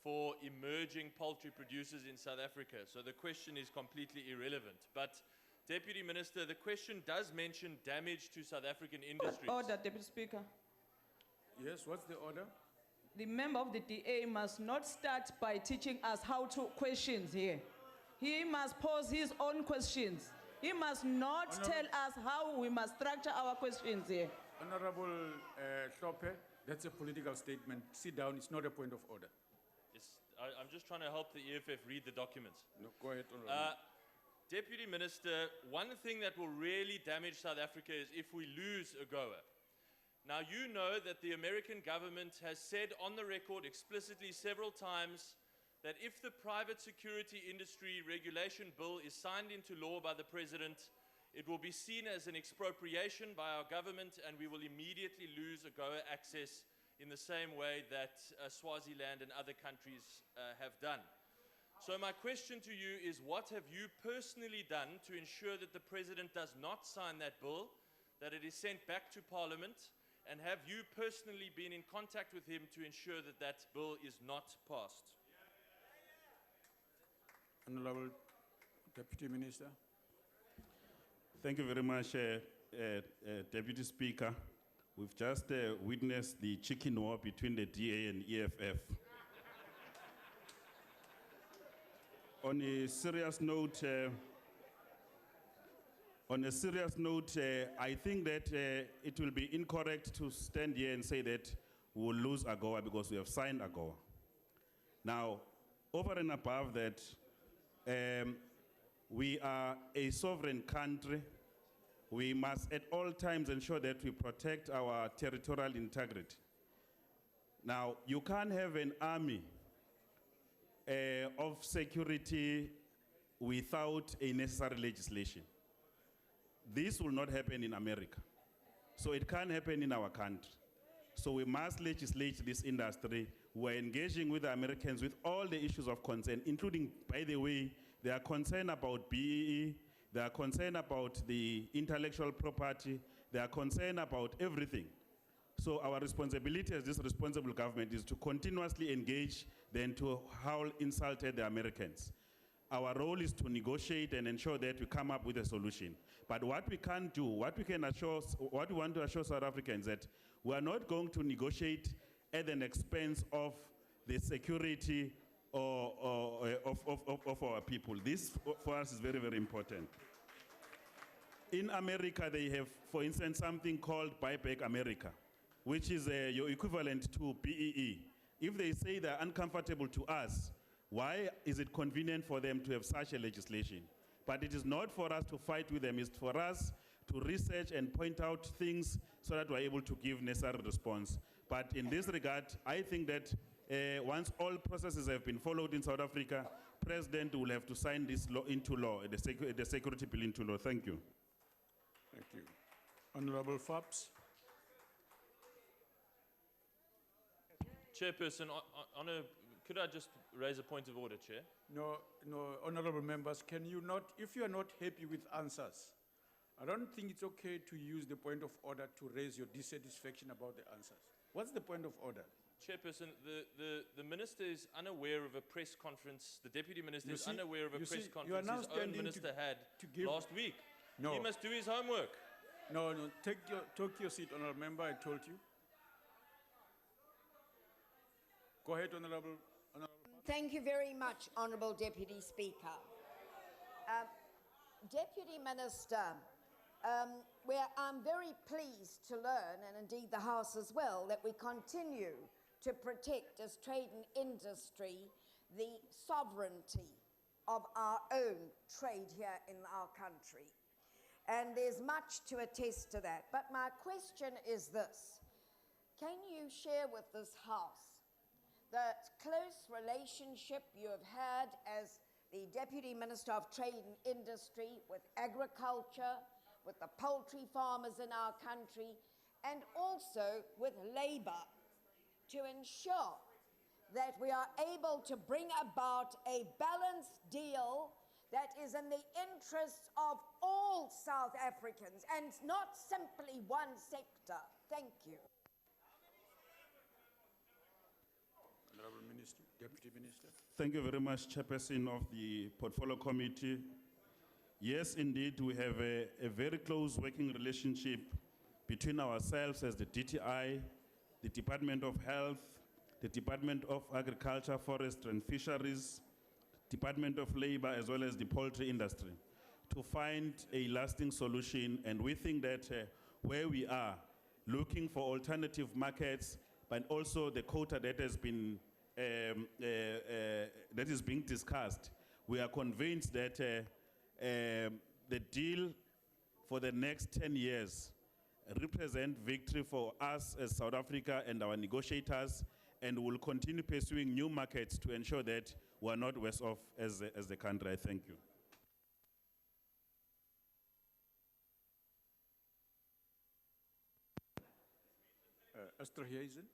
for emerging poultry producers in South Africa. So the question is completely irrelevant. But Deputy Minister, the question does mention damage to South African industries. Order, Deputy Speaker. Yes, what's the order? The member of the DA must not start by teaching us how to questions here. He must pose his own questions. He must not tell us how we must structure our questions here. Honorable Lope, that's a political statement. Sit down, it's not a point of order. Yes, I'm just trying to help the EFF read the documents. No, go ahead, Honorable. Deputy Minister, one thing that will really damage South Africa is if we lose AGOA. Now, you know that the American government has said on the record explicitly several times that if the private security industry regulation bill is signed into law by the President, it will be seen as an expropriation by our government, and we will immediately lose AGOA access in the same way that Swaziland and other countries have done. So my question to you is, what have you personally done to ensure that the President does not sign that bill, that it is sent back to Parliament, and have you personally been in contact with him to ensure that that bill is not passed? Honorable Deputy Minister. Thank you very much, Deputy Speaker. We've just witnessed the chicken war between the DA and EFF. On a serious note, I think that it will be incorrect to stand here and say that we will lose AGOA because we have signed AGOA. Now, over and above that, we are a sovereign country. We must at all times ensure that we protect our territorial integrity. Now, you can't have an army of security without a necessary legislation. This will not happen in America. So it can't happen in our country. So we must legislate this industry. We're engaging with the Americans with all the issues of concern, including, by the way, they are concerned about BEE, they are concerned about the intellectual property, they are concerned about everything. So our responsibility as this responsible government is to continuously engage than to howl insult at the Americans. Our role is to negotiate and ensure that we come up with a solution. But what we can't do, what we want to assure South Africans that we are not going to negotiate at an expense of the security of our people. This for us is very, very important. In America, they have, for instance, something called Buy Back America, which is your equivalent to BEE. If they say they're uncomfortable to us, why is it convenient for them to have such a legislation? But it is not for us to fight with them, it's for us to research and point out things so that we're able to give necessary response. But in this regard, I think that once all processes have been followed in South Africa, President will have to sign this law into law, the security bill into law. Thank you. Thank you. Honorable Fobbs. Chairperson, could I just raise a point of order, Chair? No, honorable members, can you not, if you are not happy with answers, I don't think it's okay to use the point of order to raise your dissatisfaction about the answers. What's the point of order? Chairperson, the minister is unaware of a press conference, the deputy minister is unaware of a press conference his own minister had last week. No. He must do his homework. No, take your seat, honorable member, I told you. Go ahead, honorable. Thank you very much, Honourable Deputy Speaker. Deputy Minister, I'm very pleased to learn, and indeed the House as well, that we continue to protect as trade and industry the sovereignty of our own trade here in our country. And there's much to attest to that. But my question is this: can you share with this House the close relationship you have had as the Deputy Minister of Trade and Industry with agriculture, with the poultry farmers in our country, and also with Labour, to ensure that we are able to bring about a balanced deal that is in the interests of all South Africans and not simply one sector? Thank you. Honorable Minister, Deputy Minister. Thank you very much, Chairperson of the Portfolio Committee. Yes, indeed, we have a very close working relationship between ourselves as the DTI, the Department of Health, the Department of Agriculture, Forestry and Fisheries, Department of Labor, as well as the poultry industry, to find a lasting solution. And we think that where we are, looking for alternative markets, but also the quota that has been that is being discussed, we are convinced that the deal for the next 10 years represent victory for us as South Africa and our negotiators, and will continue pursuing new markets to ensure that we are not worse off as the country. I thank you. Esther Hazen.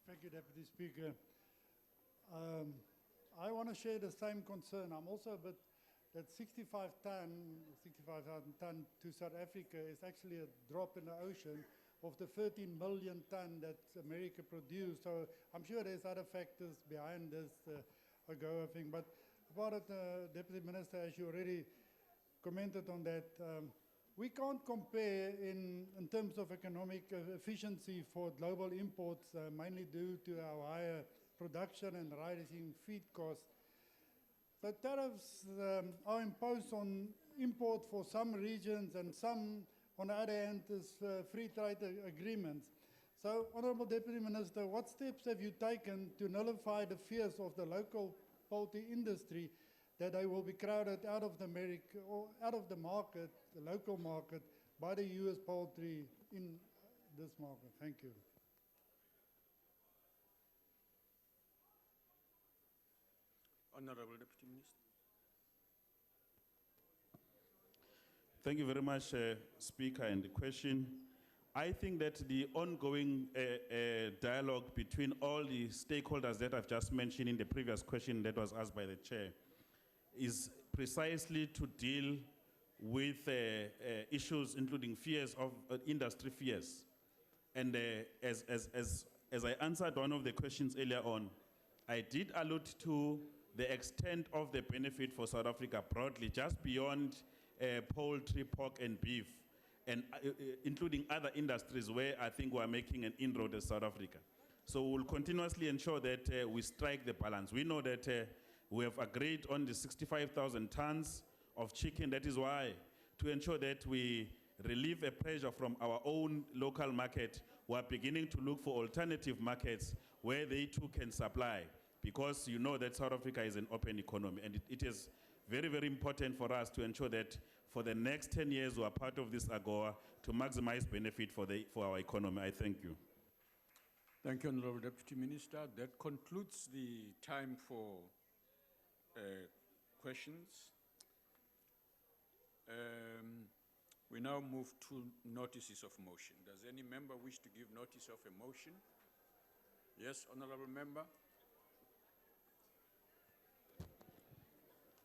Thank you, Deputy Speaker. I want to share the same concern. I'm also a bit, that 65,000 ton to South Africa is actually a drop in the ocean of the 13 million ton that America produced. So I'm sure there's other factors behind this AGOA thing. But about it, Deputy Minister, as you already commented on that, we can't compare in terms of economic efficiency for global imports, mainly due to our higher production and rising feed costs. So tariffs are imposed on import for some regions, and some, on the other hand, is free trade agreements. So, Honourable Deputy Minister, what steps have you taken to nullify the fears of the local poultry industry that they will be crowded out of the market, the local market, by the US poultry in this market? Thank you. Honorable Deputy Minister. Thank you very much, Speaker, and the question. I think that the ongoing dialogue between all the stakeholders that I've just mentioned in the previous question that was asked by the Chair is precisely to deal with issues including fears of industry fears. And as I answered one of the questions earlier on, I did allude to the extent of the benefit for South Africa broadly, just beyond poultry, pork, and beef, and including other industries where I think we're making an inroad as South Africa. So we'll continuously ensure that we strike the balance. We know that we have agreed on the 65,000 tons of chicken. That is why, to ensure that we relieve a pressure from our own local market, we're beginning to look for alternative markets where they too can supply, because you know that South Africa is an open economy, and it is very, very important for us to ensure that for the next 10 years we are part of this AGOA to maximize benefit for our economy. I thank you. Thank you, Honorable Deputy Minister. That concludes the time for questions. We now move to notices of motion. Does any member wish to give notice of a motion? Yes, Honorable Member.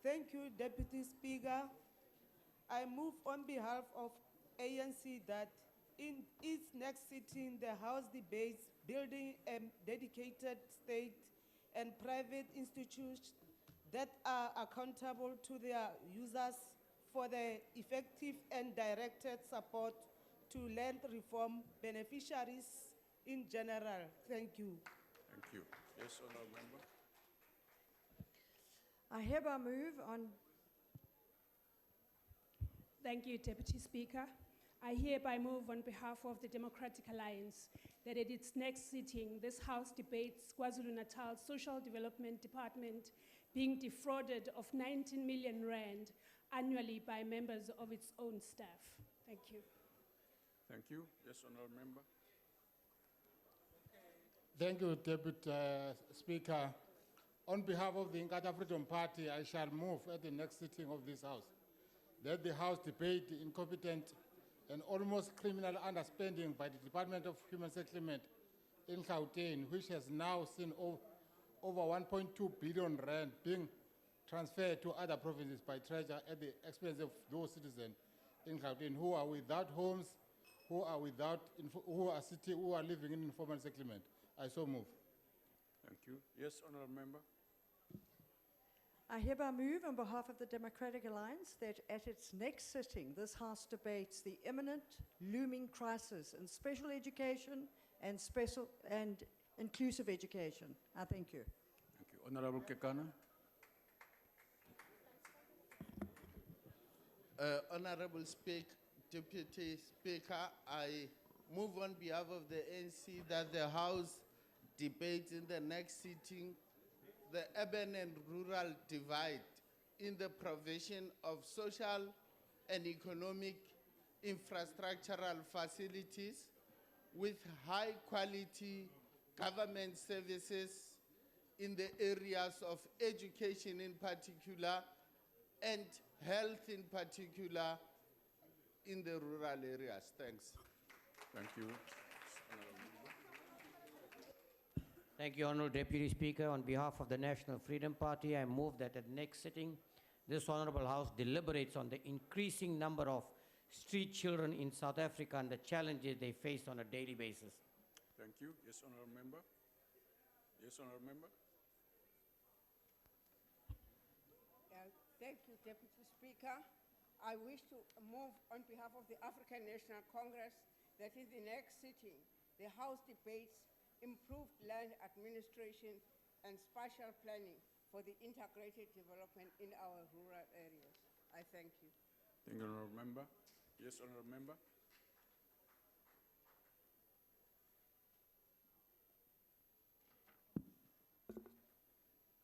Thank you, Deputy Speaker. I move on behalf of ANC that in its next sitting, the House debates building a dedicated state and private institutions that are accountable to their users for the effective and directed support to land reform beneficiaries in general. Thank you. Thank you. Yes, Honorable Member. I hereby move on. Thank you, Deputy Speaker. I hereby move on behalf of the Democratic Alliance that at its next sitting, this House debates KwaZulu-Natal Social Development Department being defrauded of 19 million rand annually by members of its own staff. Thank you. Thank you. Yes, Honorable Member. Thank you, Deputy Speaker. On behalf of the Inkatha Freedom Party, I shall move at the next sitting of this House that the House debate the incompetent and almost criminal underspending by the Department of Human Settlement in Gauteng, which has now seen over 1.2 billion rand being transferred to other provinces by Treasurer at the expense of those citizens in Gauteng who are without homes, who are living in informal settlement. I so move. Thank you. Yes, Honorable Member. I hereby move on behalf of the Democratic Alliance that at its next sitting, this House debates the imminent looming crisis in special education and inclusive education. I thank you. Thank you. Honorable Kekana. Honorable Deputy Speaker, I move on behalf of the ANC that the House debates in the next sitting the urban and rural divide in the provision of social and economic infrastructural facilities with high quality government services in the areas of education in particular and health in particular in the rural areas. Thanks. Thank you. Thank you, Honourable Deputy Speaker. On behalf of the National Freedom Party, I move that at the next sitting, this Honourable House deliberates on the increasing number of street children in South Africa and the challenges they face on a daily basis. Thank you. Yes, Honourable Member. Yes, Honourable Member. Thank you, Deputy Speaker. I wish to move on behalf of the African National Congress that in the next sitting, the House debates improved land administration and spatial planning for the integrated development in our rural areas. I thank you. Thank you, Honourable Member. Yes, Honourable Member.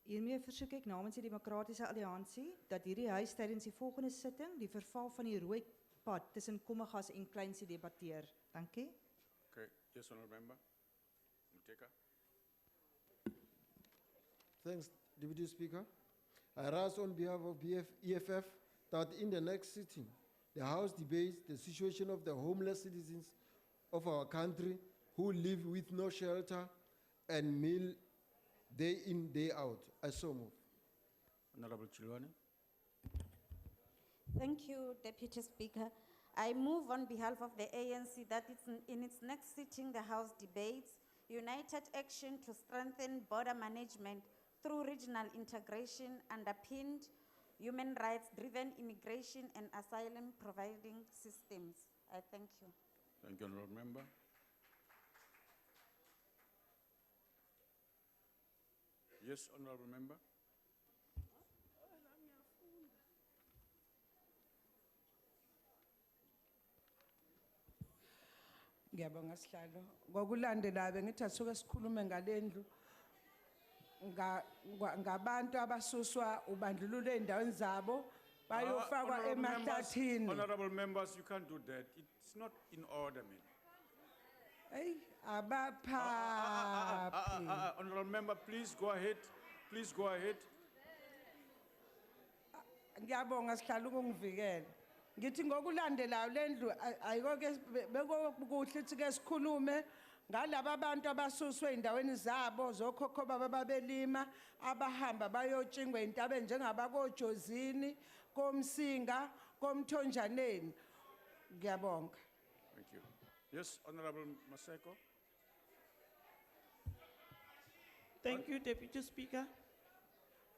Hiermee versoek ek namens die Demokratiese Alliansie dat hierdie huis tydens die volgende sitting die verval van die rooi pad tussen Kommegas en Kleinsie debatteer. Dankie. Okay, yes, honourable member. Muteka. Thanks, Deputy Speaker. I rise on behalf of EFF that in the next sitting, the House debates the situation of the homeless citizens of our country who live with no shelter and meal day in, day out. I so move. Honourable Chilwane. Thank you, Deputy Speaker. I move on behalf of the ANC that in its next sitting, the House debates united action to strengthen border management through regional integration, underpinned human rights-driven immigration and asylum providing systems. I thank you. Thank you, honourable member. Yes, honourable member. Ngiyabonga sihlalo. Ngokulandelayo bengithi asuke sikhulume ngalendlu ngabantu abasuswa ubandlululo endaweni zabo bayofakwa emahlathini. Honourable members, you can't do that. It's not in order, man. Hey, abaphapi. Honourable member, please go ahead. Please go ahead. Ngiyabonga sihlalo ukungivikela. Ngithi ngokulandelayo lendlu ayiko ke bekuhle ukuthi ke sikhulume ngalabo abantu abasuswe endaweni zabo zokhokho baba babelima abahamba bayotshingwa intabe njengabakojozini komsinga komthonjaneni. Ngiyabonga. Thank you. Yes, honourable Maseko. Thank you, Deputy Speaker.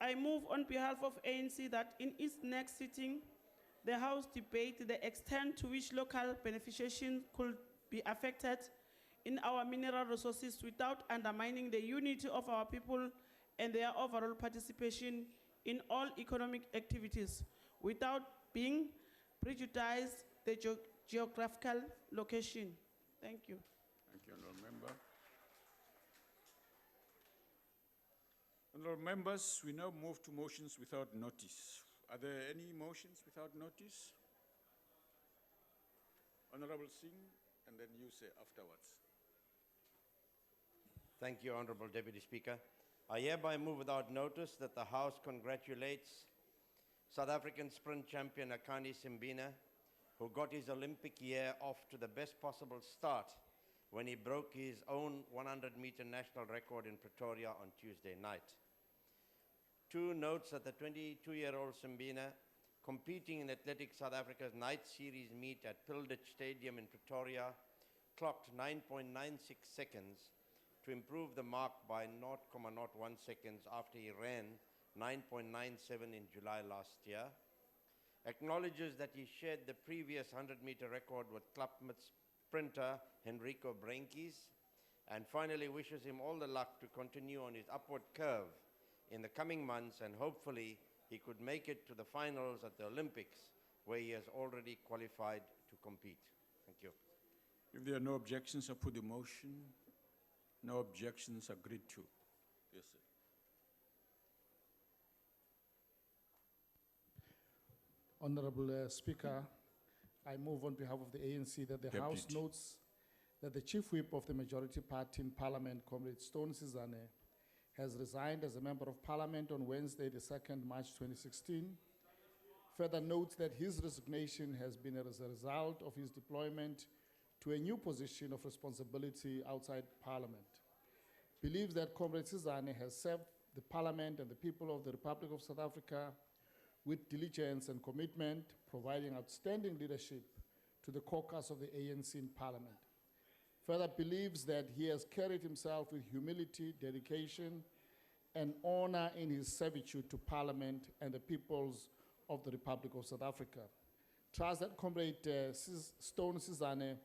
I move on behalf of ANC that in its next sitting, the House debate the extent to which local beneficiaries could be affected in our mineral resources without undermining the unity of our people and their overall participation in all economic activities without being prejudiced the geographical location. Thank you. Thank you, honourable member. Honourable members, we now move to motions without notice. Are there any motions without notice? Honourable Singh, and then you say afterwards. Thank you, Honourable Deputy Speaker. I hereby move without notice that the House congratulates South African sprint champion Akani Simbine, who got his Olympic year off to the best possible start when he broke his own 100-meter national record in Pretoria on Tuesday night. Two notes that the 22-year-old Simbine, competing in Athletics South Africa's night series meet at Pilditch Stadium in Pretoria, clocked 9.96 seconds to improve the mark by 0.01 seconds after he ran 9.97 in July last year. Acknowledges that he shared the previous 100-meter record with Klapmuts sprinter Henrico Brenkes, and finally wishes him all the luck to continue on his upward curve in the coming months, and hopefully he could make it to the finals at the Olympics, where he has already qualified to compete. Thank you. If there are no objections, I put the motion. No objections, agreed to. Yes, sir. Honourable Speaker, I move on behalf of the ANC that the House notes that the Chief Whip of the majority party in Parliament, Comrade Stone Sizane, has resigned as a Member of Parliament on Wednesday, the 2nd March 2016. Further notes that his resignation has been as a result of his deployment to a new position of responsibility outside Parliament. Believes that Comrade Sizane has served the Parliament and the people of the Republic of South Africa with diligence and commitment, providing outstanding leadership to the caucus of the ANC in Parliament. Further believes that he has carried himself with humility, dedication, and honor in his servitude to Parliament and the peoples of the Republic of South Africa. Trusts that Comrade Stone Sizane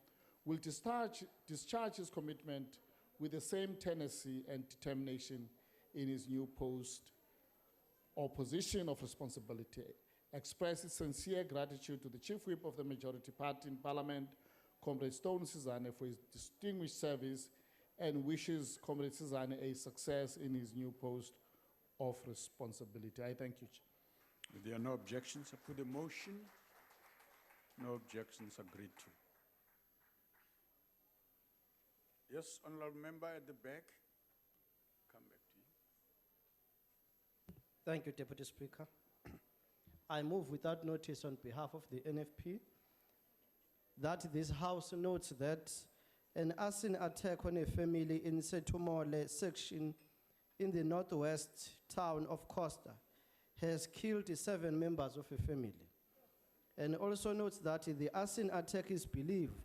will discharge his commitment with the same tenacity and determination in his new post or position of responsibility. Expresses sincere gratitude to the Chief Whip of the majority party in Parliament, Comrade Stone Sizane, for his distinguished service, and wishes Comrade Sizane a success in his new post of responsibility. I thank you, Chair. If there are no objections, I put the motion. No objections, agreed to. Yes, honorable member at the back. Come back to you. Thank you, Deputy Speaker. I move without notice on behalf of the NFP that this House notes that an arson attack on a family in Setumole section in the northwest town of Costa has killed 7 members of a family. And also notes that the arson attack is believed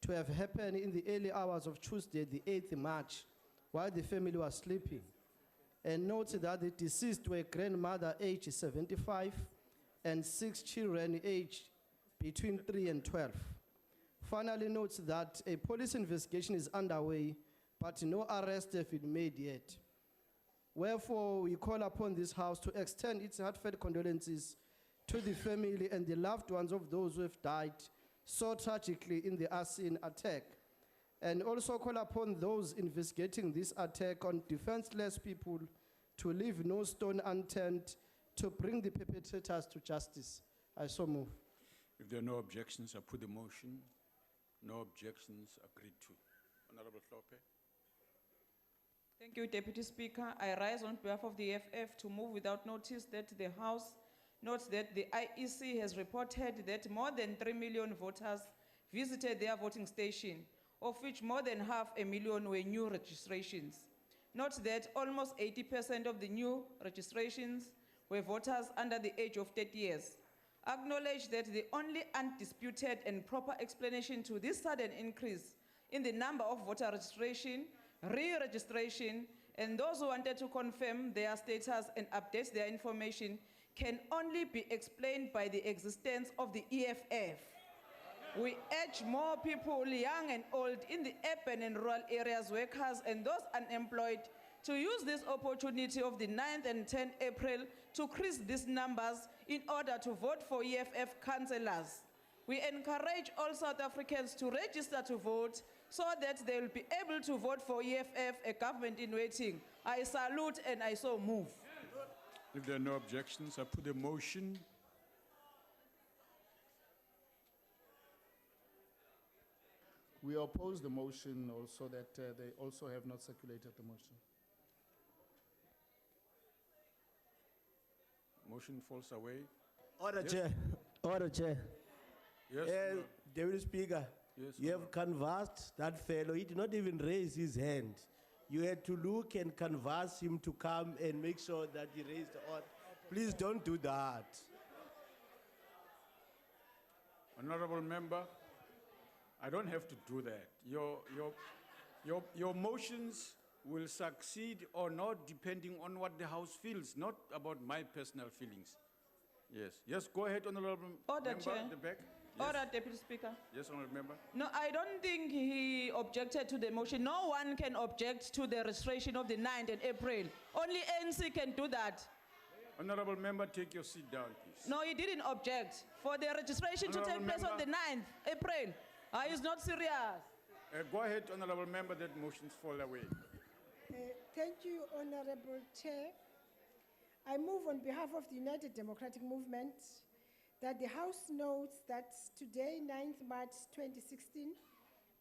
to have happened in the early hours of Tuesday, the 8th March, while the family was sleeping. And notes that the deceased were grandmother aged 75 and 6 children aged between 3 and 12. Finally notes that a police investigation is underway, but no arrests have been made yet. Wherefore, we call upon this House to extend its heartfelt condolences to the family and the loved ones of those who have died so tragically in the arson attack, and also call upon those investigating this attack on defenseless people to leave no stone unturned to bring the perpetrators to justice. I so move. If there are no objections, I put the motion. No objections, agreed to. Honorable Klope. Thank you, Deputy Speaker. I rise on behalf of the FF to move without notice that the House notes that the IEC has reported that more than 3 million voters visited their voting station, of which more than 500,000 were new registrations. Note that almost 80% of the new registrations were voters under the age of 30 years. Acknowledge that the only undisputed and proper explanation to this sudden increase in the number of voter registration, re-registration, and those who wanted to confirm their status and update their information can only be explained by the existence of the EFF. We urge more people, young and old, in the urban and rural areas, workers and those unemployed, to use this opportunity of the 9th and 10th April to increase these numbers in order to vote for EFF councillors. We encourage all South Africans to register to vote so that they will be able to vote for EFF, a government in waiting. I salute and I so move. If there are no objections, I put the motion. We oppose the motion also that they also have not circulated the motion. Motion falls away. Order, Yes. Chair. Order, Chair. Yes, Deputy Speaker, Yes, you have canvassed that fellow. He did not even raise his hand. You had to look and canvass him to come and make sure that he raised the order. Please don't do that. Honorable member, I don't have to do that. Your motions will succeed or not depending on what the House feels, not about my personal feelings. Yes. Yes, go ahead, honorable Order, member Chair. at the back. Yes. Order, Deputy Speaker. Yes, honorable member. No, I don't think he objected to the motion. No one can object to the registration of the 9th and April. Only ANC can do that. Honorable member, take your seat down, please. No, he didn't object for the registration to take Honourable place on the member. 9th April. He's not serious. Go ahead, honorable member, that motions fall away. Thank you, Honorable Chair. I move on behalf of the United Democratic Movement that the House notes that today, 9th March 2016,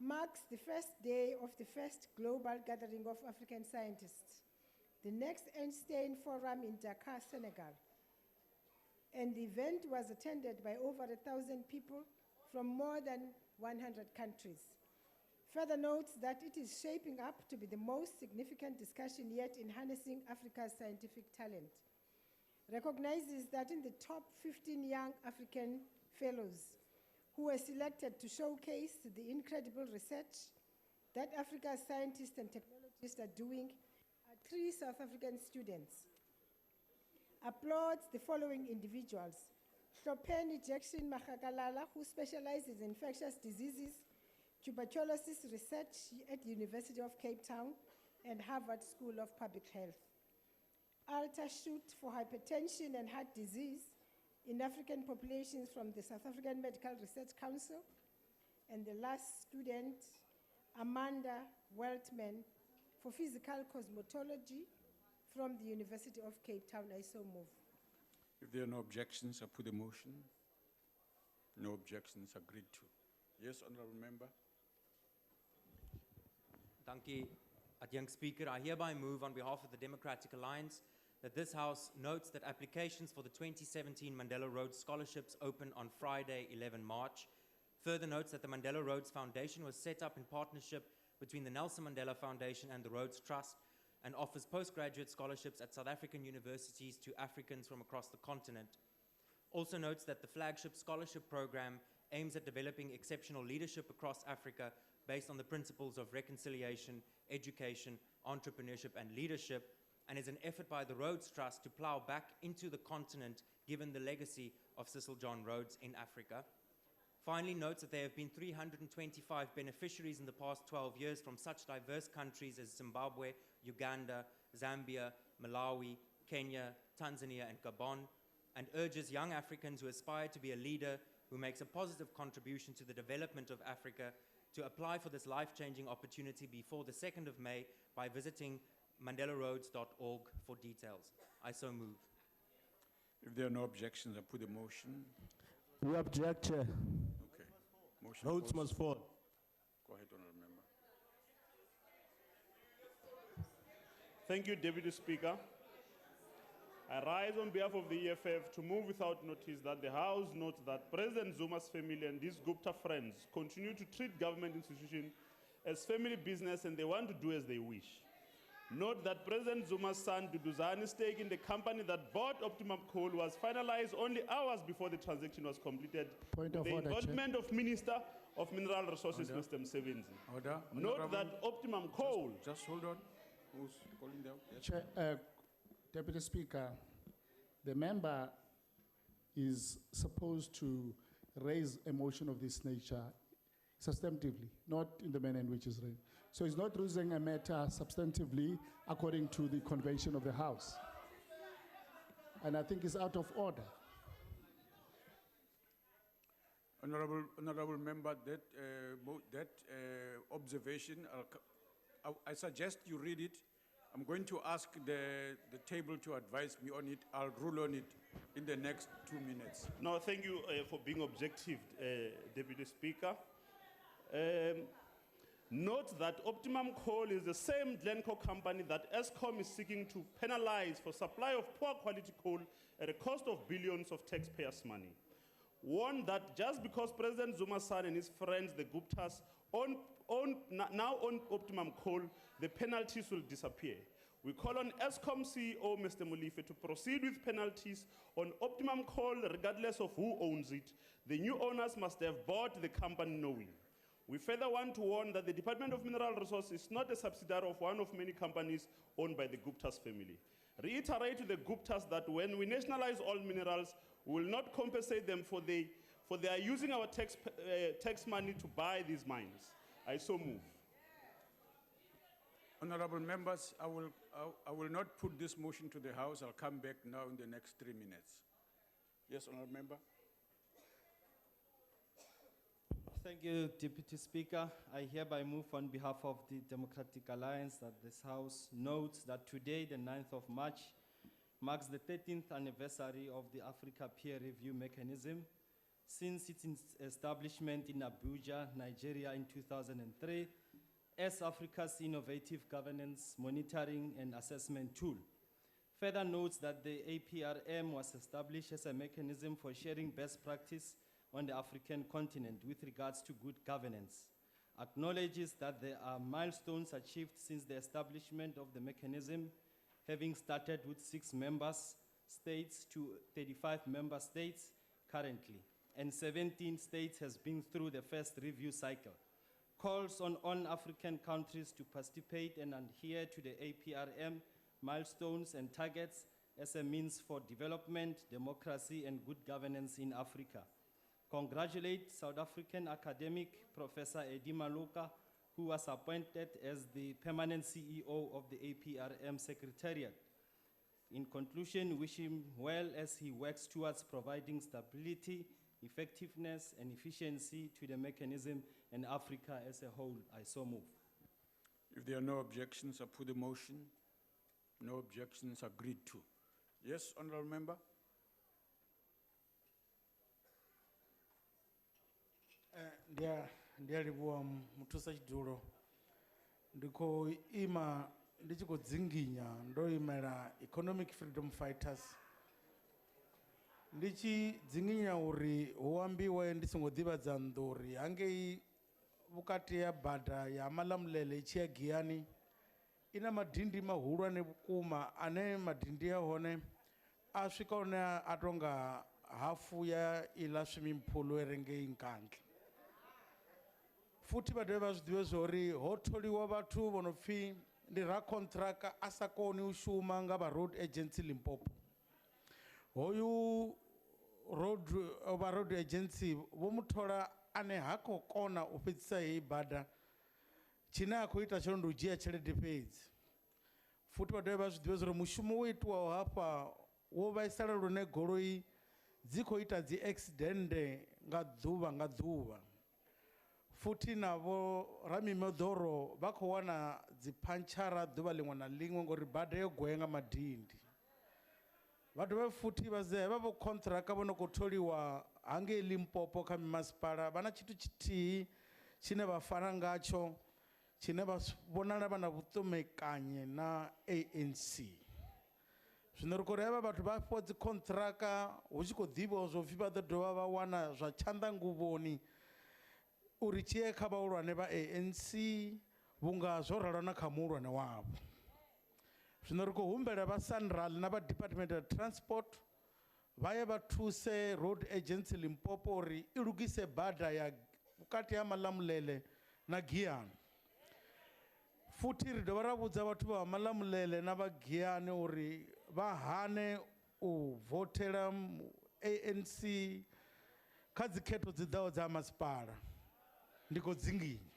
marks the first day of the first global gathering of African scientists, the next Einstein Forum in Dakar, Senegal. And the event was attended by over 1,000 people from more than 100 countries. Further notes that it is shaping up to be the most significant discussion yet in harnessing Africa's scientific talent. Recognizes that in the top 15 young African fellows who were selected to showcase the incredible research that Africa's scientists and technologists are doing are 3 South African students. Applauds the following individuals: Hlopeni Jackson Mahakalala, who specializes in infectious diseases, tuberculosis research at the University of Cape Town and Harvard School of Public Health. Alta Shoot for hypertension and heart disease in African populations from the South African Medical Research Council. And the last student, Amanda Weltman, for physical cosmetology from the University of Cape Town. I so move. If there are no objections, I put the motion. No objections, agreed to. Yes, honorable member. Dankie, Adjunct Speaker. I hereby move on behalf of the Democratic Alliance that this House notes that applications for the 2017 Mandela Rhodes Scholarships open on Friday, 11 March. Further notes that the Mandela Rhodes Foundation was set up in partnership between the Nelson Mandela Foundation and the Rhodes Trust and offers postgraduate scholarships at South African universities to Africans from across the continent. Also notes that the flagship scholarship program aims at developing exceptional leadership across Africa based on the principles of reconciliation, education, entrepreneurship, and leadership, and is an effort by the Rhodes Trust to plow back into the continent given the legacy of Cecil John Rhodes in Africa. Finally notes that there have been 325 beneficiaries in the past 12 years from such diverse countries as Zimbabwe, Uganda, Zambia, Malawi, Kenya, Tanzania, and Gabon, and urges young Africans who aspire to be a leader who makes a positive contribution to the development of Africa to apply for this life-changing opportunity before the 2nd of May by visiting mandelaroads.org for details. I so move. If there are no objections, I put the motion. We object, Chair. Okay. Motion Votes falls. must fall. Go ahead, honorable member. Thank you, Deputy Speaker. I rise on behalf of the EFF to move without notice that the House notes that President Zuma's family and these Gupta friends continue to treat government institutions as family business and they want to do as they wish. Note that President Zuma's son Duduzani's stake in the company that bought Optimum Coal was finalized only hours before the transaction was completed. Point of the order, involvement of Minister of Mineral Resources, Order. Mr. Msevenzi. Order. Note Honorable- that Optimum Coal... Just hold on. Who's calling them? Yes. Chair, Deputy Speaker, the member is supposed to raise a motion of this nature substantively, not in the manner in which is raised. So he's not raising a matter substantively according to the convention of the House. And I think it's out of order. Honorable member, that observation, I suggest you read it. I'm going to ask the table to advise me on it. I'll rule on it in the next 2 minutes. No, thank you for being objective, Deputy Speaker. Note that Optimum Coal is the same Glencore company that ESCOM is seeking to penalize for supply of poor quality coal at a cost of billions of taxpayers' money. Warn that just because President Zuma's son and his friends, the Guptas, now own Optimum Coal, the penalties will disappear. We call on ESCOM CEO, Mr. Molefe, to proceed with penalties on Optimum Coal regardless of who owns it. The new owners must have bought the company knowing. We further want to warn that the Department of Mineral Resources is not a subsidiary of one of many companies owned by the Guptas family. Reiterate to the Guptas that when we nationalize all minerals, we will not compensate them for they are using our tax money to buy these mines. I so move. Honorable members, I will not put this motion to the House. I'll come back now in the next 3 minutes. Yes, honorable member. Thank you, Deputy Speaker. I hereby move on behalf of the Democratic Alliance that this House notes that today, the 9th of March, marks the 13th anniversary of the Africa Peer Review Mechanism. Since its establishment in Abuja, Nigeria in 2003, as Africa's innovative governance, monitoring, and assessment tool. Further notes that the APRM was established as a mechanism for sharing best practice on the African continent with regards to good governance. Acknowledges that there are milestones achieved since the establishment of the mechanism, having started with 6 member states to 35 member states currently, and 17 states has been through the first review cycle. Calls on African countries to participate and adhere to the APRM milestones and targets as a means for development, democracy, and good governance in Africa. Congratulate South African academic Professor Eddie Maluka, who was appointed as the permanent CEO of the APRM Secretariat. In conclusion, wish him well as he works towards providing stability, effectiveness, and efficiency to the mechanism and Africa as a whole. I so move. If there are no objections, I put the motion. No objections, agreed to. Yes, honorable member? Ndiyalivhuwa muthusa chidulo ndikho ima ndi tshi khou dzinginya ndo imela economic freedom fighters ndi tshi dzinginya uri hu ambiwe ndi songo ḓivhadza nnḓu uri hangei vhukati ya bada ya Malamulele i tshi ya Giyani i na madindi mahulwane vhukuma ane madindi a hone a swika hune a tonga hafu ya iḽa swimming pool i re ngei Nkandla. Futhi vha dovhe vha zwi ḓivhe zwori ho tholiwa vhathu vho no pfhi ndi rakontraka a sa koni u shuma nga vha road agency Limpopo. Hoyu road agency vho muthola ane ha khou kona u fhedzisa heyi bada tshine a khou ita tshone ndi u dzhia tshelede fhedzi. Futhi vha dovhe vha zwi ḓivhe zwori mushumo wo itiwaho hafha wo vhaisala lune goloi dzi khou ita dzi accident nga ḓuvha nga ḓuvha. Futhi navho ramimoḓoro vha khou wana dzi phantshara ḓuvha ḽiṅwe na ḽiṅwe ngori bada yo goya nga madindi. Vha dovhe futhi vha ze vha vho contractor vho no khou tholiwa hangei Limpopo kha mimasipala vha na tshithu tshithihi tshine vha fana ngatsho tshine vha vhonala vha na vhuṱumekanye na ANC. Zwino ri khou ri havha vhathu vha fhiwa dzi contractor hu tshi khou ḓivhiwa zwo pfhi vha ḓo dovha vha wana zwa tshanḓanguvhoni uri tshi ye kha vhahulwane vha ANC vhunga zwo ralo na kha muhulwane wavho. Zwino ri khou humbela vha SANRAL na vha Department of Transport vha ye vha thuse road agency Limpopo uri i lugise bada ya vhukati ha Malamulele na Giyani. Futhi ri dovha ra vhudza vhathu vha Malamulele na vha Giyani uri vha hane u votela ANC kha dzi khetho dzi ḓaho dza masipala. Ndi khou dzinginya.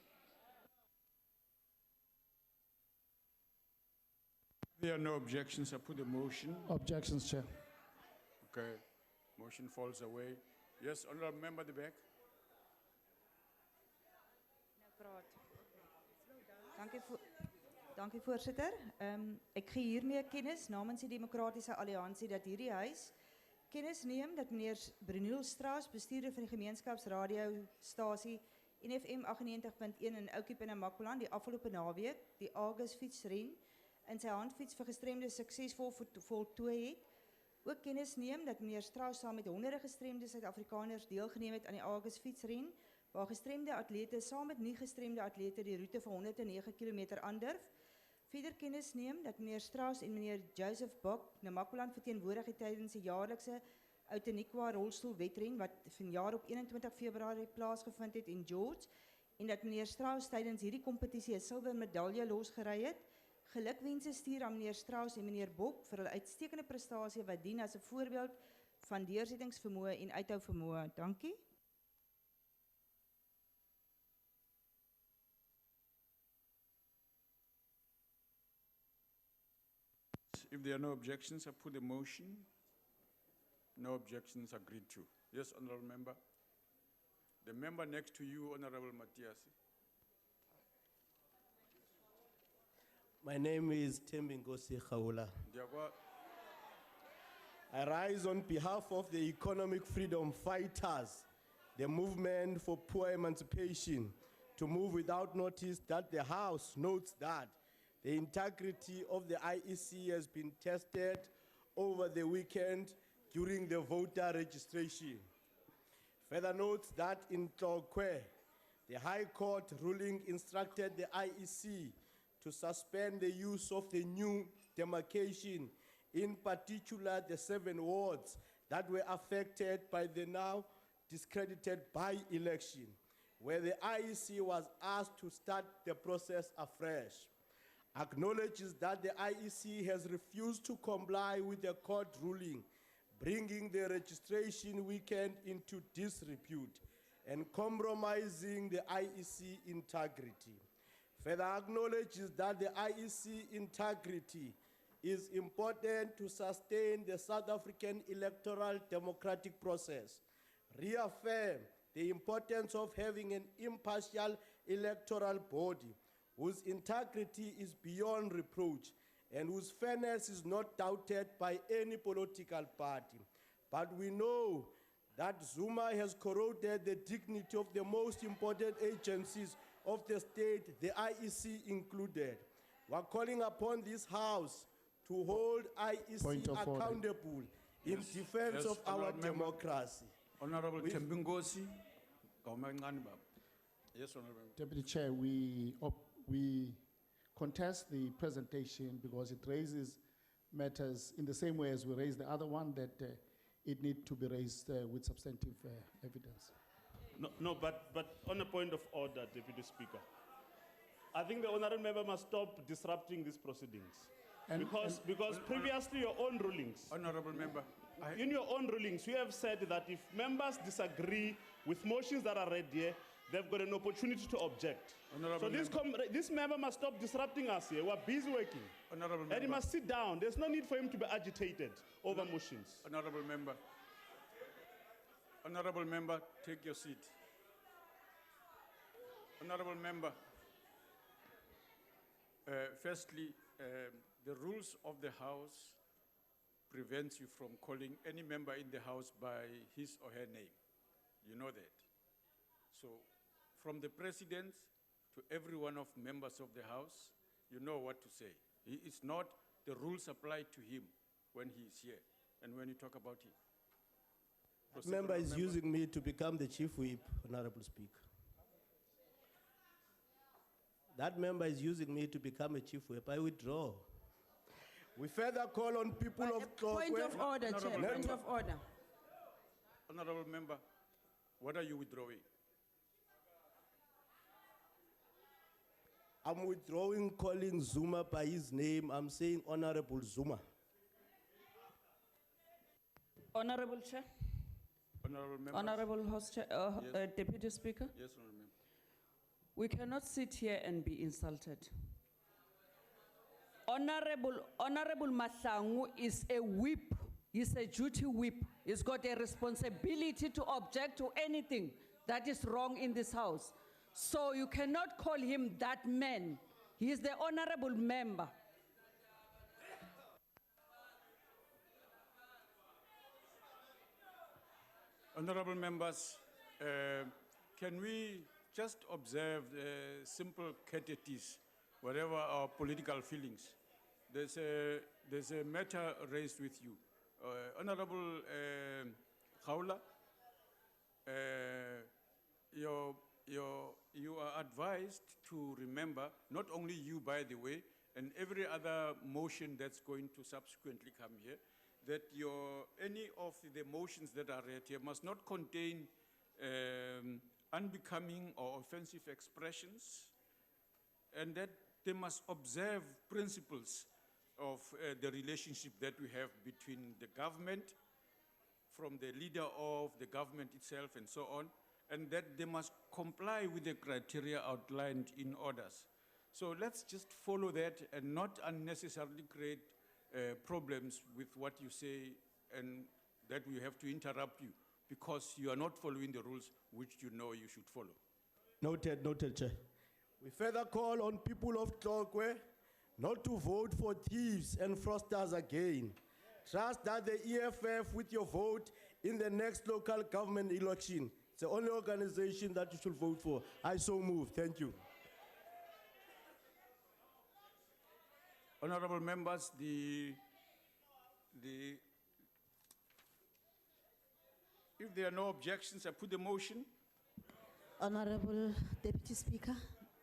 There are no objections. I put the motion. Objections, Chair. Okay. Motion falls away. Yes, honorable member at the back. Dankie voorsitter. Ek gee hiermee kennis namens die Demokratiese Alliansie dat hierdie huis kennis neem dat meneer Bruniel Straas, bestuurder van die gemeenskapsradiostasie NFM 98.1 in Oukiep in Namakwaland die afgelope naweek die Agus fietsren in sy handfiets vir gestremdes suksesvol voltooi het. Ook kennis neem dat meneer Straas saam met honderde gestremde Suid-Afrikaners deelgeneem het aan die Agus fietsren, waar gestremde atlete saam met nie gestremde atlete die route van 109 km aandurf. Verder kennis neem dat meneer Straas en meneer Joseph Bok Namakwaland verteenwoordig het tydens die jaarlikse Outeniqua rolstoelwedren wat vanjaar op 21 Februarie plaasgevind het in George en dat meneer Straas tydens hierdie kompetisie 'n silwer medalje losgery het. Gelukwense stuur aan meneer Straas en meneer Bok vir hulle uitstekende prestasie wat dien as 'n voorbeeld van deursettingsvermoë en uithou vermoë. Dankie. If there are no objections, I put the motion. No objections, agreed to. Yes, honorable member. The member next to you, Honorable Matthias. My name is Tembingosi Khawula. Diakwa, I rise on behalf of the economic freedom fighters, the movement for poor emancipation, to move without notice that the House notes that the integrity of the IEC has been tested over the weekend during the voter registration. Further notes that in Tlokwe, the High Court ruling instructed the IEC to suspend the use of the new demarcation, in particular the 7 wards that were affected by the now discredited by-election, where the IEC was asked to start the process afresh. Acknowledges that the IEC has refused to comply with the court ruling, bringing the registration weekend into disrepute and compromising the IEC integrity. Further acknowledges that the IEC integrity is important to sustain the South African electoral democratic process, reaffirm the importance of having an impartial electoral body whose integrity is beyond reproach, and whose fairness is not doubted by any political party. But we know that Zuma has corroded the dignity of the most important agencies of the state, the IEC included. We're calling upon this House to hold Point IEC of order. accountable in defense Yes, of our Honourable Member. democracy. Honorable We- Tembingosi, Kaumangan Bab. Yes, Honorable Member. Deputy Chair, we contest the presentation because it raises matters in the same way as we raised the other one, that it need to be raised with substantive evidence. No, but on a point of order, Deputy Speaker. I think the honourable member must stop disrupting these proceedings. Because previously your own rulings. Honourable Member. In your own rulings, you have said that if members disagree with motions that are read here, they've got an opportunity to object. Honourable This member must stop disrupting us here. We're busy working. Honourable And he Member. must sit down. There's no need for him to be agitated over motions. Honourable Member. Honourable Member, take your seat. Honourable Member, firstly, the rules of the House prevents you from calling any member in the House by his or her name. You know that. So, from the President to every one of members of the House, you know what to say. It's not the rules apply to him when he is here and when you talk about him. That member is using me to become the chief whip, Honorable Speaker. That member is using me to become a chief whip. I withdraw. We further call on people of Point of order, Chair, point of order. Honorable Member, what are you withdrawing? I'm withdrawing calling Zuma by his name. I'm saying Honorable Zuma. Honorable Chair, Honorable Member. Honorable House Chair, Yes. Deputy Speaker, Yes, Honorable Member. we cannot sit here and be insulted. Honorable Mahlangu is a whip. He's a duty whip. He's got a responsibility to object to anything that is wrong in this house. So you cannot call him that man. He is the honorable member. Honorable members, can we just observe simple courtesies, whatever our political feelings? There's a matter raised with you. Honorable Khawla, you are advised to remember, not only you, by the way, and every other motion that's going to subsequently come here, that any of the motions that are read here must not contain unbecoming or offensive expressions, and that they must observe principles of the relationship that we have between the government, from the leader of the government itself, and so on, and that they must comply with the criteria outlined in orders. So let's just follow that and not unnecessarily create problems with what you say, and that we have to interrupt you because you are not following the rules which you know you should follow. Noted, Chair. We further call on people of Tlokwe not to vote for thieves and fraudsters again. Trust that the EFF, with your vote in the next local government election, it's the only organization that you should vote for. I so move. Thank you. Honorable members, if there are no objections, I put the motion. Honorable Deputy Speaker,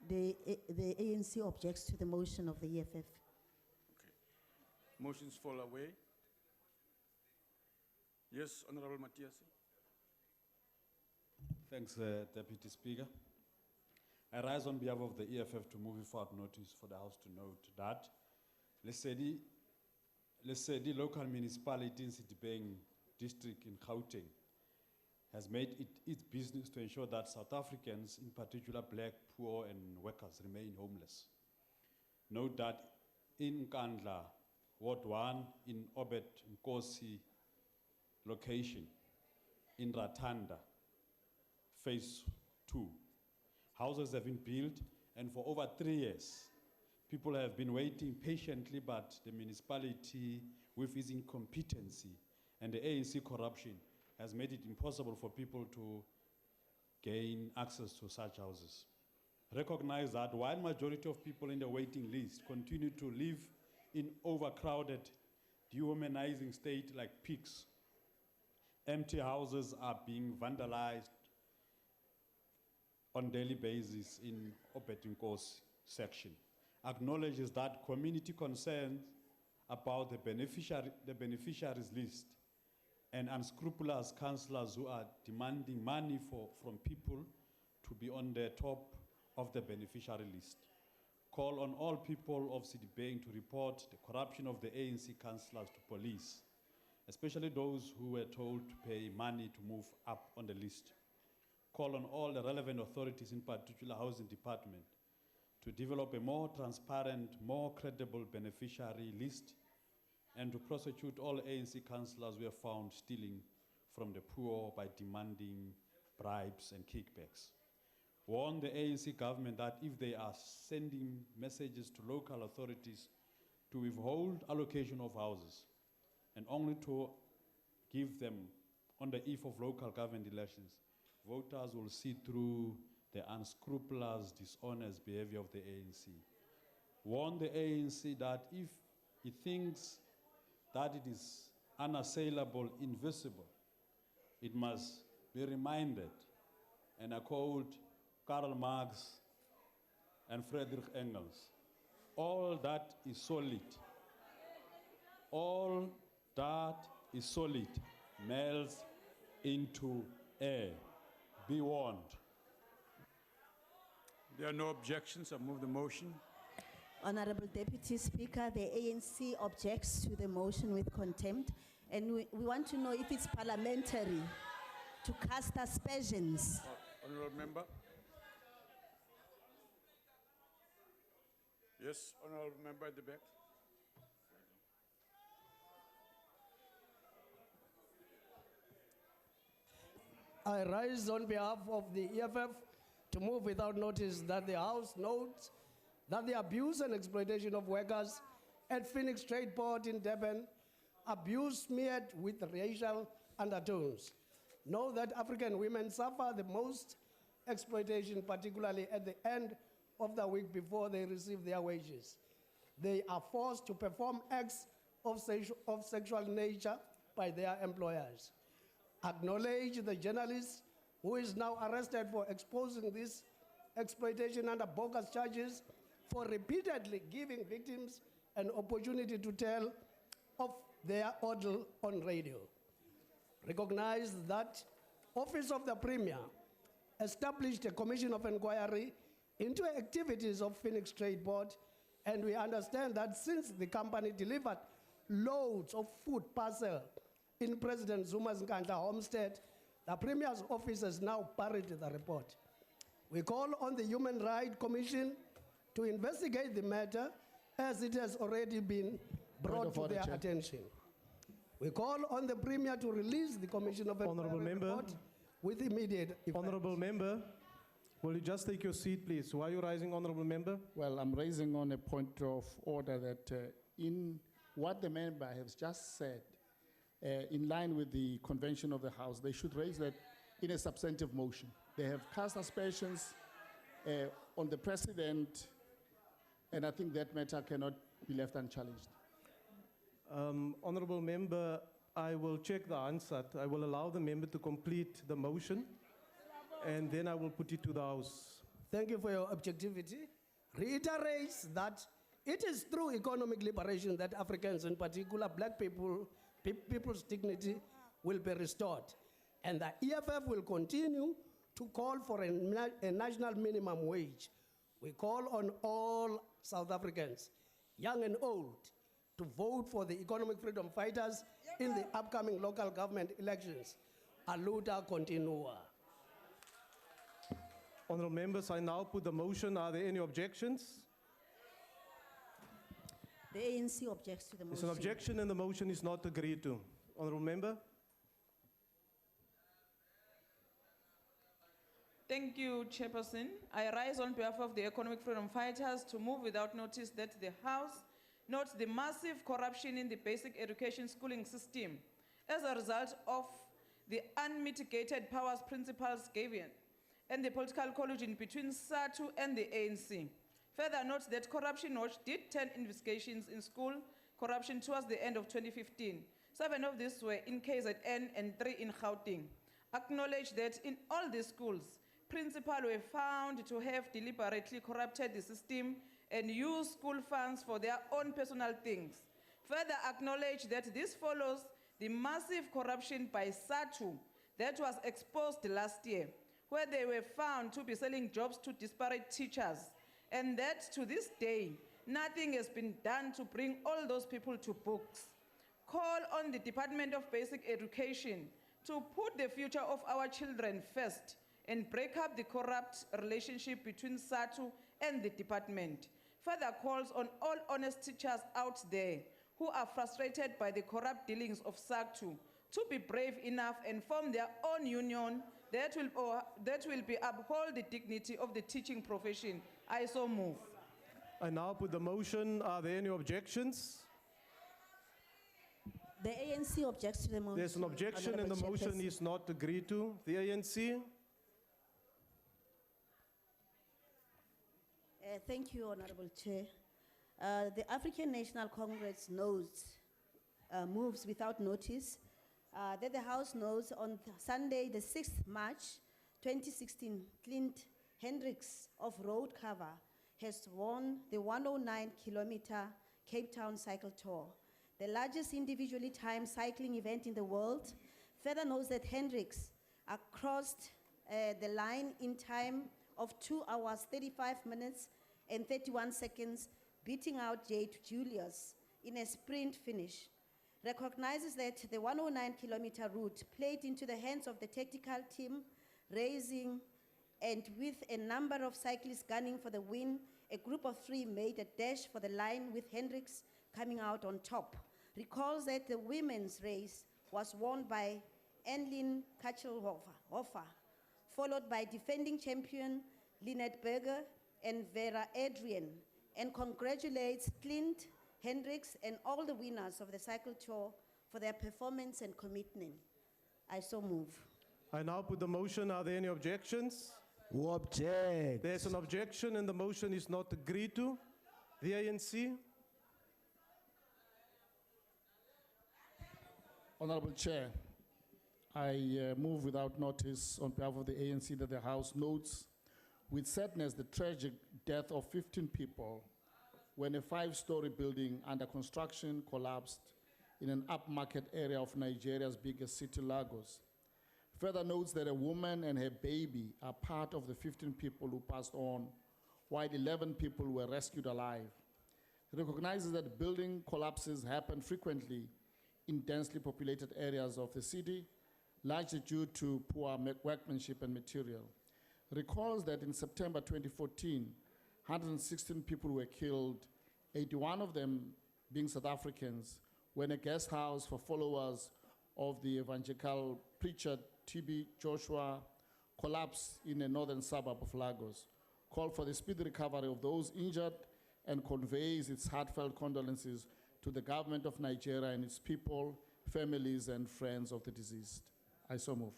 the ANC objects to the motion of the EFF. Motions fall away. Yes, Honorable Matthias. Thanks, Deputy Speaker. I rise on behalf of the EFF to move without notice for the House to note that Lesedi local municipality in Sitibeng district in Gauteng has made it its business to ensure that South Africans, in particular black, poor and workers, remain homeless. Note that in Nkandla, Ward 1, in Obed Nkosi location, in Ratanda, Phase 2, houses have been built, and for over 3 years, People have been waiting patiently, but the municipality, with its incompetency and the ANC corruption, has made it impossible for people to gain access to such houses. Recognize that while majority of people in the waiting list continue to live in overcrowded, dehumanizing state like pigs, empty houses are being vandalized on daily basis in Obetinko's section. Acknowledges that community concerns about the beneficiaries list and unscrupulous councillors who are demanding money from people to be on the top of the beneficiary list. Call on all people of Sidibeng to report the corruption of the ANC councillors to police, especially those who were told to pay money to move up on the list. Call on all the relevant authorities, in particular Housing Department, to develop a more transparent, more credible beneficiary list and to prosecute all ANC councillors who are found stealing from the poor by demanding bribes and kickbacks. Warn the ANC government that if they are sending messages to local authorities to withhold allocation of houses and only to give them on the eve of local government elections, voters will see through the unscrupulous, dishonest behavior of the ANC. Warn the ANC that if it thinks that it is unassailable, invisible, it must be reminded, and I quote Karl Marx and Friedrich Engels, all that is solid melts into air. Be warned. There are no objections. I move the motion. Honorable Deputy Speaker, the ANC objects to the motion with contempt, and we want to know if it's parliamentary to cast aspersions. Honourable member. Yes, honourable member at the back. I rise on behalf of the EFF to move without notice that the House notes that the abuse and exploitation of workers at Phoenix Trade Port in Durban, abuse smeared with racial undertones. Know that African women suffer the most exploitation, particularly at the end of the week before they receive their wages. They are forced to perform acts of sexual nature by their employers. Acknowledge the journalist who is now arrested for exposing this exploitation under bogus charges for repeatedly giving victims an opportunity to tell of their ordeal on radio. Recognize that Office of the Premier established a commission of inquiry into activities of Phoenix Trade Port, and we understand that since the company delivered loads of food parcel in President Zuma's Nkandla homestead, the Premier's office has now buried the report. We call on the Human Rights Commission to investigate the matter as it has already been brought to their attention. We call on the Premier to release the Commission of Inquiry report with immediate effect. Honourable Member, will you just take your seat, please? Why are you rising, Honourable Member? Well, I'm raising on a point of order that in what the member has just said, in line with the convention of the House, they should raise that in a substantive motion. They have cast aspersions on the President, and I think that matter cannot be left unchallenged. Honourable Member, I will check the answer. I will allow the member to complete the motion, and then I will put it to the House. Thank you for your objectivity. Reiterates that it is through economic liberation that Africans, in particular black people's dignity, will be restored. And the EFF will continue to call for a national minimum wage. We call on all South Africans, young and old, to vote for the economic freedom fighters in the upcoming local government elections. A luta continua. Honourable members, I now put the motion. Are there any objections? The ANC objects to the motion. There's an objection and the motion is not agreed to. Honourable Member? Thank you, Chairperson. I rise on behalf of the economic freedom fighters to move without notice that the House notes the massive corruption in the basic education schooling system as a result of the unmitigated powers principals given and the political collusion between SATU and the ANC. Further notes that Corruption Watch did 10 investigations in school corruption towards the end of 2015. 7 of these were in KZN and 3 in Gauteng. Acknowledge that in all these schools, principals were found to have deliberately corrupted the system and used school funds for their own personal things. Further acknowledge that this follows the massive corruption by SATU that was exposed last year, where they were found to be selling jobs to disparate teachers, and that to this day, nothing has been done to bring all those people to books. Call on the Department of Basic Education to put the future of our children first and break up the corrupt relationship between SATU and the department. Further calls on all honest teachers out there who are frustrated by the corrupt dealings of SATU to be brave enough and form their own union that will be uphold the dignity of the teaching profession. I so move. I now put the motion. Are there any objections? The ANC objects to the motion. There's an objection and the Honorable motion Chairperson. is not agreed to. The ANC? Thank you, Honorable Chair. The African National Congress moves without notice that the House knows on Sunday, the 6th March 2016, Clint Hendricks of Road Cover has won the 109-kilometer Cape Town Cycle Tour, the largest individually timed cycling event in the world. Further knows that Hendricks crossed the line in time of 2 hours, 35 minutes, and 31 seconds, beating out Jade Julius in a sprint finish. Recognizes that the 109-kilometer route played into the hands of the tactical team, racing, and with a number of cyclists gunning for the win, a group of 3 made a dash for the line with Hendricks coming out on top. Recalls that the women's race was won by Enlin Kachelhofer, followed by defending champion Lynette Berger and Vera Adrian, and congratulates Clint Hendricks and all the winners of the cycle tour for their performance and commitment. I so move. I now put the motion. Are there any objections? Who object? There's an objection and the motion is not agreed to. The ANC? Honorable Chair, I move without notice on behalf of the ANC that the House notes with sadness the tragic death of 15 people when a 5-story building under construction collapsed in an upmarket area of Nigeria's biggest city, Lagos. Further notes that a woman and her baby are part of the 15 people who passed on, while 11 people were rescued alive. It recognizes that building collapses happen frequently in densely populated areas of the city, largely due to poor workmanship and material. Recalls that in September 2014, 116 people were killed, 81 of them being South Africans, when a guest house for followers of the evangelical preacher T.B. Joshua collapsed in a northern suburb of Lagos. Call for the speedy recovery of those injured and conveys its heartfelt condolences to the government of Nigeria and its people, families, and friends of the deceased. I so move.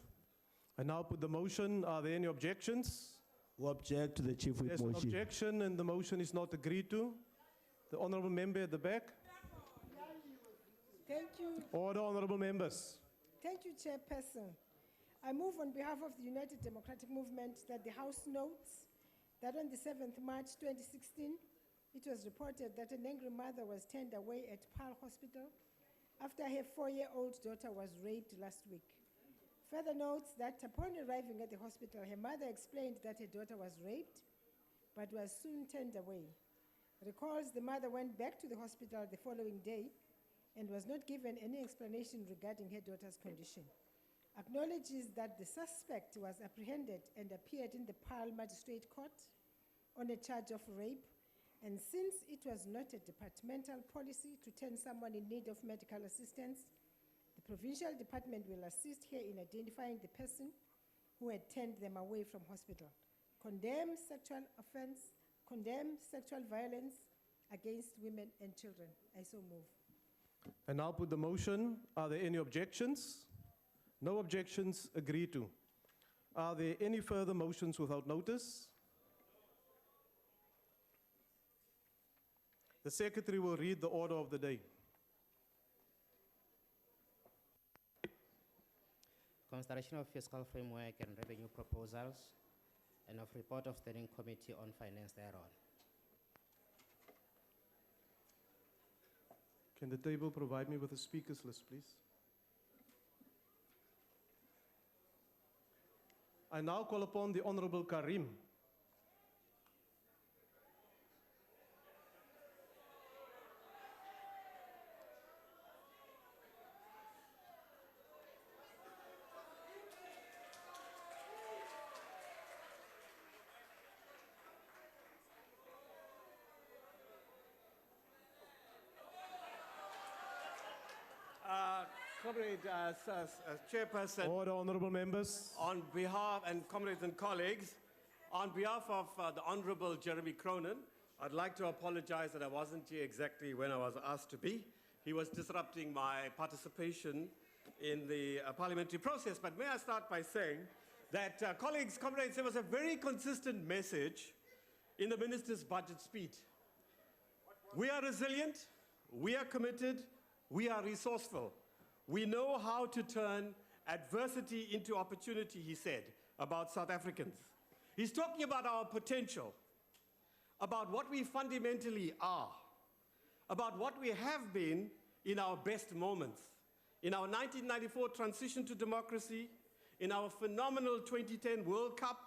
I now put the motion. Are there any objections? Who object to the Chief Whip There's motion? an objection and the motion is not agreed to. The honourable member at the back. Thank you. Order, honourable members. Thank you, Chairperson. I move on behalf of the United Democratic Movement that the House notes that on the 7th March 2016, it was reported that an angry mother was turned away at Pearl Hospital after her 4-year-old daughter was raped last week. Further notes that upon arriving at the hospital, her mother explained that her daughter was raped, but was soon turned away. Recalls the mother went back to the hospital the following day and was not given any explanation regarding her daughter's condition. Acknowledges that the suspect was apprehended and appeared in the Pearl Magistrate Court on a charge of rape, and since it was not a departmental policy to turn someone in need of medical assistance, the provincial department will assist her in identifying the person who had turned them away from hospital. Condemn sexual offense, condemn sexual violence against women and children. I so move. And now put the motion. Are there any objections? No objections, agreed to. Are there any further motions without notice? The secretary will read the order of the day. Consideration of fiscal framework and revenue proposals, and of report of standing committee on finance thereon. Can the table provide me with a speakers list, please? I now call upon the Honorable Karim. Comrade, Chairperson. Order, honorable members. On behalf, and comrades and colleagues, on behalf of the Honorable Jeremy Cronin, I'd like to apologize that I wasn't here exactly when I was asked to be. He was disrupting my participation in the parliamentary process. But may I start by saying that, colleagues, comrades, there was a very consistent message in the minister's budget speech. We are resilient, we are committed, we are resourceful. We know how to turn adversity into opportunity, he said, about South Africans. He's talking about our potential, about what we fundamentally are, about what we have been in our best moments, in our 1994 transition to democracy, in our phenomenal 2010 World Cup,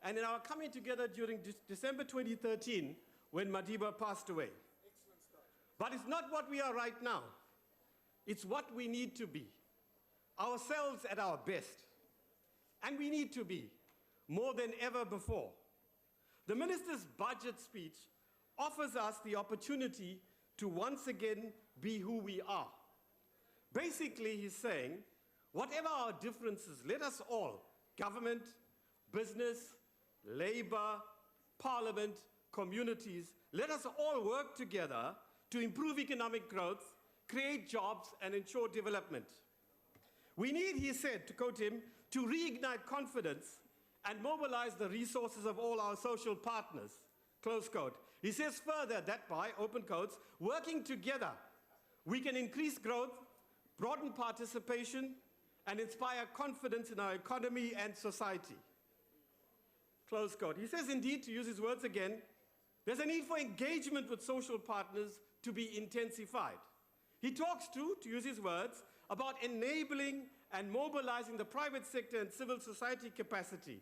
and in our coming together during December 2013 when Madiba passed away. But it's not what we are right now. It's what we need to be, ourselves at our best. And we need to be, more than ever before. The minister's budget speech offers us the opportunity to once again be who we are. Basically, he's saying, whatever our differences, let us all, government, business, labor, parliament, communities, let us all work together to improve economic growth, create jobs, and ensure development. We need, he said, to quote him, to reignite confidence and mobilize the resources of all our social partners, close quote. He says further that by, open quotes, working together, we can increase growth, broaden participation, and inspire confidence in our economy and society, close quote. He says, indeed, to use his words again, there's a need for engagement with social partners to be intensified. He talks to use his words, about enabling and mobilizing the private sector and civil society capacity.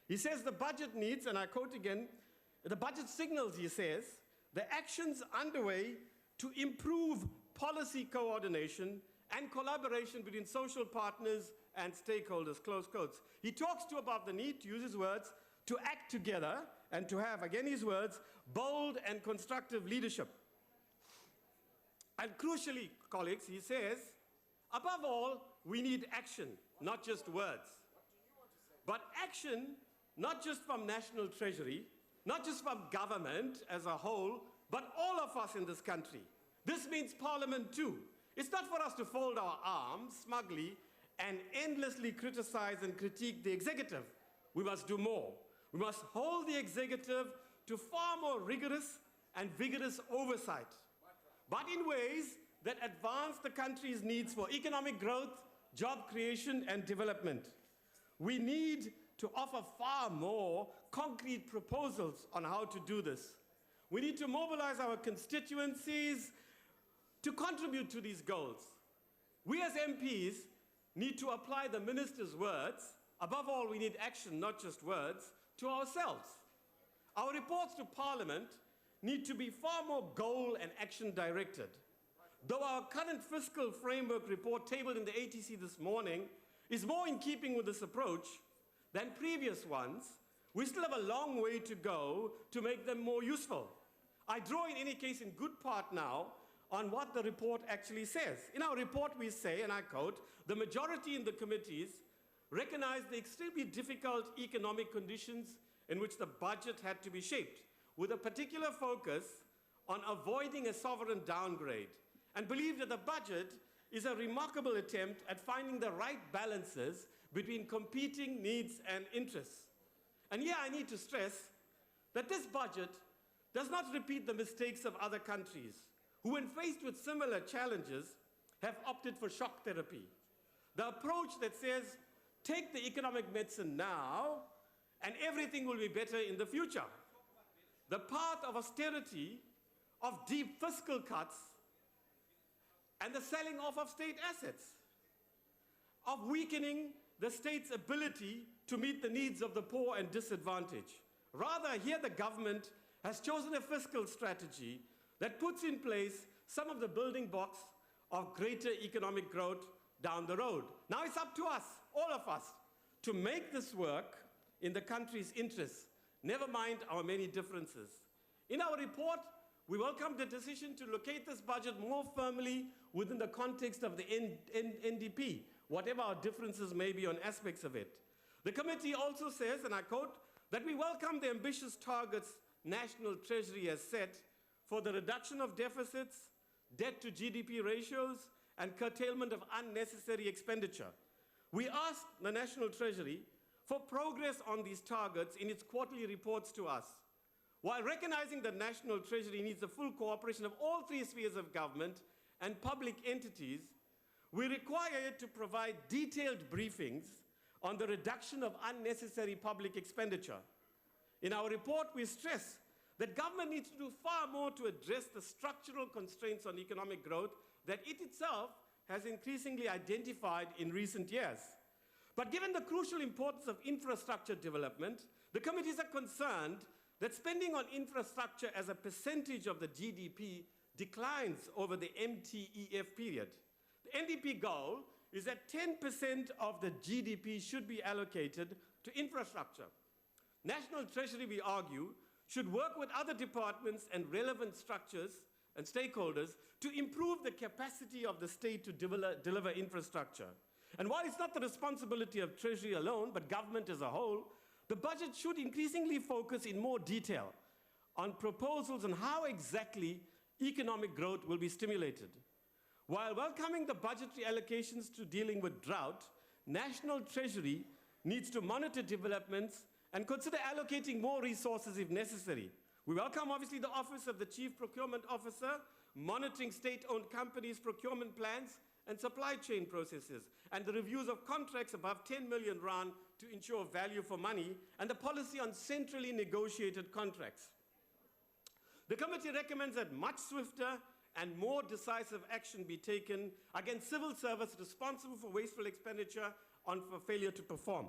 He says the budget needs, and I quote again, the budget signals, he says, the actions underway to improve policy coordination and collaboration between social partners and stakeholders, close quotes. He talks about the need, to use his words, to act together and to have, again his words, bold and constructive leadership. And crucially, colleagues, he says, above all, we need action, not just words. But action, not just from National Treasury, not just from government as a whole, but all of us in this country. This means Parliament too. It's not for us to fold our arms smugly and endlessly criticize and critique the executive. We must do more. We must hold the executive to far more rigorous and vigorous oversight, but in ways that advance the country's needs for economic growth, job creation, and development. We need to offer far more concrete proposals on how to do this. We need to mobilize our constituencies to contribute to these goals. We as MPs need to apply the minister's words. Above all, we need action, not just words, to ourselves. Our reports to Parliament need to be far more goal and action directed. Though our current fiscal framework report tabled in the ATC this morning is more in keeping with this approach than previous ones, we still have a long way to go to make them more useful. I draw in any case in good part now on what the report actually says. In our report we say, and I quote, the majority in the committees recognized the extremely difficult economic conditions in which the budget had to be shaped, with a particular focus on avoiding a sovereign downgrade, and believed that the budget is a remarkable attempt at finding the right balances between competing needs and interests. And here I need to stress that this budget does not repeat the mistakes of other countries who, when faced with similar challenges, have opted for shock therapy. The approach that says, take the economic medicine now and everything will be better in the future. The path of austerity, of deep fiscal cuts, and the selling off of state assets, of weakening the state's ability to meet the needs of the poor and disadvantaged. Rather, here the government has chosen a fiscal strategy that puts in place some of the building blocks of greater economic growth down the road. Now it's up to us, all of us, to make this work in the country's interests, never mind our many differences. In our report, we welcome the decision to locate this budget more firmly within the context of the NDP, whatever our differences may be on aspects of it. The committee also says, and I quote, that we welcome the ambitious targets National Treasury has set for the reduction of deficits, debt to GDP ratios, and curtailment of unnecessary expenditure. We ask the National Treasury for progress on these targets in its quarterly reports to us. While recognizing that National Treasury needs the full cooperation of all three spheres of government and public entities, we require it to provide detailed briefings on the reduction of unnecessary public expenditure. In our report, we stress that government needs to do far more to address the structural constraints on economic growth that it itself has increasingly identified in recent years. But given the crucial importance of infrastructure development, the committees are concerned that spending on infrastructure as a percentage of the GDP declines over the MTEF period. The NDP goal is that 10% of the GDP should be allocated to infrastructure. National Treasury, we argue, should work with other departments and relevant structures and stakeholders to improve the capacity of the state to deliver infrastructure. And while it's not the responsibility of Treasury alone, but government as a whole, the budget should increasingly focus in more detail on proposals on how exactly economic growth will be stimulated. While welcoming the budgetary allocations to dealing with drought, National Treasury needs to monitor developments and consider allocating more resources if necessary. We welcome, obviously, the Office of the Chief Procurement Officer, monitoring state-owned companies' procurement plans and supply chain processes, and the reviews of contracts above 10 million rand to ensure value for money, and the policy on centrally negotiated contracts. The committee recommends that much swifter and more decisive action be taken against civil service responsible for wasteful expenditure or for failure to perform.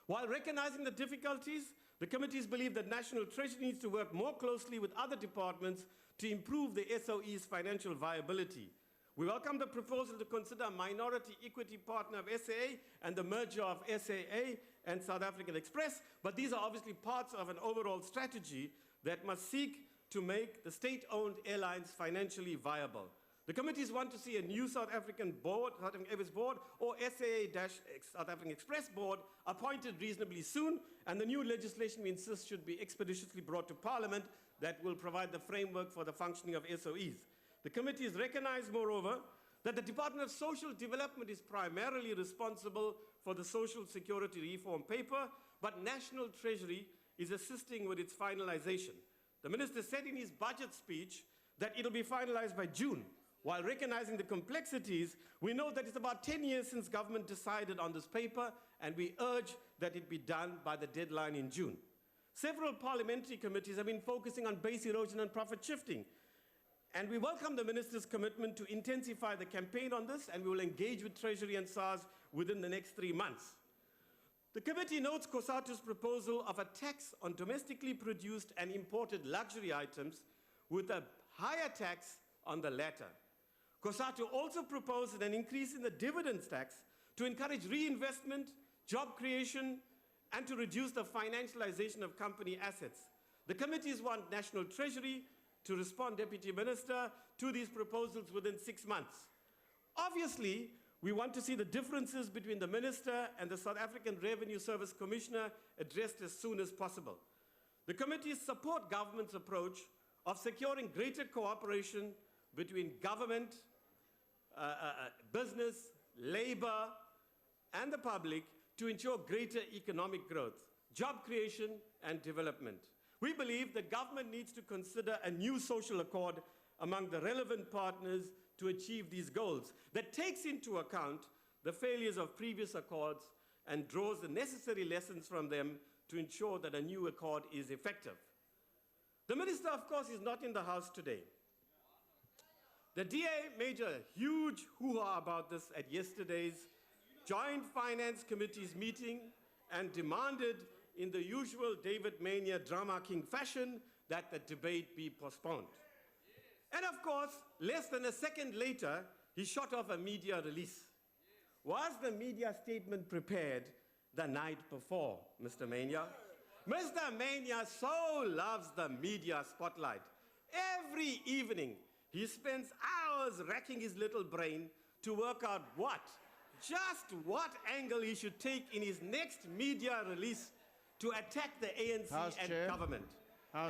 While recognizing the difficulties, the committees believe that National Treasury needs to work more closely with other departments to improve the SOE's financial viability. We welcome the proposal to consider a minority equity partner of SAA and the merger of SAA and South African Express, but these are obviously parts of an overall strategy that must seek to make the state-owned airlines financially viable. The committees want to see a new South African board, South African Airways board, or SAA-South African Express board appointed reasonably soon, and the new legislation, we insist, should be expeditiously brought to Parliament that will provide the framework for the functioning of SOEs. The committees recognize, moreover, that the Department of Social Development is primarily responsible for the Social Security reform paper, but National Treasury is assisting with its finalization. The minister said in his budget speech that it'll be finalized by June. While recognizing the complexities, we know that it's about 10 years since government decided on this paper, and we urge that it be done by the deadline in June. Several parliamentary committees have been focusing on base erosion and profit shifting, and we welcome the minister's commitment to intensify the campaign on this, and we will engage with Treasury and SARS within the next 3 months. The committee notes COSATU's proposal of a tax on domestically produced and imported luxury items with a higher tax on the latter. COSATU also proposes an increase in the dividends tax to encourage reinvestment, job creation, and to reduce the financialization of company assets. The committees want National Treasury to respond, Deputy Minister, to these proposals within 6 months. Obviously, We want to see the differences between the Minister and the South African Revenue Service Commissioner addressed as soon as possible. The committees support government's approach of securing greater cooperation between government, business, labor, and the public to ensure greater economic growth, job creation, and development. We believe that government needs to consider a new social accord among the relevant partners to achieve these goals that takes into account the failures of previous accords and draws the necessary lessons from them to ensure that a new accord is effective. The Minister, of course, is not in the House today. The DA made a huge hoo-ha about this at yesterday's Joint Finance Committee's meeting and demanded in the usual David Mania drama king fashion that the debate be postponed. And of course, less than a second later, he shot off a media release. Was the media statement prepared the night before, Mr. Mania? Mr. Mania so loves the media spotlight. Every evening, he spends hours racking his little brain to work out just what angle he should take in his next media release to attack the ANC and government.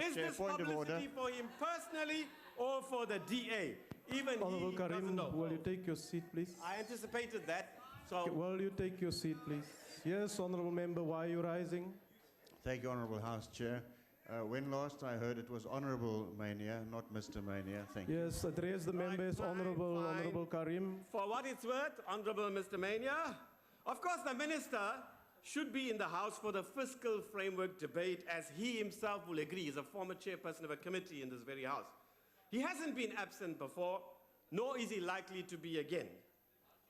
Is this publicity for him personally or for the DA? Even Honorable he Karim, doesn't know. will you take your seat, please? I anticipated that. So, Will you take your seat, please? Yes, Honorable Member, why are you rising? Thank you, Honourable House Chair. When last I heard it was Honourable Mania, not Mr. Mania. Thank you. Yes, address the members, Honorable Karim. for what it's worth, Honorable Mr. Mania, of course the Minister should be in the House for the fiscal framework debate, as he himself will agree. He's a former chairperson of a committee in this very House. He hasn't been absent before, nor is he likely to be again.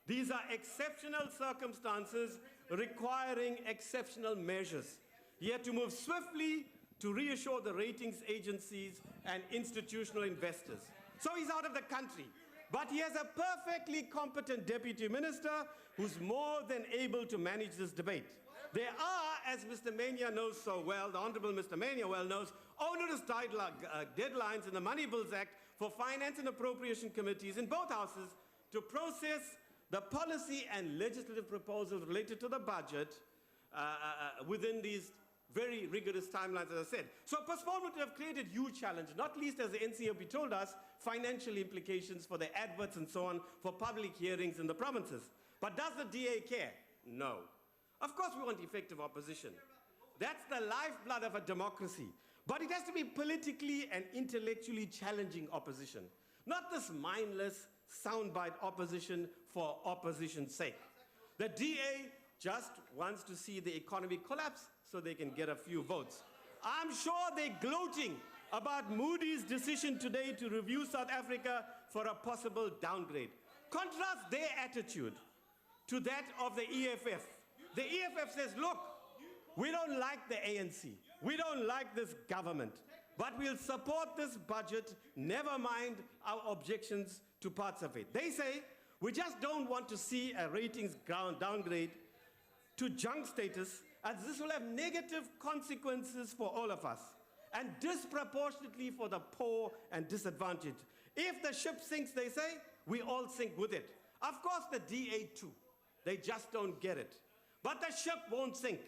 These are exceptional circumstances requiring exceptional measures. He had to move swiftly to reassure the ratings agencies and institutional investors. So he's out of the country. But he has a perfectly competent deputy minister who's more than able to manage this debate. There are, as Mr. Mania knows so well, the Honorable Mr. Mania well knows, onerous deadlines in the Money Bills Act for Finance and Appropriation Committees in both houses to process the policy and legislative proposals related to the budget within these very rigorous timelines, as I said. So postponement would have created huge challenges, not least, as the NCOP told us, financial implications for the adverts and so on for public hearings in the provinces. But does the DA care? No. Of course we want effective opposition. That's the lifeblood of a democracy. But it has to be politically and intellectually challenging opposition, not this mindless soundbite opposition for opposition's sake. The DA just wants to see the economy collapse so they can get a few votes. I'm sure they're gloating about Moody's decision today to review South Africa for a possible downgrade. Contrast their attitude to that of the EFF. The EFF says, look, we don't like the ANC. We don't like this government, but we'll support this budget, never mind our objections to parts of it. They say, we just don't want to see a ratings downgrade to junk status, as this will have negative consequences for all of us, and disproportionately for the poor and disadvantaged. If the ship sinks, they say, we all sink with it. Of course, the DA too. They just don't get it. But the ship won't sink.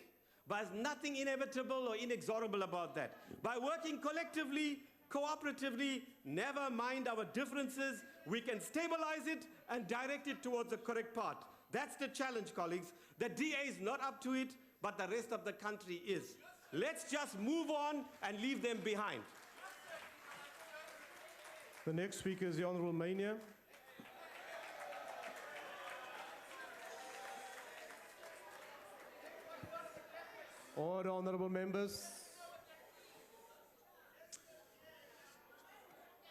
But there's nothing inevitable or inexorable about that. By working collectively, cooperatively, never mind our differences, we can stabilize it and direct it towards the correct path. That's the challenge, colleagues. The DA is not up to it, but the rest of the country is. Let's just move on and leave them behind. The next speaker is the Honorable Mania. Order, honorable members.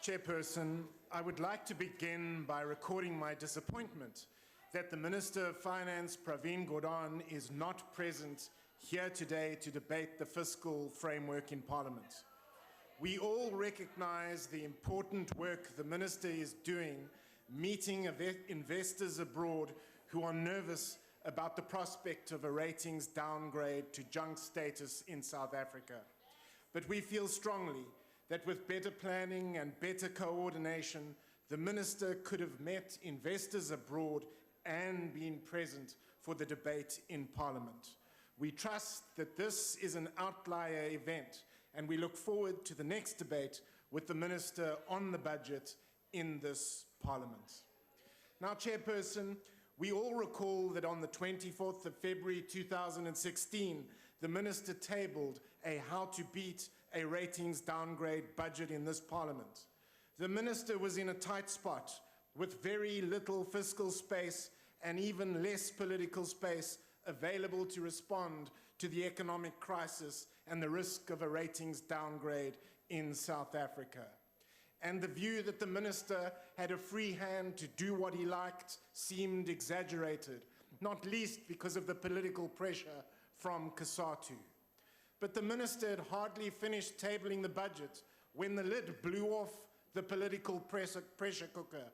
Chairperson, I would like to begin by recording my disappointment that the Minister of Finance, Pravin Gordhan, is not present here today to debate the fiscal framework in Parliament. We all recognize the important work the Minister is doing, meeting investors abroad who are nervous about the prospect of a ratings downgrade to junk status in South Africa. But we feel strongly that with better planning and better coordination, the Minister could have met investors abroad and been present for the debate in Parliament. We trust that this is an outlier event, and we look forward to the next debate with the Minister on the budget in this Parliament. Now, Chairperson, we all recall that on the 24th of February 2016, the Minister tabled a how to beat a ratings downgrade budget in this Parliament. The Minister was in a tight spot with very little fiscal space and even less political space available to respond to the economic crisis and the risk of a ratings downgrade in South Africa. And the view that the Minister had a free hand to do what he liked seemed exaggerated, not least because of the political pressure from COSATU. But the Minister had hardly finished tabling the budget when the lid blew off the political pressure cooker.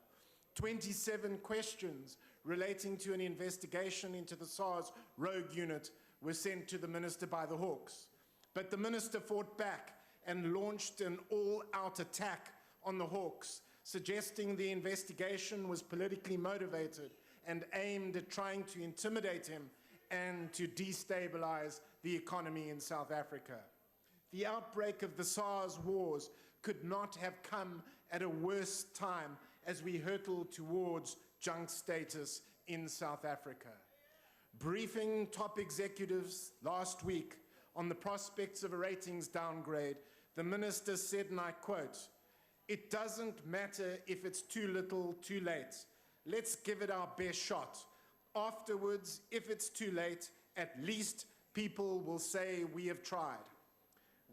27 questions relating to an investigation into the SARS rogue unit were sent to the Minister by the Hawks. But the Minister fought back and launched an all-out attack on the Hawks, suggesting the investigation was politically motivated and aimed at trying to intimidate him and to destabilize the economy in South Africa. The outbreak of the SARS wars could not have come at a worse time as we hurtle towards junk status in South Africa. Briefing top executives last week on the prospects of a ratings downgrade, the Minister said, and I quote, "It doesn't matter if it's too little, too late. Let's give it our best shot. Afterwards, if it's too late, at least people will say we have tried."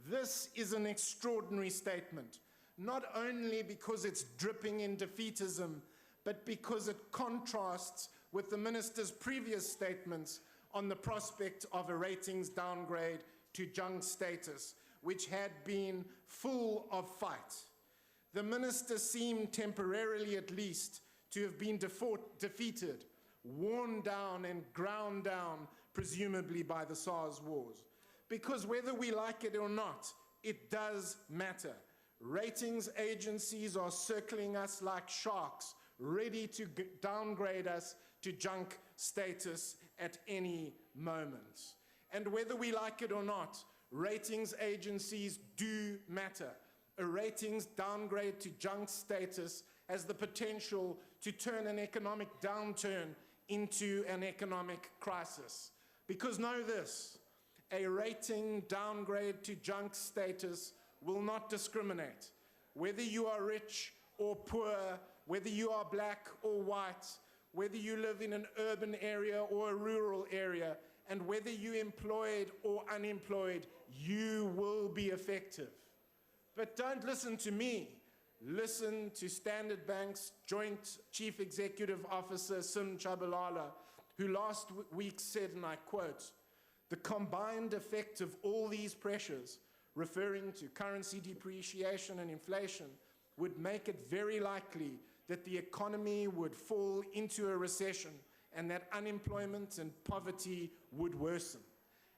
This is an extraordinary statement, not only because it's dripping in defeatism, but because it contrasts with the Minister's previous statements on the prospect of a ratings downgrade to junk status, which had been full of fight. The Minister seemed temporarily at least to have been defeated, worn down and ground down, presumably by the SARS wars. Because whether we like it or not, it does matter. Ratings agencies are circling us like sharks, ready to downgrade us to junk status at any moment. And whether we like it or not, ratings agencies do matter. A ratings downgrade to junk status has the potential to turn an economic downturn into an economic crisis. Because know this, a rating downgrade to junk status will not discriminate. Whether you are rich or poor, whether you are black or white, whether you live in an urban area or a rural area, and whether you're employed or unemployed, you will be effective. But don't listen to me. Listen to Standard Bank's Joint Chief Executive Officer, Sim Chabalala, who last week said, and I quote, "The combined effect of all these pressures," referring to currency depreciation and inflation, "would make it very likely that the economy would fall into a recession and that unemployment and poverty would worsen.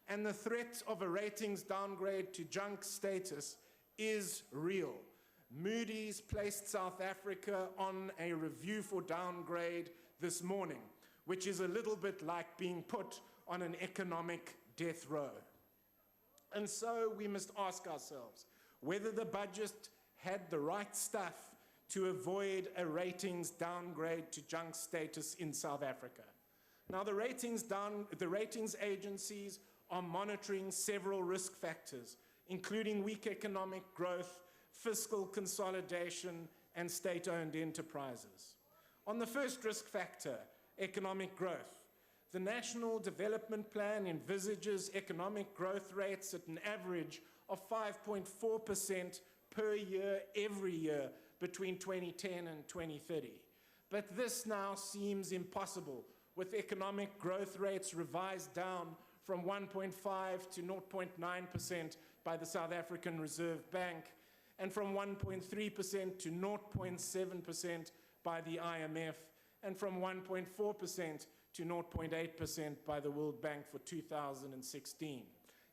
And the threat of a ratings downgrade to junk status is real." Moody's placed South Africa on a review for downgrade this morning, which is a little bit like being put on an economic death row. And so we must ask ourselves whether the budget had the right stuff to avoid a ratings downgrade to junk status in South Africa. Now, the ratings agencies are monitoring several risk factors, including weak economic growth, fiscal consolidation, and state-owned enterprises. On the first risk factor, economic growth, the National Development Plan envisages economic growth rates at an average of 5.4% per year, every year, between 2010 and 2030. But this now seems impossible, with economic growth rates revised down from 1.5 to 0.9% by the South African Reserve Bank, and from 1.3% to 0.7% by the IMF, and from 1.4% to 0.8% by the World Bank for 2016.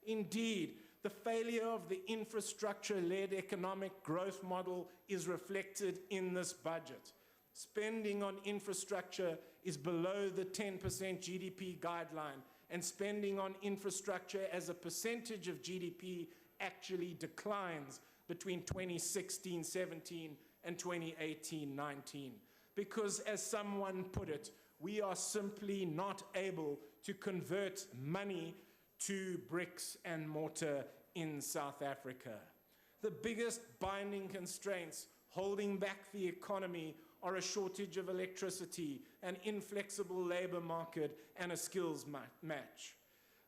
Indeed, the failure of the infrastructure-led economic growth model is reflected in this budget. Spending on infrastructure is below the 10% GDP guideline, and spending on infrastructure as a percentage of GDP actually declines between 2016-17 and 2018-19. Because as someone put it, we are simply not able to convert money to bricks and mortar in South Africa. The biggest binding constraints holding back the economy are a shortage of electricity, an inflexible labor market, and a skills match.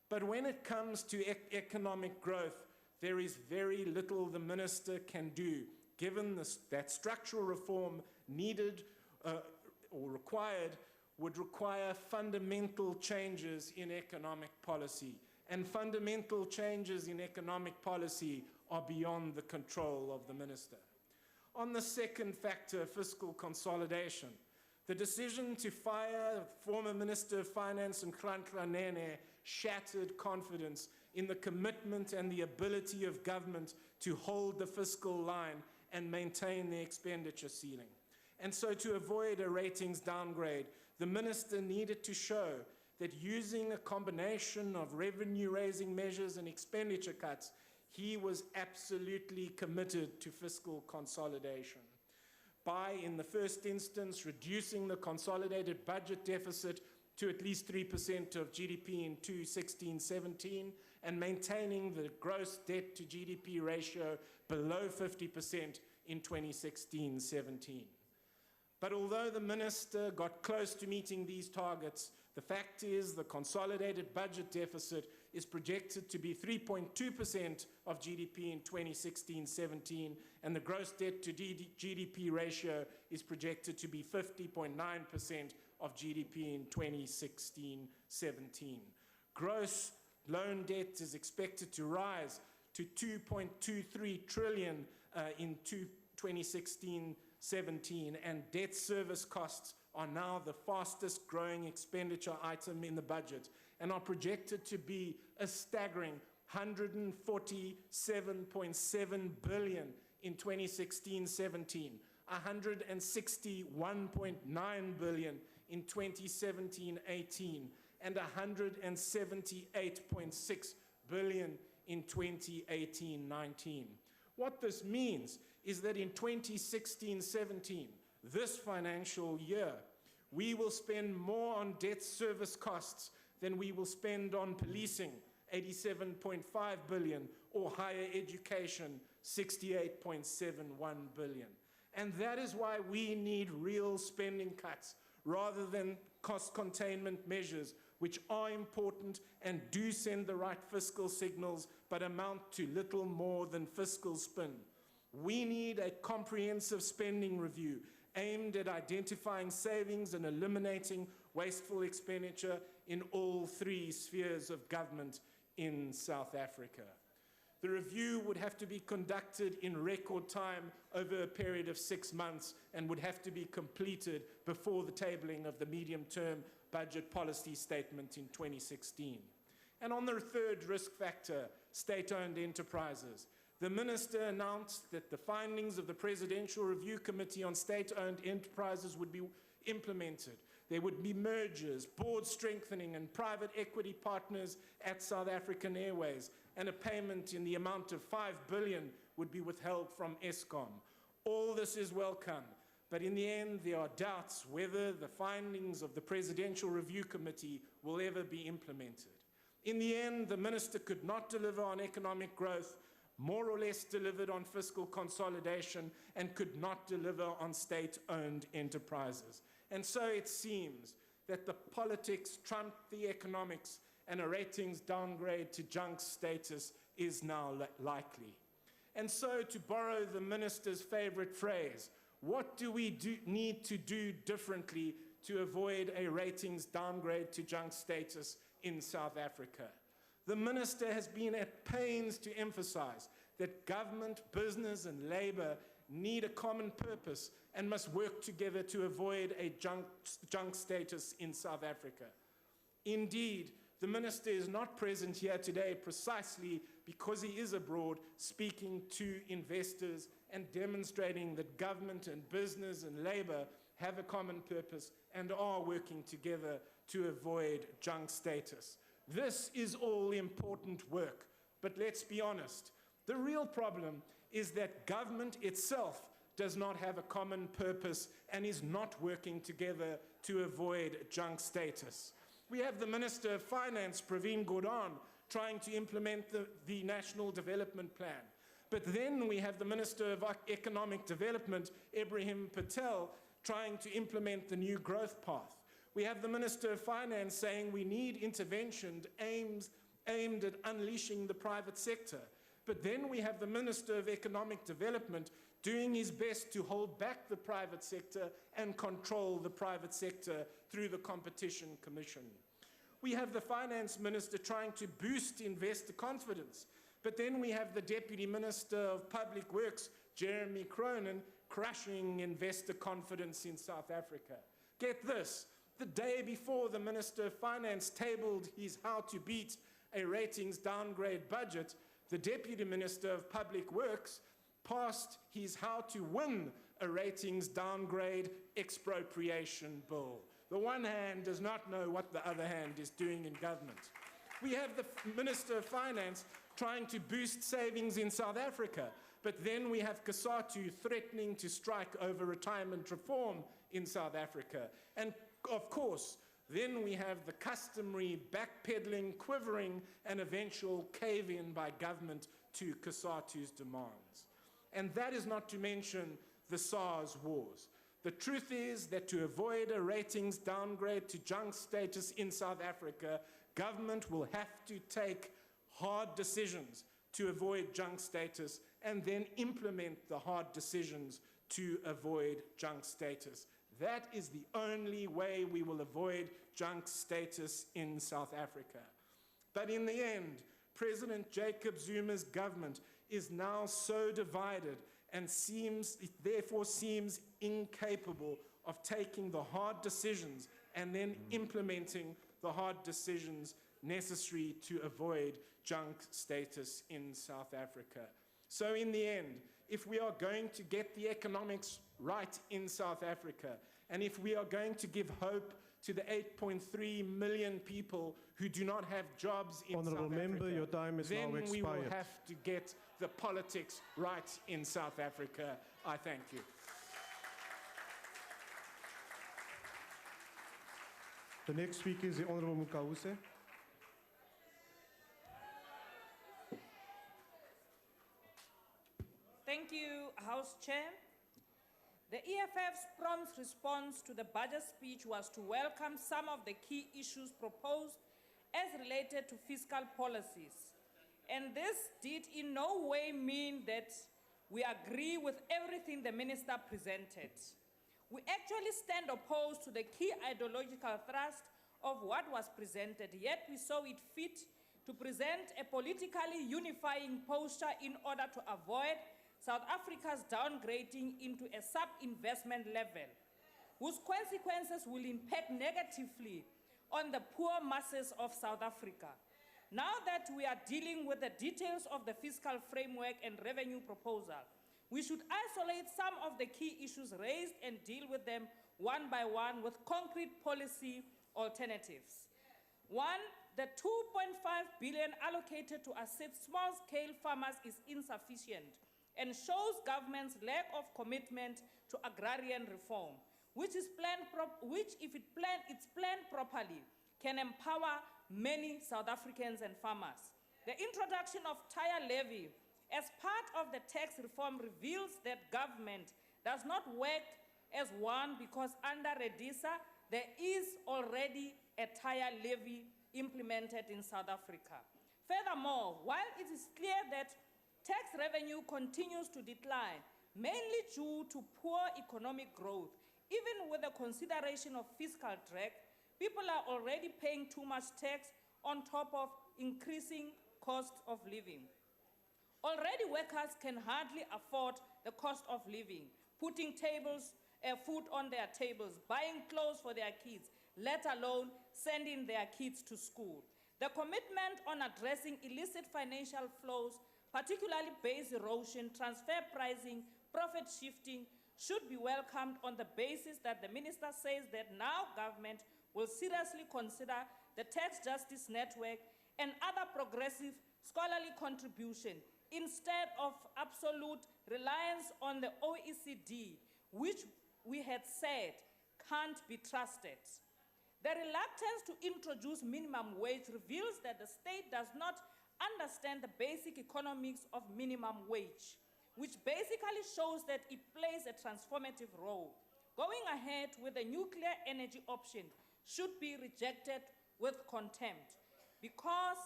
But when it comes to economic growth, there is very little the minister can do, given that structural reform needed or required would require fundamental changes in economic policy. And fundamental changes in economic policy are beyond the control of the minister. On the second factor, fiscal consolidation, the decision to fire former Minister of Finance Nhlanhla Nene shattered confidence in the commitment and the ability of government to hold the fiscal line and maintain the expenditure ceiling. And so to avoid a ratings downgrade, the minister needed to show that using a combination of revenue-raising measures and expenditure cuts, he was absolutely committed to fiscal consolidation. By, in the first instance, reducing the consolidated budget deficit to at least 3% of GDP in 2016-17 and maintaining the gross debt to GDP ratio below 50% in 2016-17. But although the minister got close to meeting these targets, the fact is the consolidated budget deficit is projected to be 3.2% of GDP in 2016-17, and the gross debt to GDP ratio is projected to be 50.9% of GDP in 2016-17. Gross loan debt is expected to rise to 2.23 trillion in 2016-17, and debt service costs are now the fastest growing expenditure item in the budget and are projected to be a staggering 147.7 billion in 2016-17, 161.9 billion in 2017-18, and 178.6 billion in 2018-19. What this means is that in 2016-17, this financial year, we will spend more on debt service costs than we will spend on policing, 87.5 billion, or higher education, 68.71 billion. And that is why we need real spending cuts rather than cost containment measures, which are important and do send the right fiscal signals, but amount to little more than fiscal spin. We need a comprehensive spending review aimed at identifying savings and eliminating wasteful expenditure in all three spheres of government in South Africa. The review would have to be conducted in record time over a period of 6 months and would have to be completed before the tabling of the medium-term budget policy statement in 2016. And on the third risk factor, state-owned enterprises, the minister announced that the findings of the Presidential Review Committee on State-Owned Enterprises would be implemented. There would be mergers, board strengthening, and private equity partners at South African Airways, and a payment in the amount of 5 billion would be withheld from Eskom. All this is welcome, but in the end, there are doubts whether the findings of the Presidential Review Committee will ever be implemented. In the end, the minister could not deliver on economic growth, more or less delivered on fiscal consolidation, and could not deliver on state-owned enterprises. And so it seems that the politics trumped the economics, and a ratings downgrade to junk status is now likely. And so, to borrow the minister's favorite phrase, what do we need to do differently to avoid a ratings downgrade to junk status in South Africa? The minister has been at pains to emphasize that government, business, and labor need a common purpose and must work together to avoid a junk status in South Africa. Indeed, the minister is not present here today precisely because he is abroad speaking to investors and demonstrating that government and business and labor have a common purpose, and are working together to avoid junk status. This is all important work, but let's be honest. The real problem is that government itself does not have a common purpose and is not working together to avoid junk status. We have the Minister of Finance, Praveen Gordhan, trying to implement the National Development Plan. But then we have the Minister of Economic Development, Ibrahim Patel, trying to implement the new growth path. We have the Minister of Finance saying we need intervention aimed at unleashing the private sector. But then we have the Minister of Economic Development doing his best to hold back the private sector and control the private sector through the Competition Commission. We have the Finance Minister trying to boost investor confidence. But then we have the Deputy Minister of Public Works, Jeremy Cronin, crushing investor confidence in South Africa. Get this, the day before the Minister of Finance tabled his how to beat a ratings downgrade budget, the Deputy Minister of Public Works passed his how to win a ratings downgrade expropriation bill. The one hand does not know what the other hand is doing in government. We have the Minister of Finance trying to boost savings in South Africa, but then we have Kasatu threatening to strike over retirement reform in South Africa. And of course, then we have the customary backpedaling, quivering, and eventual cave-in by government to Kasatu's demands. And that is not to mention the SARS wars. The truth is that to avoid a ratings downgrade to junk status in South Africa, government will have to take hard decisions to avoid junk status and then implement the hard decisions to avoid junk status. That is the only way we will avoid junk status in South Africa. But in the end, President Jacob Zuma's government is now so divided and therefore seems incapable of taking the hard decisions and then implementing the hard decisions necessary to avoid junk status in South Africa. So in the end, if we are going to get the economics right in South Africa, and if we are going to give hope to the 8.3 million people who do not have jobs in South Africa, your time is now then we will expired. have to get the politics right in South Africa. I thank you. The next speaker is the Honorable Mukause. Thank you, House Chair. The EFF's prompt response to the budget speech was to welcome some of the key issues proposed as related to fiscal policies. And this did in no way mean that we agree with everything the minister presented. We actually stand opposed to the key ideological thrust of what was presented, yet we saw it fit to present a politically unifying posture in order to avoid South Africa's downgrading into a sub-investment level, whose consequences will impact negatively on the poor masses of South Africa. Now that we are dealing with the details of the fiscal framework and revenue proposal, we should isolate some of the key issues raised and deal with them one by one with concrete policy alternatives. One, the 2.5 billion allocated to assist small-scale farmers is insufficient and shows government's lack of commitment to agrarian reform, which is if it's planned properly, can empower many South Africans and farmers. The introduction of tire levy as part of the tax reform reveals that government does not work as one because under Redisa, there is already a tire levy implemented in South Africa. Furthermore, while it is clear that tax revenue continues to decline, mainly due to poor economic growth, even with the consideration of fiscal drag, people are already paying too much tax on top of increasing costs of living. Already workers can hardly afford the cost of living, putting food on their tables, buying clothes for their kids, let alone sending their kids to school. The commitment on addressing illicit financial flows, particularly base erosion, transfer pricing, profit shifting, should be welcomed on the basis that the minister says that now government will seriously consider the tax justice network and other progressive scholarly contribution instead of absolute reliance on the OECD, which we had said can't be trusted. The reluctance to introduce minimum wage reveals that the state does not understand the basic economics of minimum wage, which basically shows that it plays a transformative role. Going ahead with the nuclear energy option should be rejected with contempt because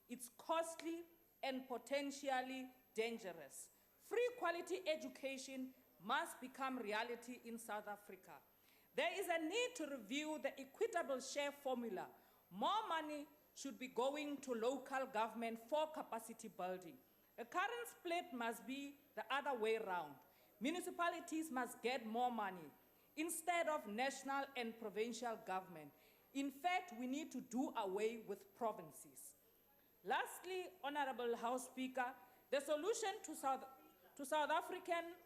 it's costly and potentially dangerous. Free quality education must become reality in South Africa. There is a need to review the equitable share formula. More money should be going to local government for capacity building. The current split must be the other way around. Municipalities must get more money instead of national and provincial government. In fact, we need to do away with provinces. Lastly, Honorable House Speaker, the solution to South African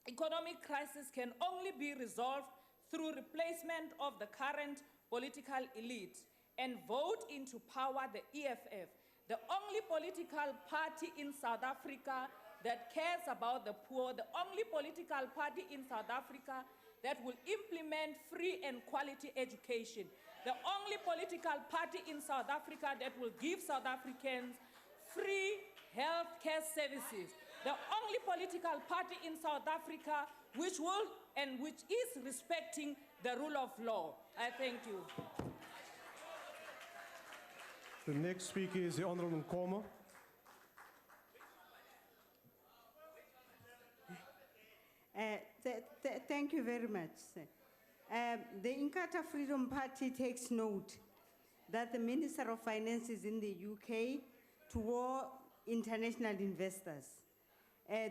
economic crisis can only be resolved through replacement of the current political elite and vote into power the EFF, the only political party in South Africa that cares about the poor, the only political party in South Africa that will implement free and quality education, the only political party in South Africa that will give South Africans free health care services, the only political party in South Africa which will and which is respecting the rule of law. I thank you. The next speaker is the Honorable Nkomo. Thank you very much, sir. The Inkatha Freedom Party takes note that the Minister of Finance is in the UK to war international investors.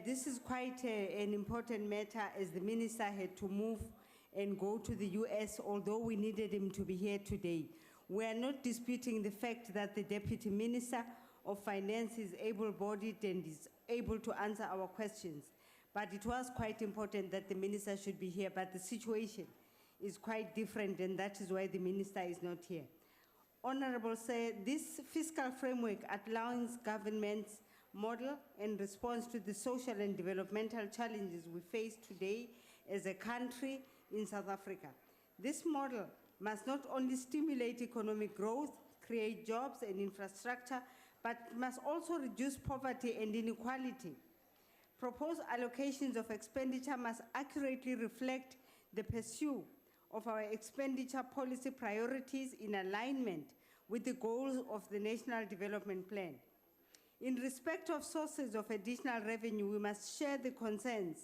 This is quite an important matter as the minister had to move and go to the US, although we needed him to be here today. We are not disputing the fact that the Deputy Minister of Finance is able-bodied and is able to answer our questions. But it was quite important that the minister should be here, but the situation is quite different, and that is why the minister is not here. Honorable Sir, this fiscal framework outlines government's model in response to the social and developmental challenges we face today as a country in South Africa. This model must not only stimulate economic growth, create jobs and infrastructure, but must also reduce poverty and inequality. Proposed allocations of expenditure must accurately reflect the pursuit of our expenditure policy priorities in alignment with the goals of the National Development Plan. In respect of sources of additional revenue, we must share the concerns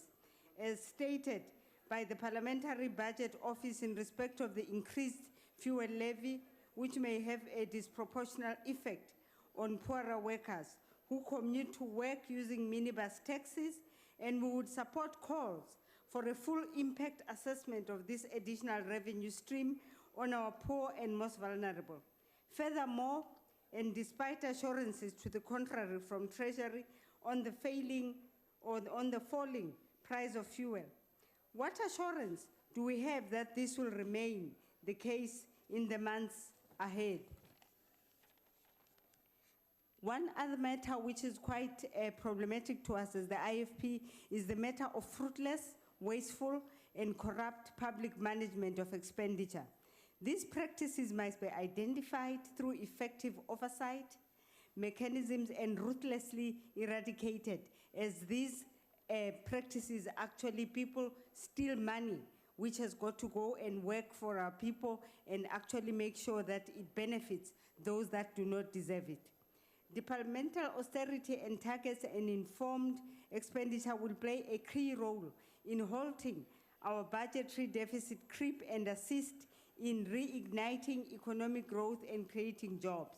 as stated by the Parliamentary Budget Office in respect of the increased fuel levy, which may have a disproportionate effect on poorer workers who commute to work using minibus taxis, and we would support calls for a full impact assessment of this additional revenue stream on our poor and most vulnerable. Furthermore, and despite assurances to the contrary from Treasury on the falling price of fuel, what assurance do we have that this will remain the case in the months ahead? One other matter which is quite problematic to us as the IFP is the matter of fruitless, wasteful, and corrupt public management of expenditure. These practices must be identified through effective oversight mechanisms and ruthlessly eradicated, as these practices actually people steal money which has got to go and work for our people and actually make sure that it benefits those that do not deserve it. Departmental austerity and targets and informed expenditure will play a key role in halting our budgetary deficit creep and assist in reigniting economic growth and creating jobs.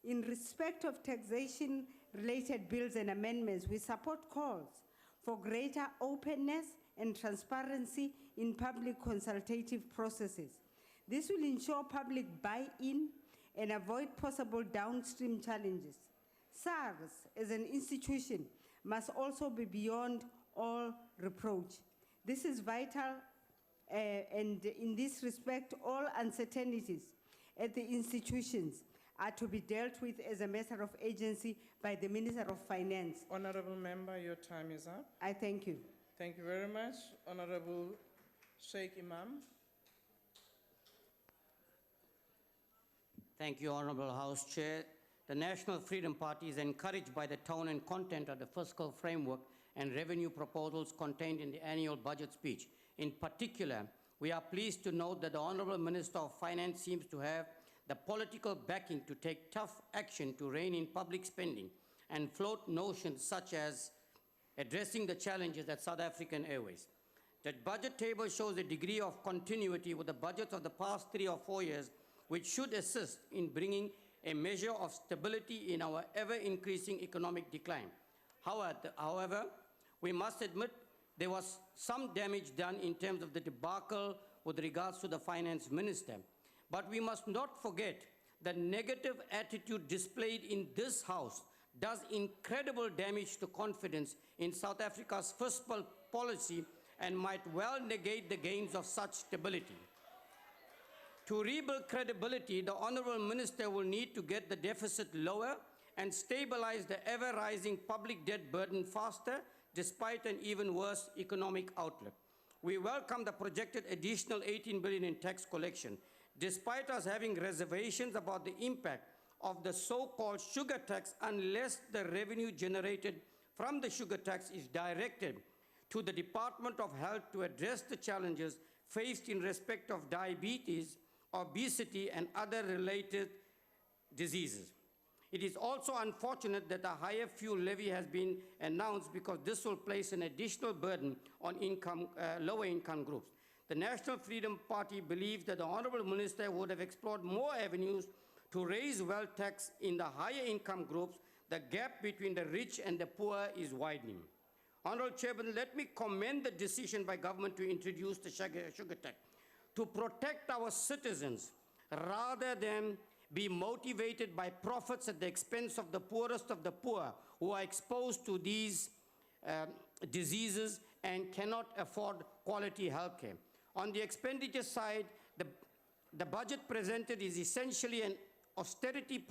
In respect of taxation-related bills and amendments, we support calls for greater openness and transparency in public consultative processes. This will ensure public buy-in and avoid possible downstream challenges. SARS, as an institution, must also be beyond all reproach. This is vital, and in this respect, all uncertainties at the institutions are to be dealt with as a matter of agency by the Minister of Finance. Honorable Member, your time is up. I thank you. Thank you very much. Honorable Sheikh Imam. Thank you, Honorable House Chair. The National Freedom Party is encouraged by the tone and content of the fiscal framework and revenue proposals contained in the annual budget speech. In particular, we are pleased to note that the Honorable Minister of Finance seems to have the political backing to take tough action to rein in public spending and float notions such as addressing the challenges at South African Airways. The budget table shows a degree of continuity with the budgets of the past 3 or 4 years, which should assist in bringing a measure of stability in our ever-increasing economic decline. However, we must admit there was some damage done in terms of the debacle with regards to the finance minister. But we must not forget the negative attitude displayed in this House does incredible damage to confidence in South Africa's fiscal policy and might well negate the gains of such stability. To rebuild credibility, the Honourable Minister will need to get the deficit lower and stabilize the ever-rising public debt burden faster, despite an even worse economic outlook. We welcome the projected additional 18 billion in tax collection, despite us having reservations about the impact of the so-called sugar tax unless the revenue generated from the sugar tax is directed to the Department of Health to address the challenges faced in respect of diabetes, obesity, and other related diseases. It is also unfortunate that a higher fuel levy has been announced because this will place an additional burden on lower income groups. The National Freedom Party believes that the Honourable Minister would have explored more avenues to raise wealth tax in the higher income groups. The gap between the rich and the poor is widening. Honourable Chairman, let me commend the decision by government to introduce the sugar tax to protect our citizens rather than be motivated by profits at the expense of the poorest of the poor who are exposed to these diseases and cannot afford quality health care. On the expenditure side, the budget presented is essentially an austerity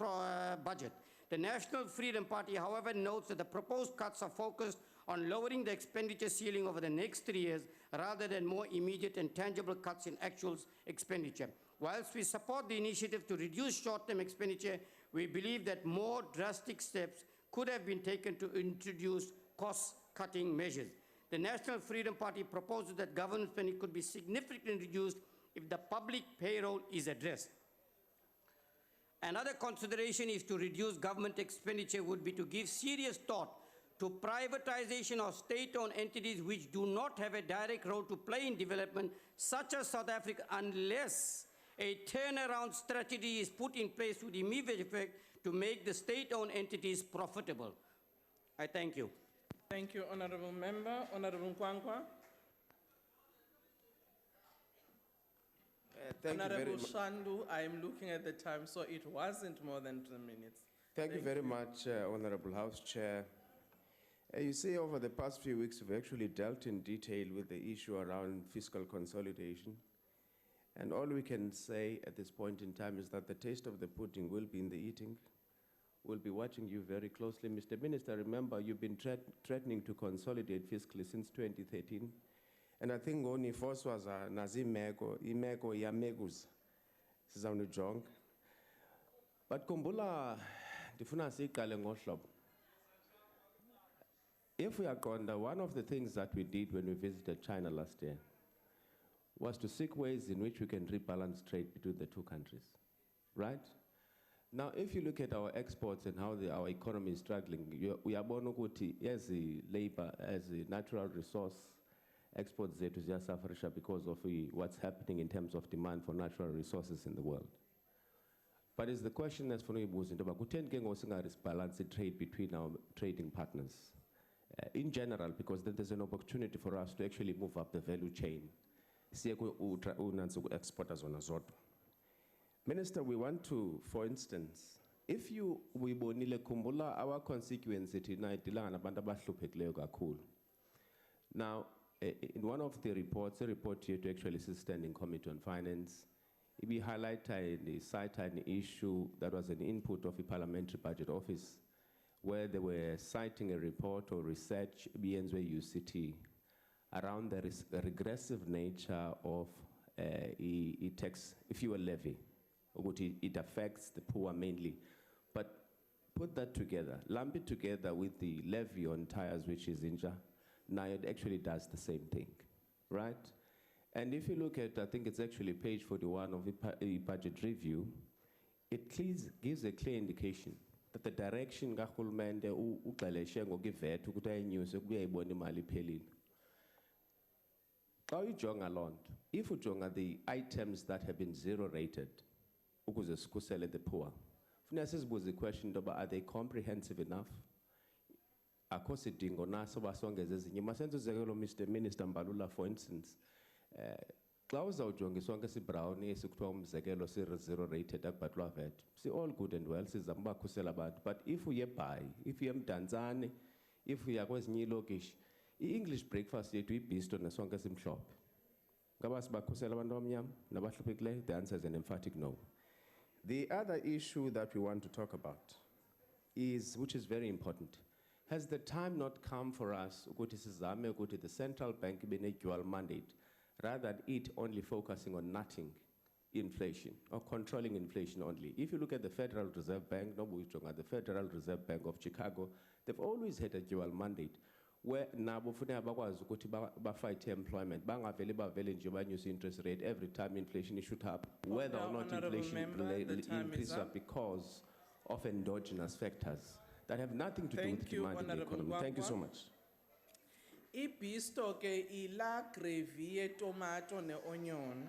budget. The National Freedom Party, however, notes that the proposed cuts are focused on lowering the expenditure ceiling over the next 3 years rather than more immediate and tangible cuts in actual expenditure. Whilst we support the initiative to reduce short-term expenditure, we believe that more drastic steps could have been taken to introduce cost-cutting measures. The National Freedom Party proposes that government spending could be significantly reduced if the public payroll is addressed. Another consideration is to reduce government expenditure would be to give serious thought to privatization of state-owned entities which do not have a direct role to play in development, such as South Africa, unless a turnaround strategy is put in place with immediate effect to make the state-owned entities profitable. I thank you. Thank you, Honourable Member. Honourable Kwankwa. Honourable Shandu, I am looking at the time, so it wasn't more than 2 minutes. Thank you very much, Honourable House Chair. You see, over the past few weeks, we've actually dealt in detail with the issue around fiscal consolidation. And all we can say at this point in time is that the taste of the pudding will be in the eating. We'll be watching you very closely. Mr. Minister, remember, you've been threatening to consolidate fiscally since 2013. And I think only first was Nazimeko, Imeko, Yamegus, Sizawuni Jong. But Kumbula, Difuna Sikale Ngoshlob. If we are gone, one of the things that we did when we visited China last year was to seek ways in which we can rebalance trade between the two countries, right? Now, if you look at our exports and how our economy is struggling, we are born as a labor, as a natural resource, exports zethu ziyasufferisha because of what's happening in terms of demand for natural resources in the world. But it's the question that's for me, balance trade between our trading partners in general, because then there's an opportunity for us to actually move up the value chain. Minister, we want to, for instance, if we kumbula our constituency tonight, now, in one of the reports, a report here to actually assist Standing Committee on Finance, we highlighted an issue that was an input of the Parliamentary Budget Office, where they were citing a report or research UCT around the regressive nature of tax fuel levy. It affects the poor mainly. But put that together, lump it together with the levy on tires, which is Inja. Now it actually does the same thing, right? And if you look at, I think it's actually page 41 of the budget review, it gives a clear indication that the direction kahulumende uqaleshe ngokuyivet ukuthi ayinyuse kuyayibona imali iphelile. Xa uyijonga loo nto, if ujonga the items that have been zero rated ukuze sikhusele the poor, funeka sizibuze i-question into yoba are they comprehensive enough? Akho sidingo na soba songeze ezinye. Masenze uzekelo Mr. Minister Mbalula, for instance, xa uzawujonga isonke sibrown esikuthiwa umzekelo zero rated akubhatalwa VAT, all good and well, sizama ubakhusela abantu. But if uye eBhayi, if uye eMdantsane, if uya kwezinye iilokishi, i-English breakfast yethu ibhisto nesonke simhlophe. Ngaba sibakhusela abantu abamnyama nabahluphekileyo? The answer is an emphatic no. The other issue that we want to talk about is, which is very important, has the time not come for us ukuthi sizame ukuthi the central bank ibe ne-dual mandate rather than it only focusing on nutting inflation or controlling inflation only? If you look at the Federal Reserve Bank, the Federal Reserve Bank of Chicago, they've always had a dual mandate where nabo funeka bakwazi ukuthi ba-fight employment, bangavele bavele nje banyuse interest rate every time inflation shoot up, whether or not inflation increases because of endogenous factors that have nothing to do with demand in the economy. Thank you so much. Ibisto ke ila gravy tomato ne onion.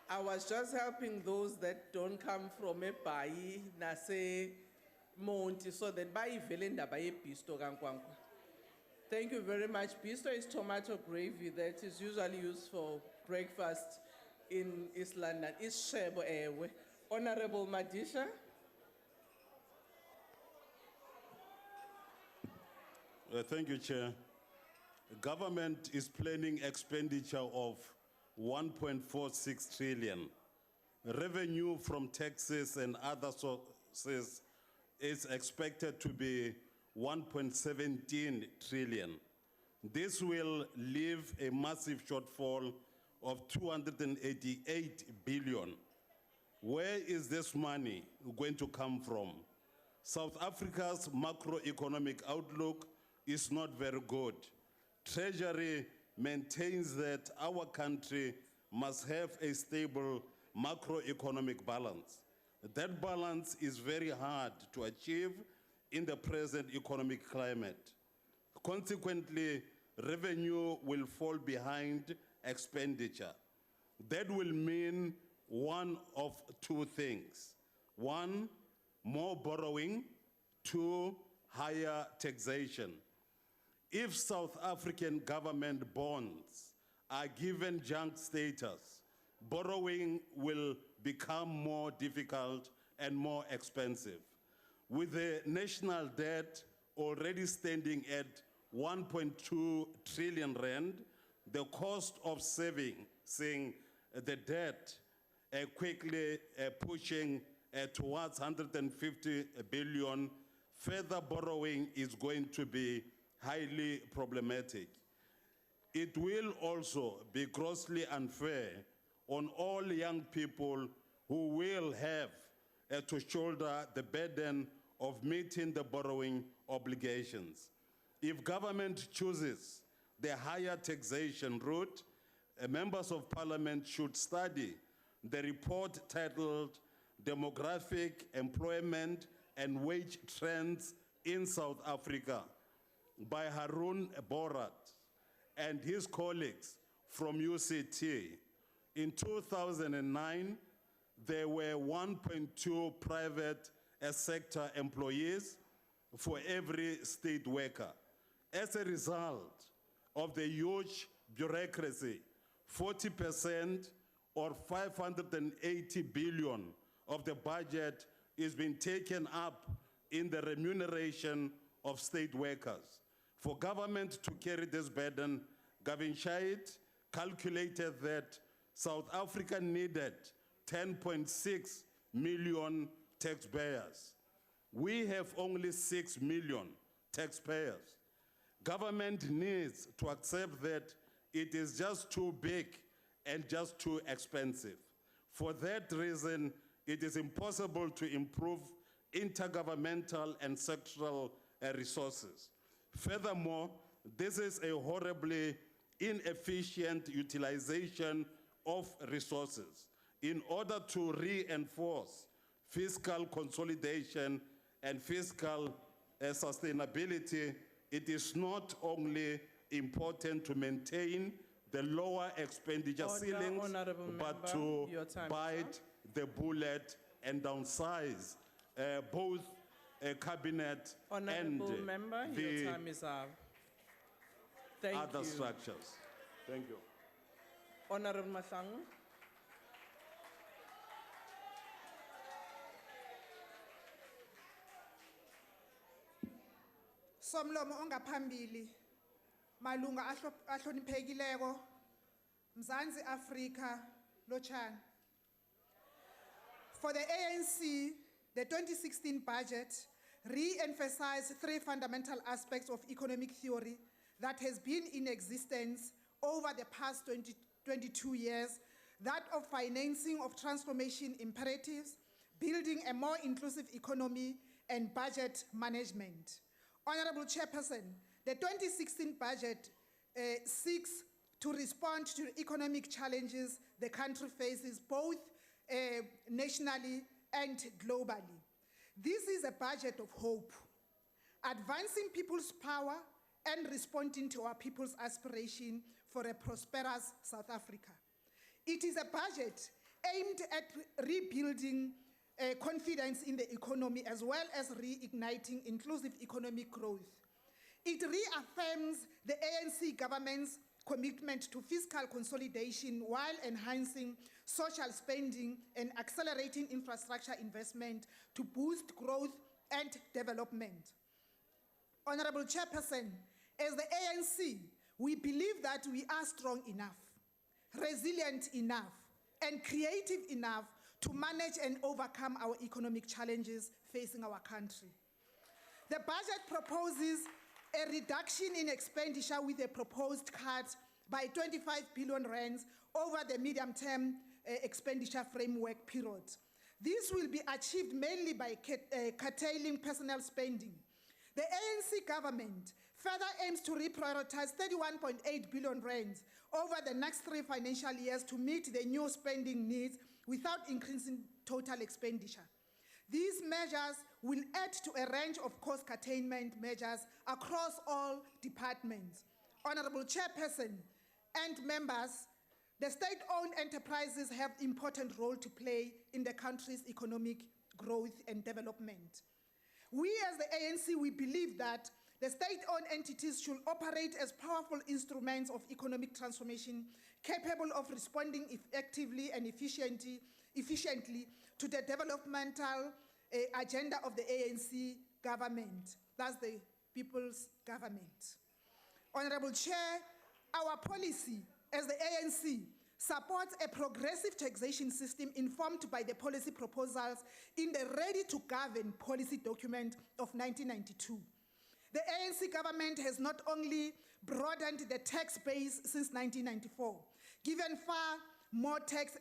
I was just helping those that don't come from a bayi nase monti so that bayi velenda bayi bisto kankwankwa. Thank you very much. Bisto is tomato gravy that is usually used for breakfast in East London. It's shebo ewe. Honorable Madisha. Thank you, Chair. The government is planning expenditure of 1.46 trillion. Revenue from taxes and other sources is expected to be 1.17 trillion. This will leave a massive shortfall of 288 billion. Where is this money going to come from? South Africa's macroeconomic outlook is not very good. Treasury maintains that our country must have a stable macroeconomic balance. That balance is very hard to achieve in the present economic climate. Consequently, revenue will fall behind expenditure. That will mean one of two things. One, more borrowing. Two, higher taxation. If South African government bonds are given junk status, borrowing will become more difficult and more expensive. With the national debt already standing at 1.2 trillion rand, the cost of servicing the debt quickly pushing towards 150 billion, further borrowing is going to be highly problematic. It will also be grossly unfair on all young people who will have to shoulder the burden of meeting the borrowing obligations. If government chooses the higher taxation route, members of parliament should study the report titled Demographic, Employment and Wage Trends in South Africa by Harun Borat and his colleagues from UCT. In 2009, there were 1.2 private sector employees for every state worker. As a result of the huge bureaucracy, 40% or 580 billion of the budget is being taken up in the remuneration of state workers. For government to carry this burden, Gavin Shait calculated that South Africa needed 10.6 million taxpayers. We have only 6 million taxpayers. Government needs to accept that it is just too big and just too expensive. For that reason, it is impossible to improve intergovernmental and sectoral resources. Furthermore, this is a horribly inefficient utilization of resources. In order to reinforce fiscal consolidation and fiscal sustainability, it is not only important to maintain the lower expenditure Order, ceilings, honorable but member, to your time is bite the bullet and downsize both cabinet and Honorable member, the your time is up. Thank other you. structures. Thank you. Honorable Mahlangu. Somlomo ongaphambili malunga ahloniphekileko Mzansi Afrika Lotshani. For the ANC, the 2016 budget re-emphasized three fundamental aspects of economic theory that has been in existence over the past 22 years, that of financing of transformation imperatives, building a more inclusive economy, and budget management. Honorable Chairperson, the 2016 budget seeks to respond to economic challenges the country faces both nationally and globally. This is a budget of hope, advancing people's power and responding to our people's aspiration for a prosperous South Africa. It is a budget aimed at rebuilding confidence in the economy as well as reigniting inclusive economic growth. It reaffirms the ANC government's commitment to fiscal consolidation while enhancing social spending and accelerating infrastructure investment to boost growth and development. Honorable Chairperson, as the ANC, we believe that we are strong enough, resilient enough, and creative enough to manage and overcome our economic challenges facing our country. The budget proposes a reduction in expenditure with a proposed cut by 25 billion rands over the medium-term expenditure framework period. This will be achieved mainly by curtailing personnel spending. The ANC government further aims to reprioritize 31.8 billion rands over the next 3 financial years to meet the new spending needs without increasing total expenditure. These measures will add to a range of cost containment measures across all departments. Honorable Chairperson and members, the state-owned enterprises have an important role to play in the country's economic growth and development. We as the ANC, we believe that the state-owned entities should operate as powerful instruments of economic transformation capable of responding effectively and efficiently to the developmental agenda of the ANC government. That's the people's government. Honorable Chair, our policy as the ANC supports a progressive taxation system informed by the policy proposals in the Ready to Govern policy document of 1992. The ANC government has not only broadened the tax base since 1994, given far more tax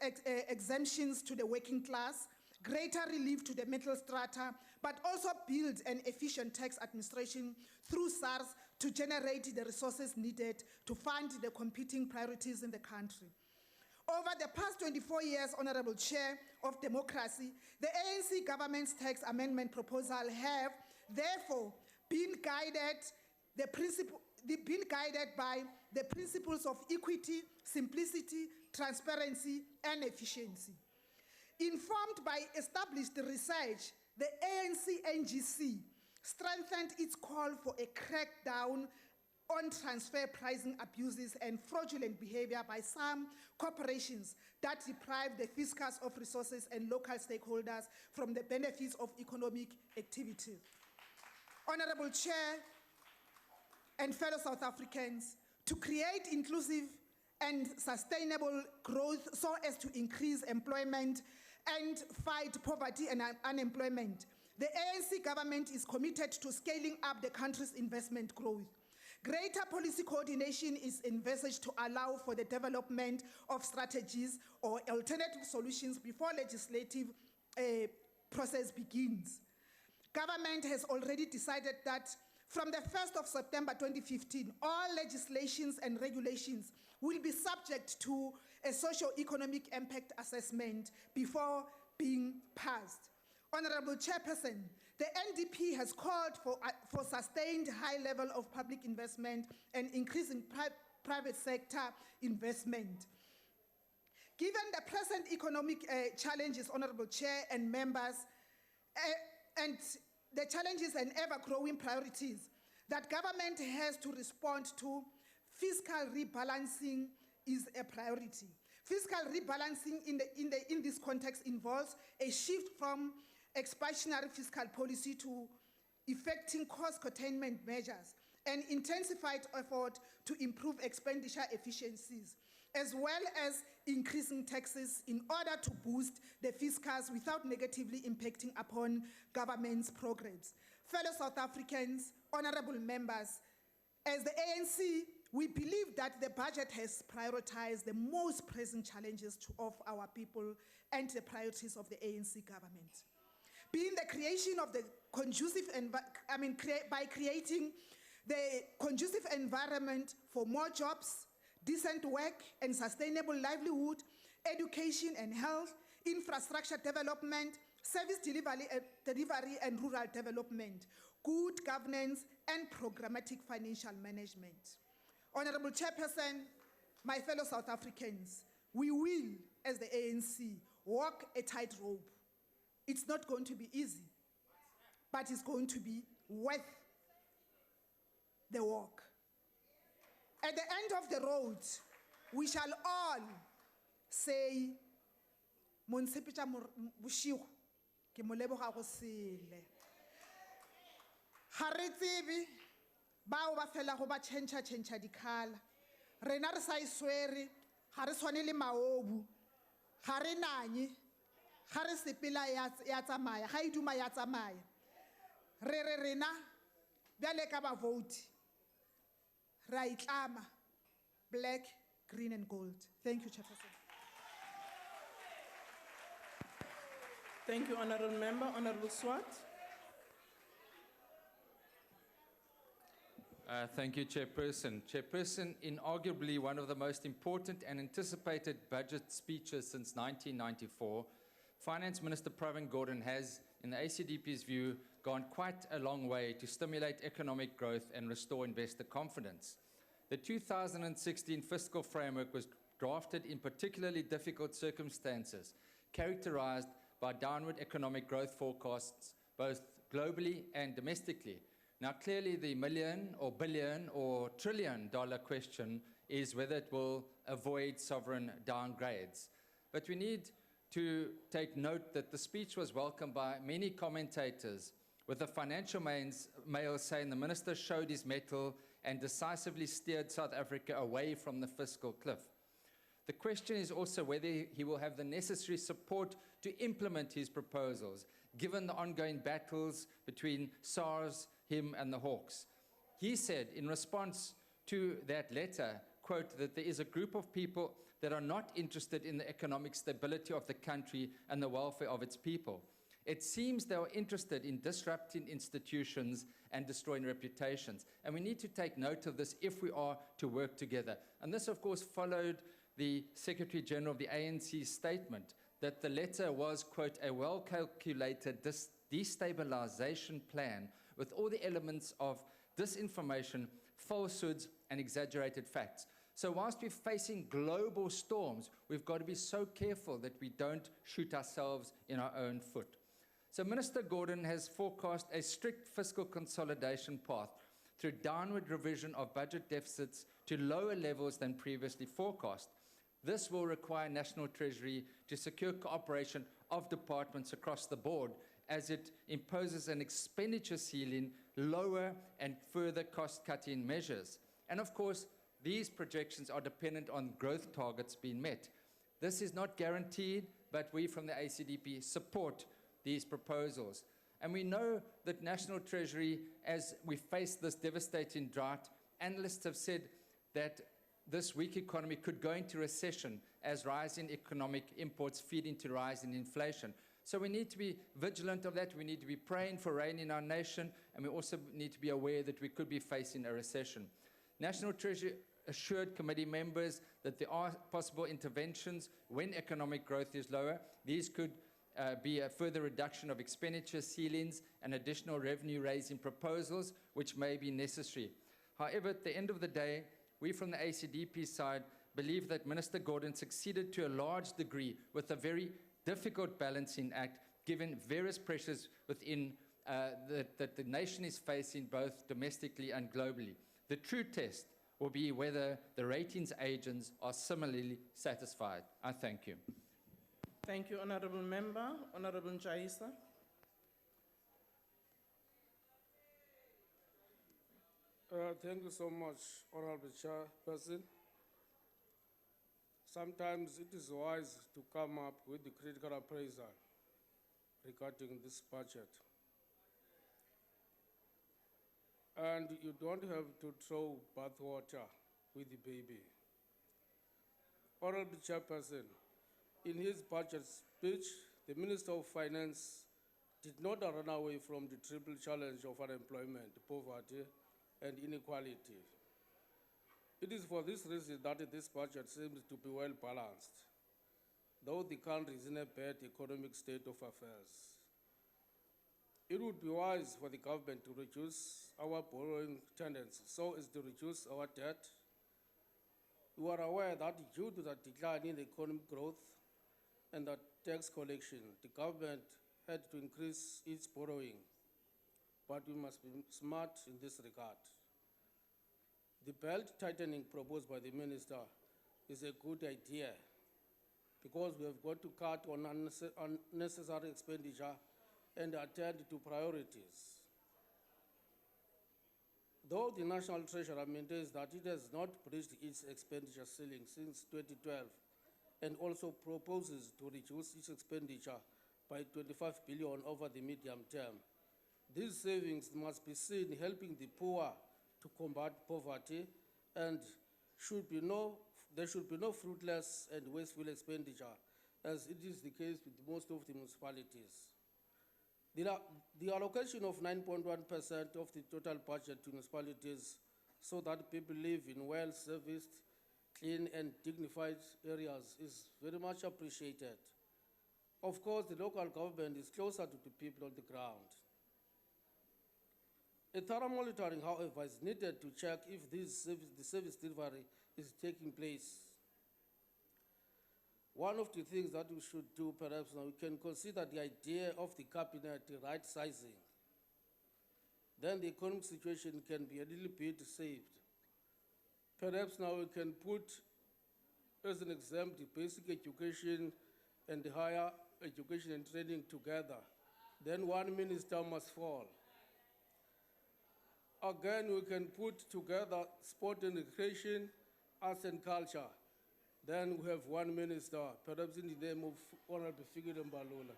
exemptions to the working class, greater relief to the middle strata, but also build an efficient tax administration through SARS to generate the resources needed to fund the competing priorities in the country. Over the past 24 years, Honorable Chair of Democracy, the ANC government's tax amendment proposal have therefore been guided by the principles of equity, simplicity, transparency, and efficiency. Informed by established research, the ANC NGC strengthened its call for a crackdown on transfer pricing abuses and fraudulent behavior by some corporations that deprive the fiscus of resources and local stakeholders from the benefits of economic activity. Honorable Chair and fellow South Africans, to create inclusive and sustainable growth so as to increase employment and fight poverty and unemployment. The ANC government is committed to scaling up the country's investment growth. Greater policy coordination is envisaged to allow for the development of strategies or alternative solutions before legislative process begins. Government has already decided that from the 1st of September 2015, all legislations and regulations will be subject to a socio-economic impact assessment before being passed. Honorable Chairperson, the NDP has called for sustained high level of public investment and increasing private sector investment. Given the present economic challenges, Honorable Chair and members, and the challenges and ever-growing priorities that government has to respond to, fiscal rebalancing is a priority. Fiscal rebalancing in this context involves a shift from expansionary fiscal policy to effecting cost containment measures and intensified effort to improve expenditure efficiencies, as well as increasing taxes in order to boost the fiscals without negatively impacting upon government's programs. Fellow South Africans, honorable members, as the ANC, we believe that the budget has prioritized the most pressing challenges of our people and the priorities of the ANC government. Being the creation of the conducive, by creating the conducive environment for more jobs, decent work and sustainable livelihood, education and health, infrastructure development, service delivery and rural development, good governance and programmatic financial management. Honorable Chairperson, my fellow South Africans, we will, as the ANC, walk a tightrope. It's not going to be easy, but it's going to be worth the walk. At the end of the road, we shall all say, Monsipicha Bushiu, ke mo leboga go sele. Ga re tsebe bao ba fela go ba change dikhala. Rena re sa iswere, ga re tshwane le maobu, ga re nanye, ga re sepela ya tsamaya, ga e duma ya tsamaya. Re rena bjale ka ba vote. Ra itlama, black, green and gold. Thank you, Chairperson. Thank you, Honorable Member. Honorable Swart. Thank you, Chairperson. Chairperson, in arguably one of the most important and anticipated budget speeches since 1994, Finance Minister Pravin Gordhan has, in the ACDP's view, gone quite a long way to stimulate economic growth and restore investor confidence. The 2016 fiscal framework was drafted in particularly difficult circumstances, characterized by downward economic growth forecasts, both globally and domestically. Now, clearly the million or billion or trillion dollar question is whether it will avoid sovereign downgrades. But we need to take note that the speech was welcomed by many commentators, with the Financial Mail saying the minister showed his mettle and decisively steered South Africa away from the fiscal cliff. The question is also whether he will have the necessary support to implement his proposals, given the ongoing battles between SARS, him and the Hawks. He said in response to that letter, quote, that there is a group of people that are not interested in the economic stability of the country and the welfare of its people. It seems they are interested in disrupting institutions and destroying reputations. And we need to take note of this if we are to work together. And this, of course, followed the Secretary General of the ANC's statement that the letter was, quote, a well-calculated destabilization plan with all the elements of disinformation, falsehoods, and exaggerated facts. So whilst we're facing global storms, we've got to be so careful that we don't shoot ourselves in our own foot. So Minister Gordhan has forecast a strict fiscal consolidation path through downward revision of budget deficits to lower levels than previously forecast. This will require National Treasury to secure cooperation of departments across the board as it imposes an expenditure ceiling, lower and further cost-cutting measures. And of course, These projections are dependent on growth targets being met. This is not guaranteed, but we from the ACDP support these proposals. And we know that National Treasury, as we face this devastating drought, analysts have said that this weak economy could go into recession as rising economic imports feed into rising inflation. So we need to be vigilant of that. We need to be praying for rain in our nation, and we also need to be aware that we could be facing a recession. National Treasury assured committee members that there are possible interventions when economic growth is lower. These could be a further reduction of expenditure ceilings and additional revenue-raising proposals, which may be necessary. However, at the end of the day, we from the ACDP side believe that Minister Gordon succeeded to a large degree with a very difficult balancing act, given various pressures within that the nation is facing both domestically and globally. The true test will be whether the ratings agents are similarly satisfied. I thank you. Thank you, Honorable Member. Honorable Njaisa. Thank you so much, Honorable Chairperson. Sometimes it is wise to come up with the critical appraisal regarding this budget. And you don't have to throw bathwater with the baby. Honorable Chairperson, in his budget speech, the Minister of Finance did not run away from the triple challenge of unemployment, poverty, and inequality. It is for this reason that this budget seems to be well balanced, though the country is in a bad economic state of affairs. It would be wise for the government to reduce our borrowing tendency so as to reduce our debt. You are aware that due to the decline in economic growth and the tax collection, the government had to increase its borrowing, but we must be smart in this regard. The belt tightening proposed by the minister is a good idea because we have got to cut on unnecessary expenditure and attend to priorities. Though the National Treasurer maintains that it has not breached its expenditure ceiling since 2012 and also proposes to reduce its expenditure by 25 billion over the medium term, these savings must be seen helping the poor to combat poverty, and there should be no fruitless and wasteful expenditure, as it is the case with most of the municipalities. The allocation of 9.1% of the total budget to municipalities so that people live in well-serviced, clean and dignified areas is very much appreciated. Of course, the local government is closer to the people on the ground. A thorough monitoring, however, is needed to check if the service delivery is taking place. One of the things that we should do, perhaps now, we can consider the idea of the cabinet right sizing. Then the economic situation can be a little bit saved. Perhaps now we can put, as an example, the basic education and the higher education and training together. Then one minister must fall. Again, we can put together sport and recreation, arts and culture. Then we have one minister, perhaps in the name of Honorable Fiscal Mbalula.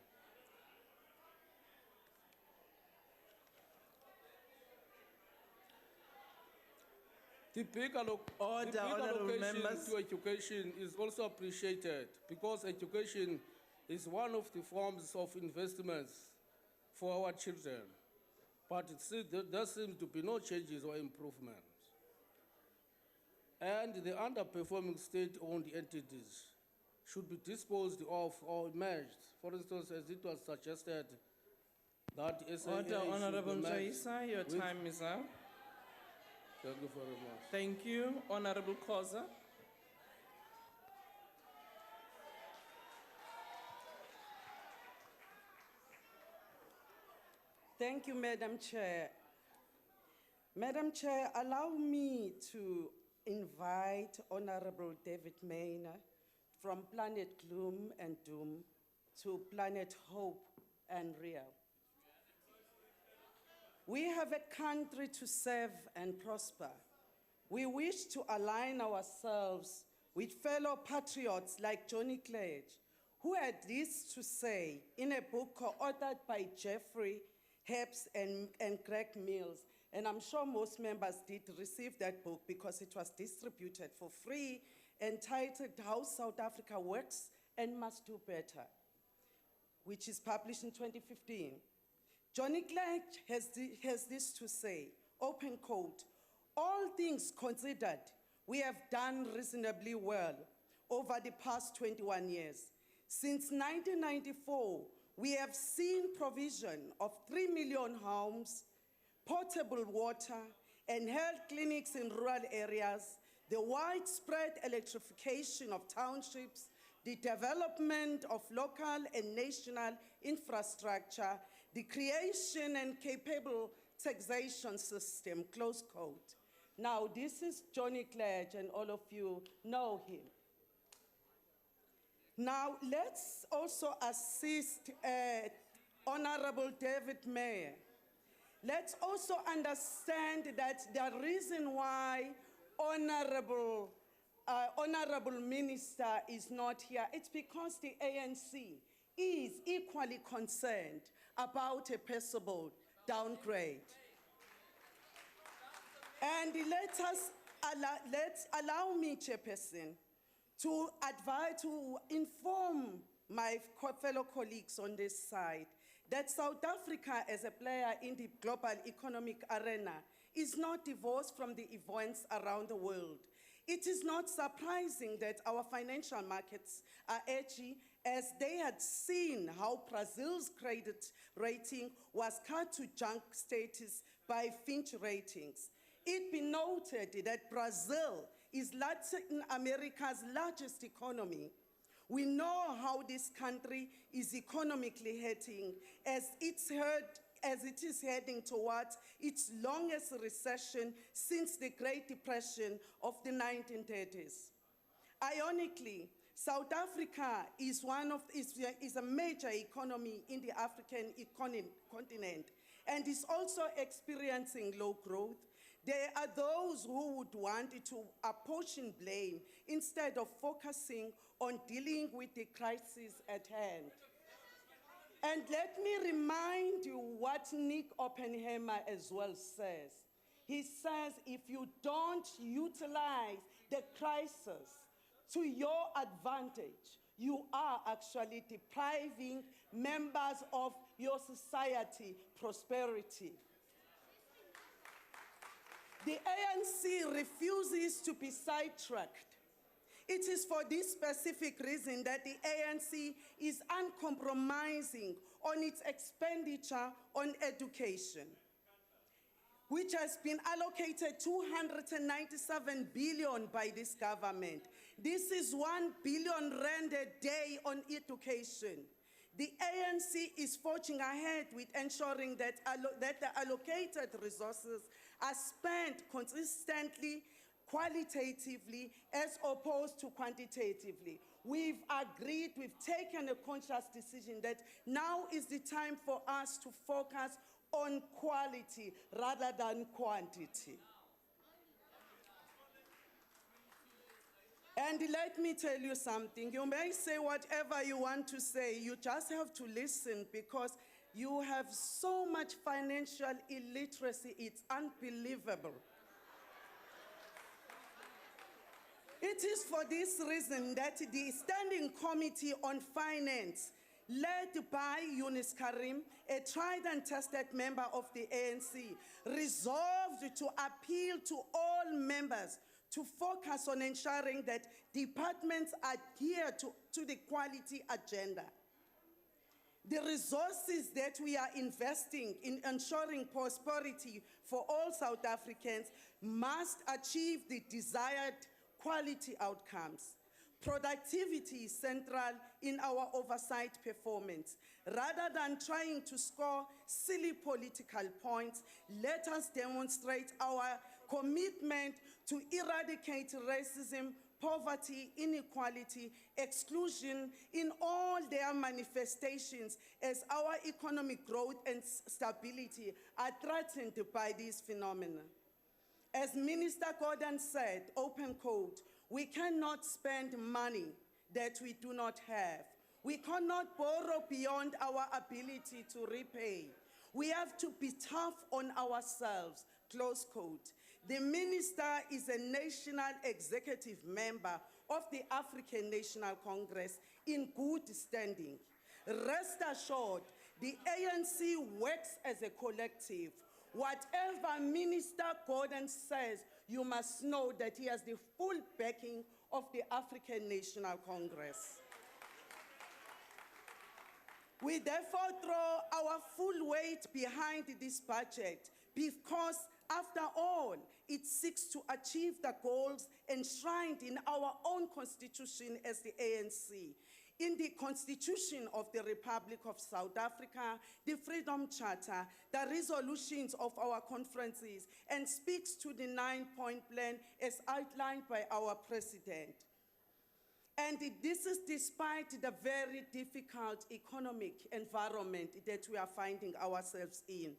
The big allocation to education is also appreciated because education is one of the forms of investments for our children. But there seems to be no changes or improvements. And the underperforming state-owned entities should be disposed of or merged. For instance, as it was suggested, that SAA Honorable should be merged Njaisa, your with- time is up. Thank you very much. Thank you. Honorable Khoza. Thank you, Madam Chair. Madam Chair, allow me to invite Honorable David Maynard from Planet Gloom and Doom to Planet Hope and Real. We have a country to serve and prosper, we wish to align ourselves with fellow patriots like Johnny Clegg, who had this to say in a book co-authored by Jeffrey Herbst and Greg Mills. And I'm sure most members did receive that book because it was distributed for free, entitled How South Africa Works and Must Do Better, which is published in 2015. Johnny Clegg has this to say, open quote, "All things considered, we have done reasonably well over the past 21 years. Since 1994, we have seen provision of 3 million homes, potable water, and health clinics in rural areas, the widespread electrification of townships, the development of local and national infrastructure, the creation and capable taxation system," close quote. Now, this is Johnny Clegg, and all of you know him. Now, let's also assist Honorable David Mayer. Let's also understand that the reason why Honorable Minister is not here, it's because the ANC is equally concerned about a possible downgrade. And allow me, Chairperson, to inform my fellow colleagues on this side that South Africa as a player in the global economic arena is not divorced from the events around the world. It is not surprising that our financial markets are edgy, as they had seen how Brazil's credit rating was cut to junk status by Fitch Ratings. It be noted that Brazil is Latin America's largest economy. We know how this country is economically heading as it is heading towards its longest recession since the Great Depression of the 1930s. Ironically, South Africa is a major economy in the African continent and is also experiencing low growth. There are those who would want to apportion blame instead of focusing on dealing with the crisis at hand. And let me remind you what Nick Oppenheimer as well says. He says, if you don't utilize the crisis to your advantage, you are actually depriving members of your society prosperity. The ANC refuses to be sidetracked. It is for this specific reason that the ANC is uncompromising on its expenditure on education, which has been allocated 297 billion by this government. This is 1 billion rand a day on education. The ANC is forging ahead with ensuring that the allocated resources are spent consistently, qualitatively, as opposed to quantitatively. We've agreed, we've taken a conscious decision that now is the time for us to focus on quality rather than quantity. And let me tell you something. You may say whatever you want to say. You just have to listen because you have so much financial illiteracy. It's unbelievable. It is for this reason that the Standing Committee on Finance, led by Eunice Karim, a tried and tested member of the ANC, resolved to appeal to all members to focus on ensuring that departments adhere to the quality agenda. The resources that we are investing in ensuring prosperity for all South Africans must achieve the desired quality outcomes. Productivity is central in our oversight performance. Rather than trying to score silly political points, let us demonstrate our commitment to eradicate racism, poverty, inequality, exclusion in all their manifestations as our economic growth and stability are threatened by these phenomena. As Minister Gordon said, open quote, we cannot spend money that we do not have. We cannot borrow beyond our ability to repay. We have to be tough on ourselves, close quote. The minister is a national executive member of the African National Congress in good standing. Rest assured, the ANC works as a collective. Whatever Minister Gordon says, you must know that he has the full backing of the African National Congress. We therefore throw our full weight behind this budget because, after all, it seeks to achieve the goals enshrined in our own constitution as the ANC. In the Constitution of the Republic of South Africa, the Freedom Charter, the resolutions of our conferences, and speaks to the 9-point plan as outlined by our President. And this is despite the very difficult economic environment that we are finding ourselves in.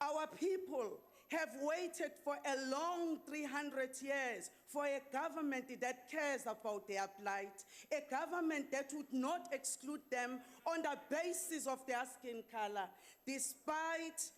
Our people have waited for a long 300 years for a government that cares about their plight, a government that would not exclude them on the basis of their skin color. Despite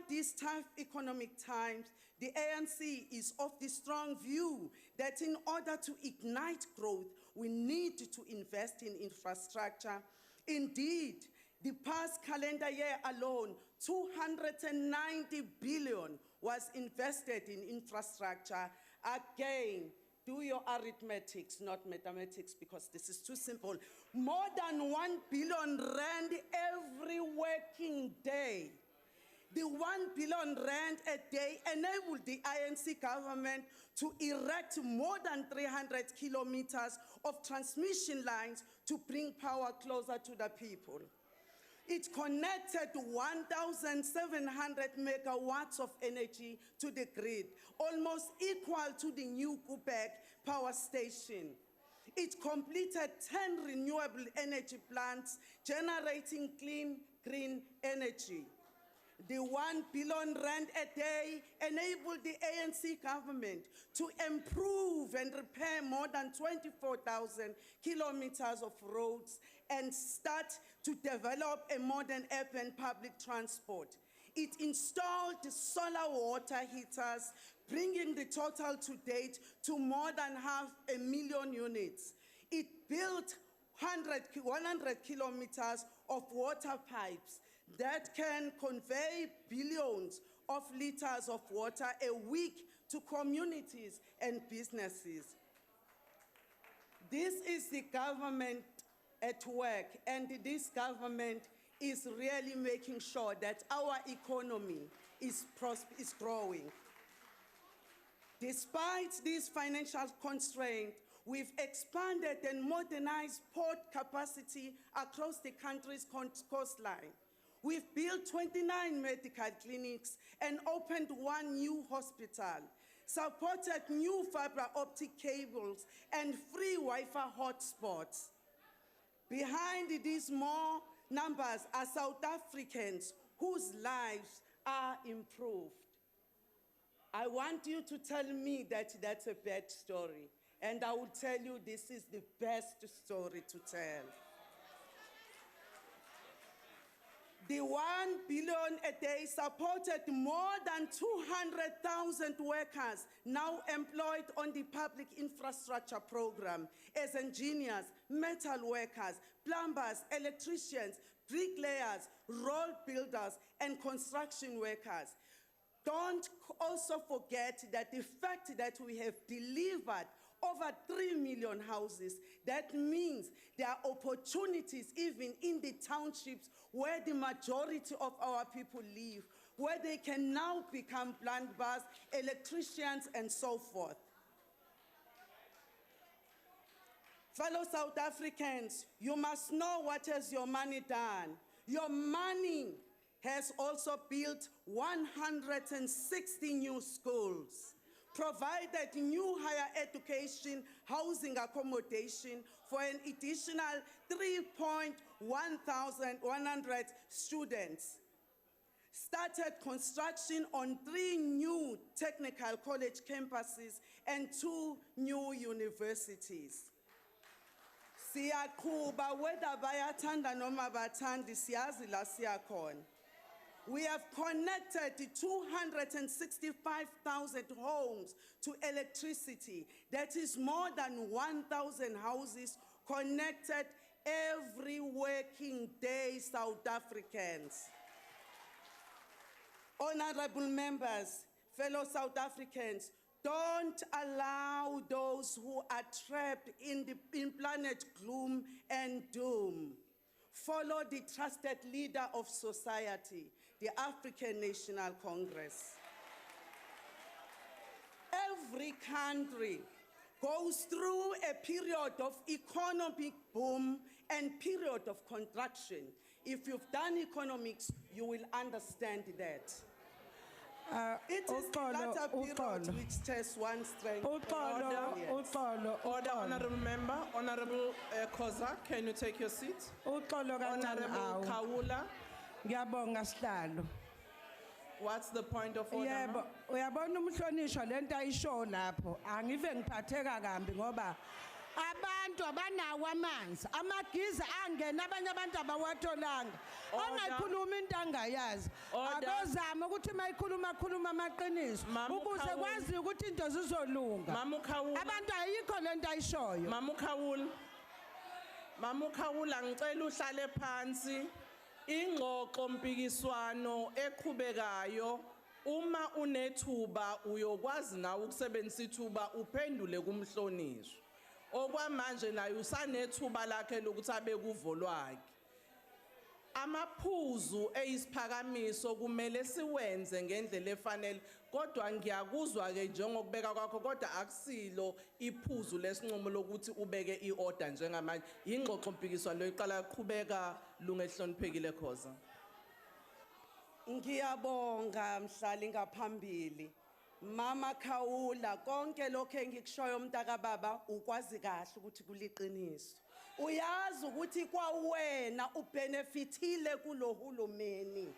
these tough economic times, the ANC is of the strong view that in order to ignite growth, we need to invest in infrastructure. Indeed, the past calendar year alone, 290 billion was invested in infrastructure. Again, do your arithmetics, not mathematics, because this is too simple. More than 1 billion rand every working day. The 1 billion rand a day enabled the ANC government to erect more than 300 kilometers of transmission lines to bring power closer to the people. It connected 1,700 megawatts of energy to the grid, almost equal to the new Kubek power station. It completed 10 renewable energy plants generating clean, green energy. The 1 billion rand a day enabled the ANC government to improve and repair more than 24,000 kilometers of roads and start to develop a modern urban public transport. It installed solar water heaters, bringing the total to date to more than 500,000 units. It built 100 kilometers of water pipes that can convey billions of liters of water a week to communities and businesses. This is the government at work, and this government is really making sure that our economy is growing. Despite these financial constraints, we've expanded and modernized port capacity across the country's coastline. We've built 29 medical clinics and opened 1 new hospital, supported new fiber optic cables and free Wi-Fi hotspots. Behind these more numbers are South Africans whose lives are improved. I want you to tell me that that's a bad story, and I will tell you this is the best story to tell. The 1 billion a day supported more than 200,000 workers now employed on the public infrastructure program as engineers, metal workers, plumbers, electricians, bricklayers, road builders, and construction workers. Don't also forget that the fact that we have delivered over 3 million houses, that means there are opportunities even in the townships where the majority of our people live, where they can now become plumbers, electricians, and so forth. Fellow South Africans, you must know what has your money done. Your money has also built 160 new schools, provided new higher education, housing accommodation for an additional 3,100 students, started construction on 3 new technical college campuses and 2 new universities. Siyaqhuba whether bayathanda noma bathandi siyazi la siyakhona. We have connected 265,000 homes to electricity. That is more than 1,000 houses connected every working day, South Africans. Honorable members, fellow South Africans, don't allow those who are trapped in planet gloom and doom. Follow the trusted leader of society, the African National Congress. Every country goes through a period of economic boom and period of contraction. If you've done economics, you will understand that. It is the latter period which tests one's strength. Order, honorable member. Honorable Koza, can you take your seat? Honorable Kawula. What's the point of order? Yebo, uyabona umhlonisho lento ayisho lapho. Angive ngiphatheka kambi ngoba abantu abanawo amanzi, amagiza angena abanye abantu abawatholanga. Ongayikhuluma into angayazi. Akozama ukuthi mayikhuluma amaqiniso ukuze kwazi ukuthi into zizolunga. Abantu ayikho lento ayishoyo. Mamukhawula ngicela uhlale phansi. Ingxoxo mpikiswano eqhubekayo uma unethuba uyokwazi nawe ukusebenzisa ithuba uphendule kumhlonishwa. Okwamanje naye usanethuba lakhe lokuthi abe kuvo lwakhe. Amaphuzu eyisiphakamiso kumele siwenze ngendlela efanele kodwa ngiyakuzwa ke njengokubeka kwakho kodwa akusilo iphuzu lesinqumo lokuthi ubeke iorder njengamanje ingxoxo mpikiswano loyiqala qhubeka lungehloniphekile Khoza. Ngiyabonga mhlali ngaphambili. Mama Khawula konke lokho engikushoyo mntaka baba ukwazi kahle ukuthi kuliqiniso. Uyazi ukuthi kwawena ubenefitile kulohulumeni.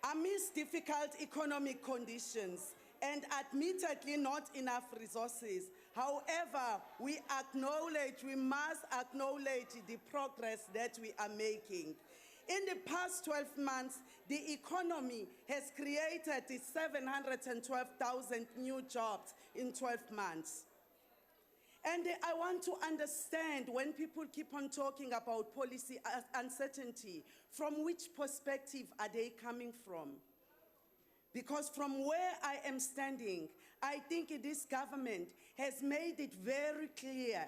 Amidst difficult economic conditions and admittedly not enough resources, however, we must acknowledge the progress that we are making. In the past 12 months, the economy has created 712,000 new jobs in 12 months. And I want to understand when people keep on talking about policy uncertainty, from which perspective are they coming from? Because from where I am standing, I think this government has made it very clear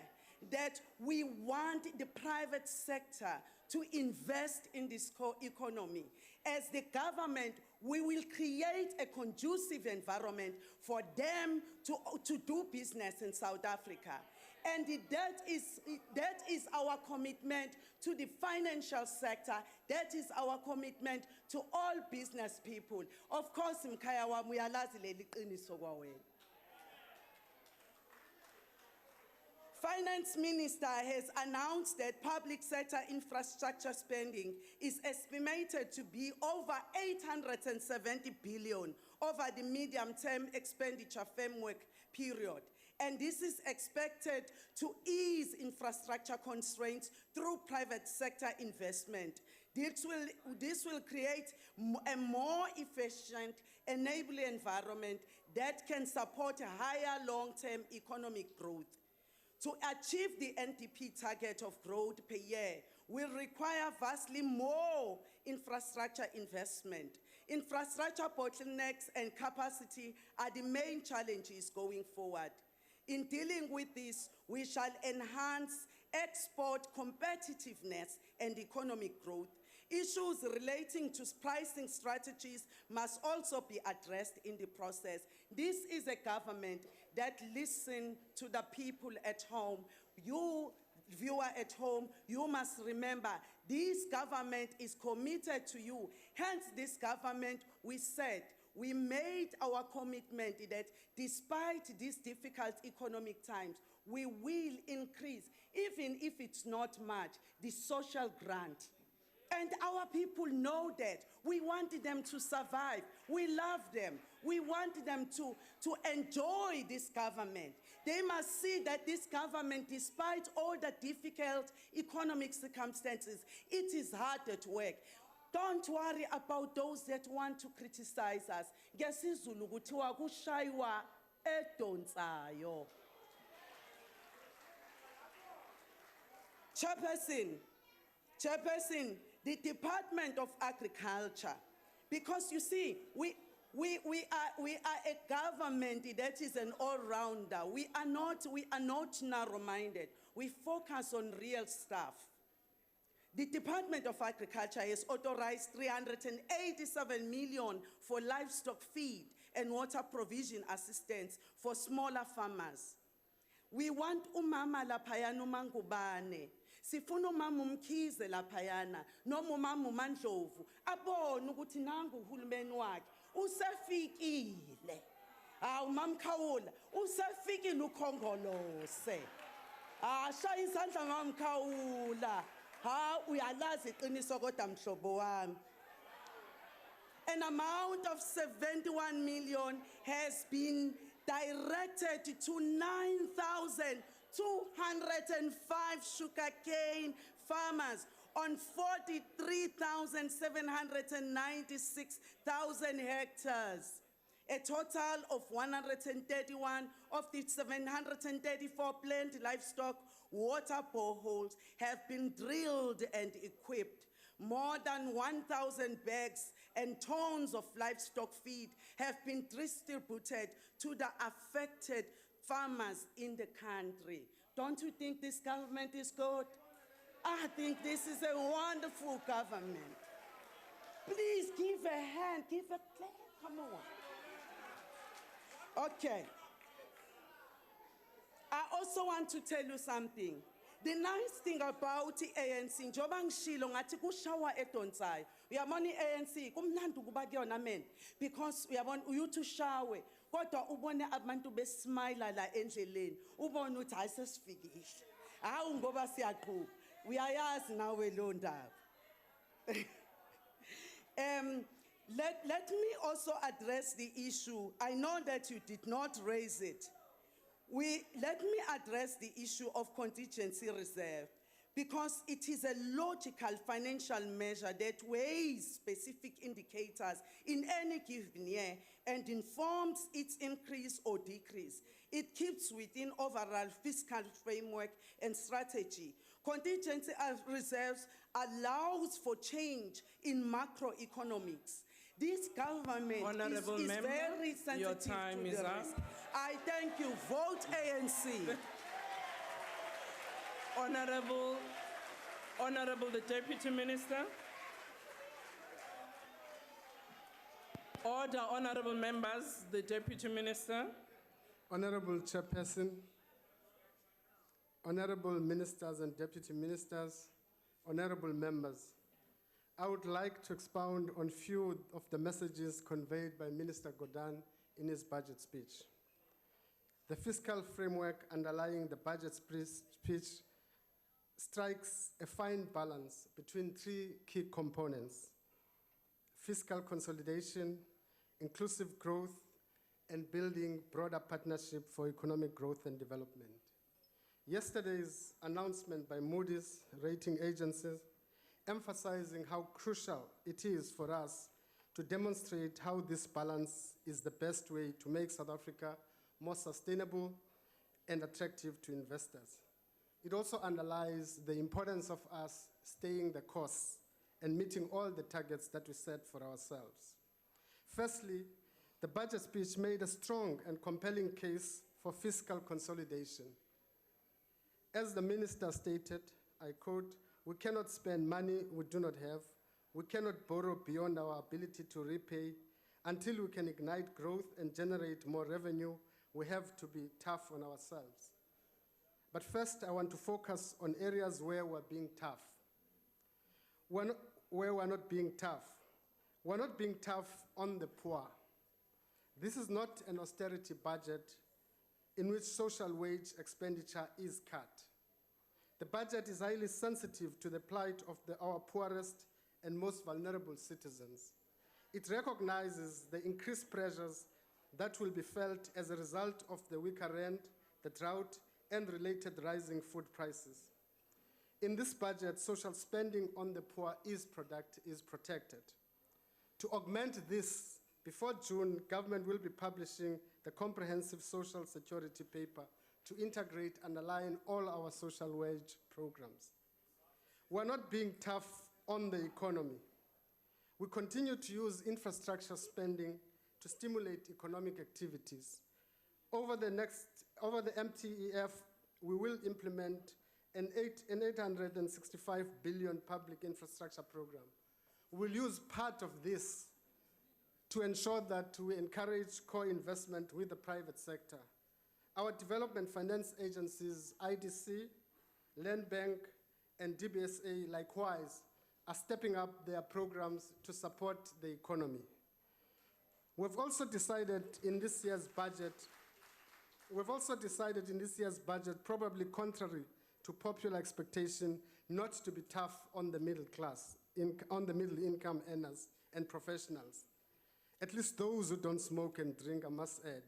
that we want the private sector to invest in this economy. As the government, we will create a conducive environment for them to do business in South Africa. And that is our commitment to the financial sector. That is our commitment to all business people. Of course, mkhaya wami uyalazi leli qiniso kwawena. Finance Minister has announced that public sector infrastructure spending is estimated to be over 870 billion over the medium-term expenditure framework period. And this is expected to ease infrastructure constraints through private sector investment. This will create a more efficient, enabling environment that can support a higher long-term economic growth. To achieve the NDP target of growth per year will require vastly more infrastructure investment. Infrastructure bottlenecks and capacity are the main challenges going forward. In dealing with this, we shall enhance export competitiveness and economic growth. Issues relating to pricing strategies must also be addressed in the process. This is a government that listens to the people at home. You, viewer at home, you must remember this government is committed to you. Hence, this government, we made our commitment that despite these difficult economic times, we will increase, even if it's not much, the social grant. And our people know that. We want them to survive. We love them. We want them to enjoy this government. They must see that this government, despite all the difficult economic circumstances, it is hard at work. Don't worry about those that want to criticize us. NgesiZulu kuthiwa kushaywa edonsayo. Chairperson, the Department of Agriculture, because you see, we are a government that is an all-rounder. We are not narrow-minded. We focus on real stuff. The Department of Agriculture has authorized 387 million for livestock feed and water provision assistance for smaller farmers. We want umama laphayana umangubane. Sifuna umama umkhize laphayana noma umama uMandlovu abone ukuthi nangu uhulumeni wakhe usefikile. Umama Khawula usefikile ukhongolose. Shaya isandla ngaMkhawula. Uyalazi iqiniso kodwa mhlobo wami. An amount of 71 million has been directed to 9,205 sugarcane farmers on 43,796,000 hectares. A total of 131 of the 734 planned livestock water boreholes have been drilled and equipped. More than 1,000 bags and tons of livestock feed have been distributed to the affected farmers in the country. Don't you think this government is good? I think this is a wonderful government. Please give a hand, give a clap, come on. Okay. I also want to tell you something. The nice thing about the ANC, njoba ngishilo ngathi kushawa edonsayo. Uyabona iANC kumnandi ukuba kuyona men because uyabona uyuthi ushawe kodwa ubone abantu besmile la endleleni. Ubone uthi hayi sesifikile. Hawu ngoba siyaqhubha. Uyayazi nawe lo ndaba. Let me also address the issue. I know that you did not raise it. Let me address the issue of contingency reserve because it is a logical financial measure that weighs specific indicators in any given year and informs its increase or decrease. It keeps within overall fiscal framework and strategy. Contingency reserves allows for change in macroeconomics. This government is very sensitive your time to is the up. risk. I thank you. Vote ANC. Honorable the Deputy Minister. Order, honorable members, the Deputy Minister. Honorable Chairperson, honorable ministers and deputy ministers, honorable members, I would like to expound on few of the messages conveyed by Minister Gordhan in his budget speech. The fiscal framework underlying the budget speech strikes a fine balance between three key components: fiscal consolidation, inclusive growth, and building broader partnership for economic growth and development. Yesterday's announcement by Moody's rating agencies emphasizing how crucial it is for us to demonstrate how this balance is the best way to make South Africa more sustainable and attractive to investors. It also underlies the importance of us staying the course and meeting all the targets that we set for ourselves. Firstly, the budget speech made a strong and compelling case for fiscal consolidation. As the minister stated, I quote, "We cannot spend money we do not have. We cannot borrow beyond our ability to repay. Until we can ignite growth and generate more revenue, we have to be tough on ourselves." But first, I want to focus on areas where we're being tough. Where we're not being tough. We're not being tough on the poor. This is not an austerity budget in which social wage expenditure is cut. The budget is highly sensitive to the plight of our poorest and most vulnerable citizens. It recognizes the increased pressures that will be felt as a result of the weaker rand, the drought, and related rising food prices. In this budget, social spending on the poor is protected. To augment this, before June, government will be publishing the comprehensive social security paper to integrate and align all our social wage programs. We're not being tough on the economy. We continue to use infrastructure spending to stimulate economic activities. Over the MTEF, we will implement an 865 billion public infrastructure program. We'll use part of this to ensure that we encourage co-investment with the private sector. Our development finance agencies, IDC, Land Bank, and DBSA likewise are stepping up their programs to support the economy. We've also decided in this year's budget, probably contrary to popular expectation, not to be tough on the middle class, on the middle income earners and professionals. At least those who don't smoke and drink, I must add.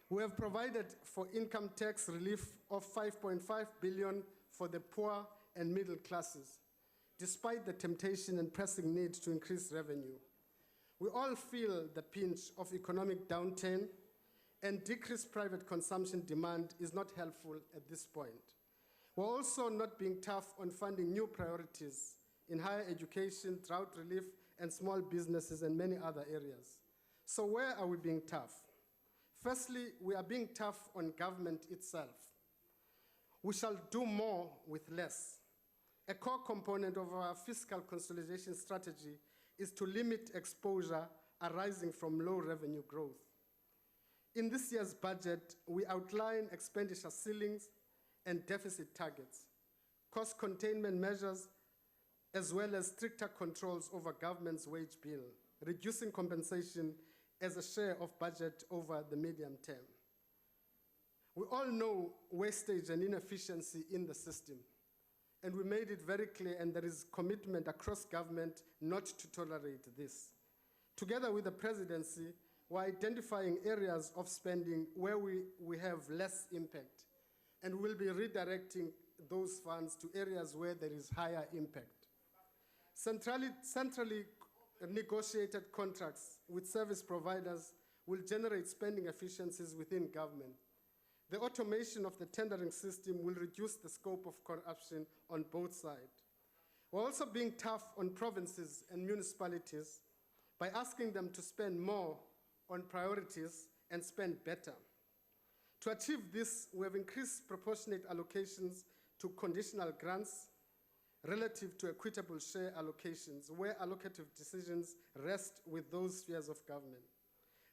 We have provided for income tax relief of 5.5 billion for the poor and middle classes, despite the temptation and pressing need to increase revenue. We all feel the pinch of economic downturn, and decreased private consumption demand is not helpful at this point. We're also not being tough on funding new priorities in higher education, drought relief, and small businesses and many other areas. So where are we being tough? Firstly, we are being tough on government itself. We shall do more with less. A core component of our fiscal consolidation strategy is to limit exposure arising from low revenue growth. In this year's budget, we outline expenditure ceilings and deficit targets, cost containment measures, as well as stricter controls over government's wage bill, reducing compensation as a share of budget over the medium term. We all know wastage and inefficiency in the system, and we made it very clear, and there is commitment across government not to tolerate this. Together with the presidency, we're identifying areas of spending where we have less impact, and we'll be redirecting those funds to areas where there is higher impact. Centrally negotiated contracts with service providers will generate spending efficiencies within government. The automation of the tendering system will reduce the scope of corruption on both sides. We're also being tough on provinces and municipalities by asking them to spend more on priorities and spend better. To achieve this, we have increased proportionate allocations to conditional grants relative to equitable share allocations, where allocative decisions rest with those spheres of government.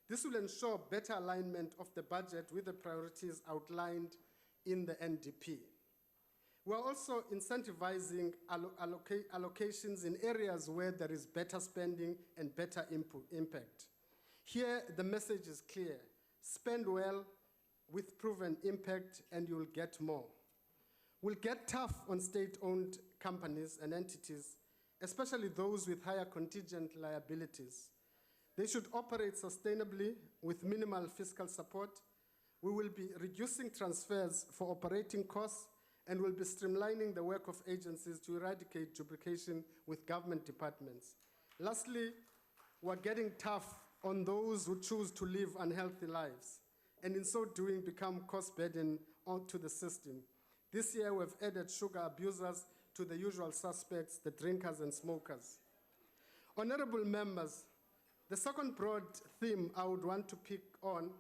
This will ensure better alignment of the budget with the priorities outlined in the NDP. We're also incentivizing allocations in areas where there is better spending and better impact. Here, the message is clear. Spend well with proven impact and you'll get more. We'll get tough on state-owned companies and entities, especially those with higher contingent liabilities. They should operate sustainably with minimal fiscal support. We will be reducing transfers for operating costs and will be streamlining the work of agencies to eradicate duplication with government departments. Lastly, we're getting tough on those who choose to live unhealthy lives, and in so doing become cost burden onto the system. This year, we've added sugar abusers to the usual suspects, the drinkers and smokers. Honorable members, the second broad theme I would want to pick on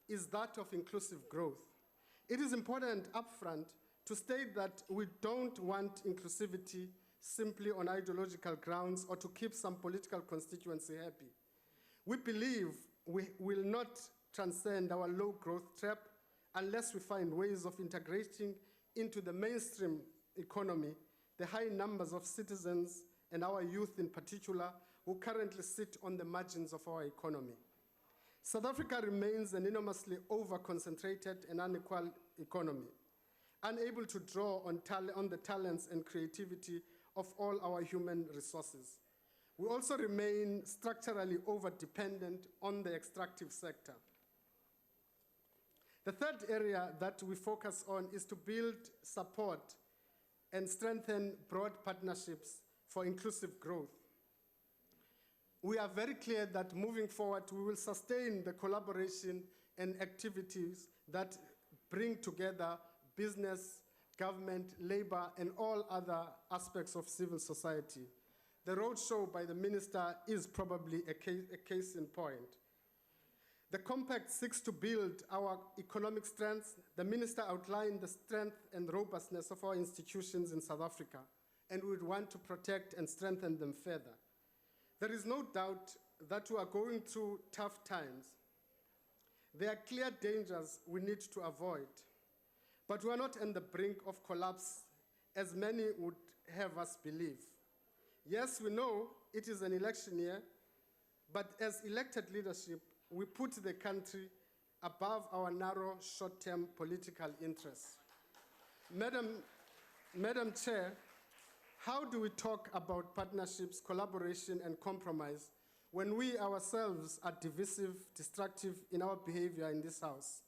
is that of inclusive growth. It is important upfront to state that we don't want inclusivity simply on ideological grounds or to keep some political constituency happy. We believe we will not transcend our low growth trap unless we find ways of integrating into the mainstream economy the high numbers of citizens and our youth in particular who currently sit on the margins of our economy. South Africa remains an enormously over-concentrated and unequal economy, unable to draw on the talents and creativity of all our human resources. We also remain structurally over-dependent on the extractive sector. The third area that we focus on is to build support and strengthen broad partnerships for inclusive growth. We are very clear that moving forward, we will sustain the collaboration and activities that bring together business, government, labor, and all other aspects of civil society. The roadshow by the minister is probably a case in point. The compact seeks to build our economic strengths. The minister outlined the strength and robustness of our institutions in South Africa, and we would want to protect and strengthen them further. There is no doubt that we are going through tough times. There are clear dangers we need to avoid, but we are not on the brink of collapse, as many would have us believe. Yes, we know it is an election year, but as elected leadership, we put the country above our narrow short-term political interests. Madam Chair, how do we talk about partnerships, collaboration, and compromise when we ourselves are divisive, destructive in our behavior in this House?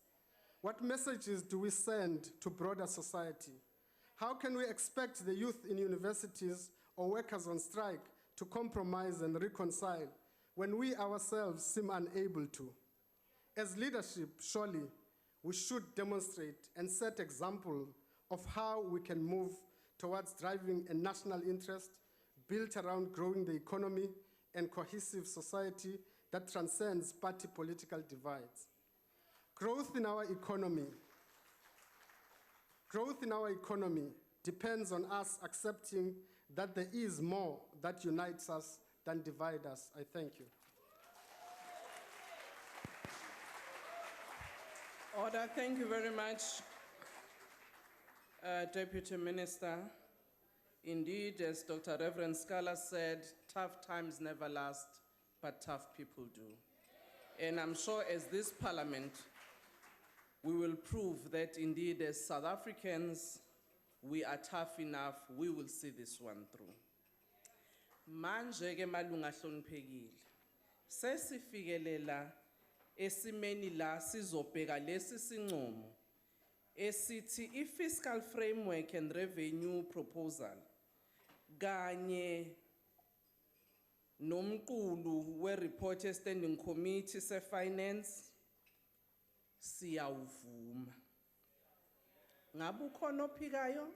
What messages do we send to broader society? How can we expect the youth in universities or workers on strike to compromise and reconcile when we ourselves seem unable to? As leadership, surely we should demonstrate and set example of how we can move towards driving a national interest built around growing the economy and cohesive society that transcends party political divides. Growth in our economy depends on us accepting that there is more that unites us than divides us. I thank you. Order, thank you very much, Deputy Minister. Indeed, as Dr. Reverend Scala said, tough times never last, but tough people do. And I'm sure as this Parliament, we will prove that indeed as South Africans, we are tough enough, we will see this one through. Manje ke malunga hloniphekile. Sesifikelela esimeni la sizobheka lesi sinqumo esithi i-fiscal framework and revenue proposal kanye nomqulu we-report ye-standing committee se-finance siyawuvuma. Ngabe ukhona ophikayo?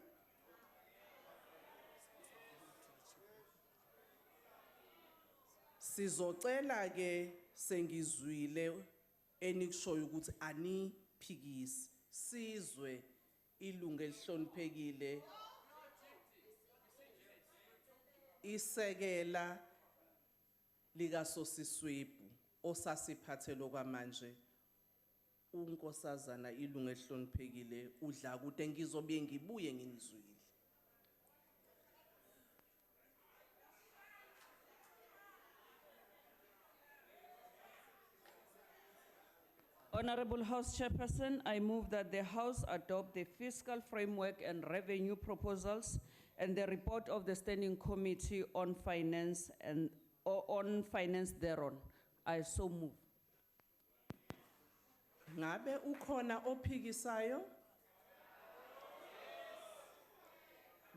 Sizocela ke sengizwile enikushoyo ukuthi aniphikisi sizwe ilungu elihloniphekile isekela likasosiswebu osasiphathele okwamanje unkosazana ilungu elihloniphekile udla kude ngizobuye ngibuye nginizwile. Honorable House Chairperson, I move that the House adopt the fiscal framework and revenue proposals and the report of the Standing Committee on Finance and on finance thereon. I so move. Ngabe ukhona ophikisayo?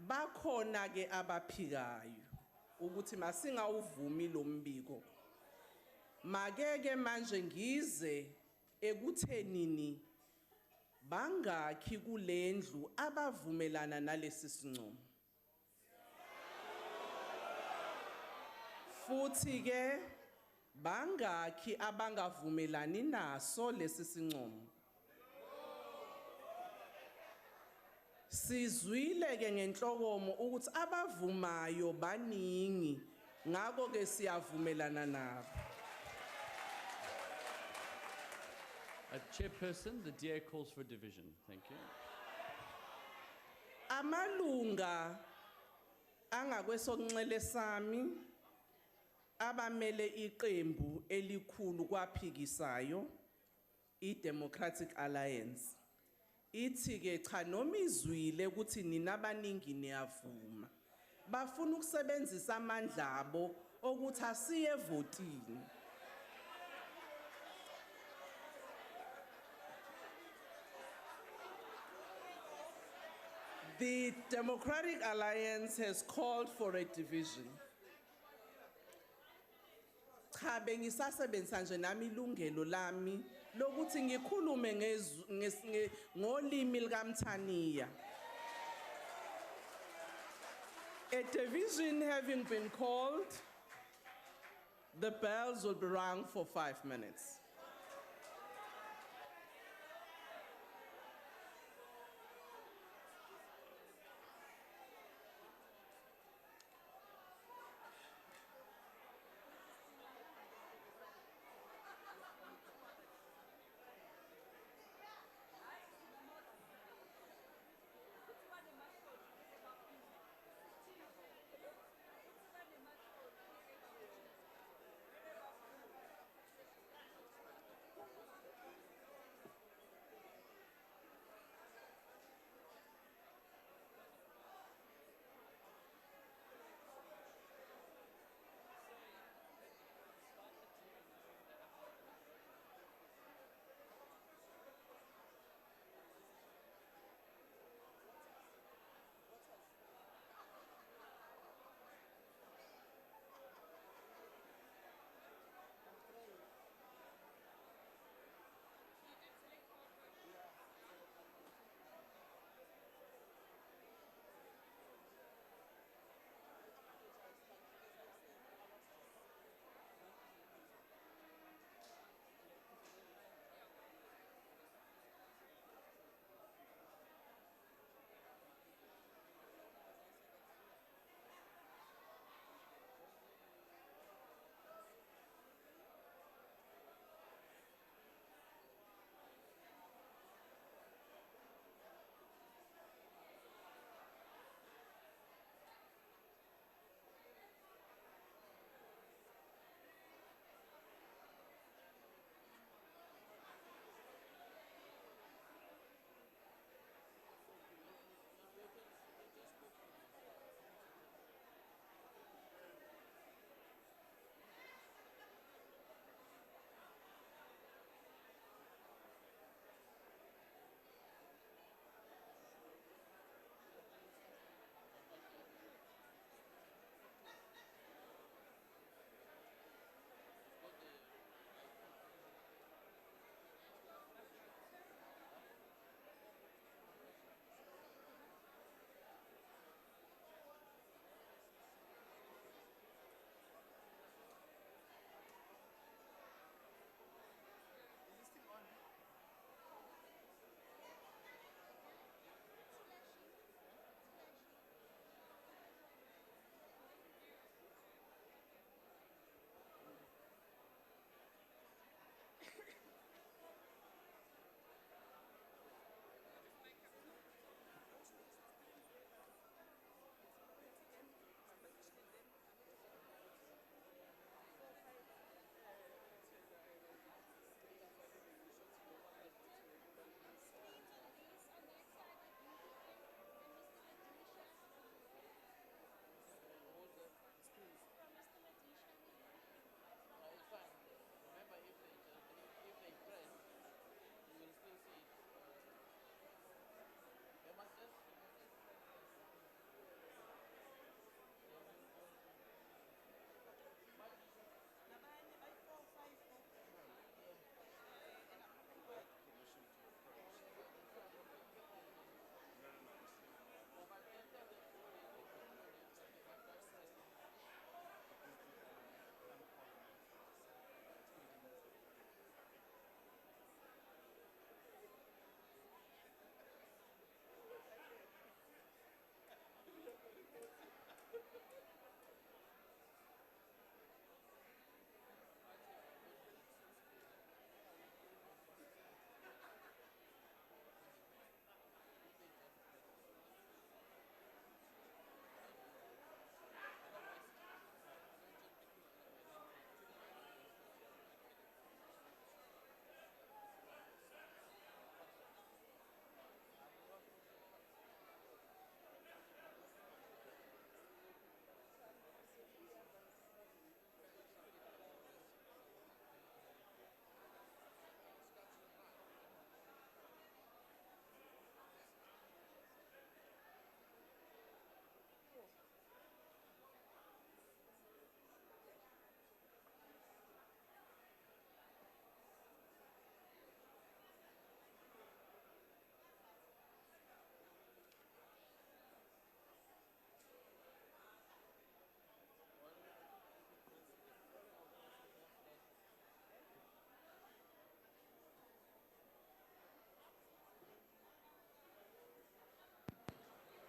Bakhona ke abaphikayo ukuthi masingawuvumi lo mbiko. Makeke manje ngize ekuthenini bangakhi kulendlu abavumelana nalesi sinqumo. Futhi ke bangakhi abangavumelani naso lesi sinqumo. Sizwile ke ngenhlokomo ukuthi abavumayo baningi ngakho ke siyavumelana nabo. Chairperson, the DA calls for division. Thank you. Amalunga angakwesokunxele sami abamele iqembu elikhulu kwaphikisayo i-Democratic Alliance ithi ke cha noma izwile ukuthi nina abaningi niyavuma bafuna ukusebenzisa amandla abo ukuthi asiye evotini. The Democratic Alliance has called for a division. Cha bengisasebenzisa nje nami ilungelo lami lokuthi ngikhulume ngolimi likaMthaniya. A division having been called, the bells will be rung for 5 minutes.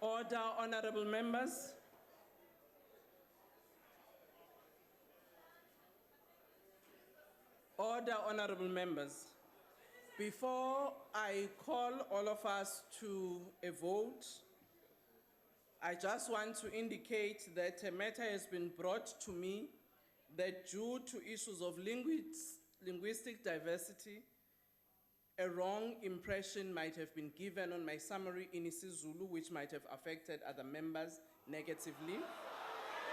Order, honorable members. Order, honorable members. Before I call all of us to a vote, I just want to indicate that a matter has been brought to me that due to issues of linguistic diversity, a wrong impression might have been given on my summary in isiZulu, which might have affected other members negatively.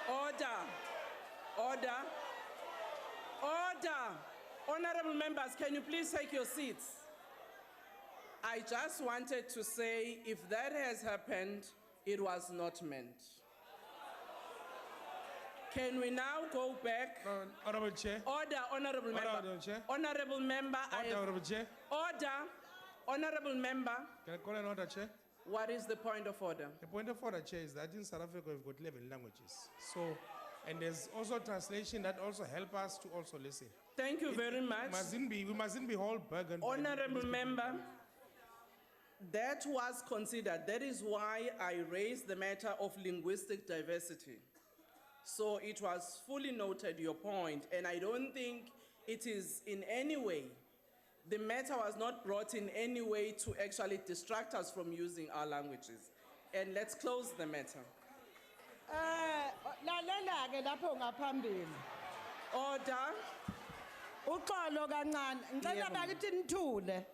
Order, order, order. Honorable members, can you please take your seats? I just wanted to say, if that has happened, it was not meant. Can we now go back? Honorable Chair. Order, honorable member. Honorable Chair. Honorable member. Order, honorable Chair. Order, honorable member. Can I call an order, Chair? What is the point of order? The point of order, Chair, is that in South Africa we've got 11 languages. So, and there's also translation that also help us to also listen. Thank you very much. We mustn't be whole burden. Honorable member, that was considered. That is why I raised the matter of linguistic diversity. So it was fully noted, your point, and I don't think it is in any way, the matter was not brought in any way to actually distract us from using our languages. And let's close the matter. Lalela-ke lapho ngaphambili. Order. Uxolo kancane, ngicela bakithi nithule.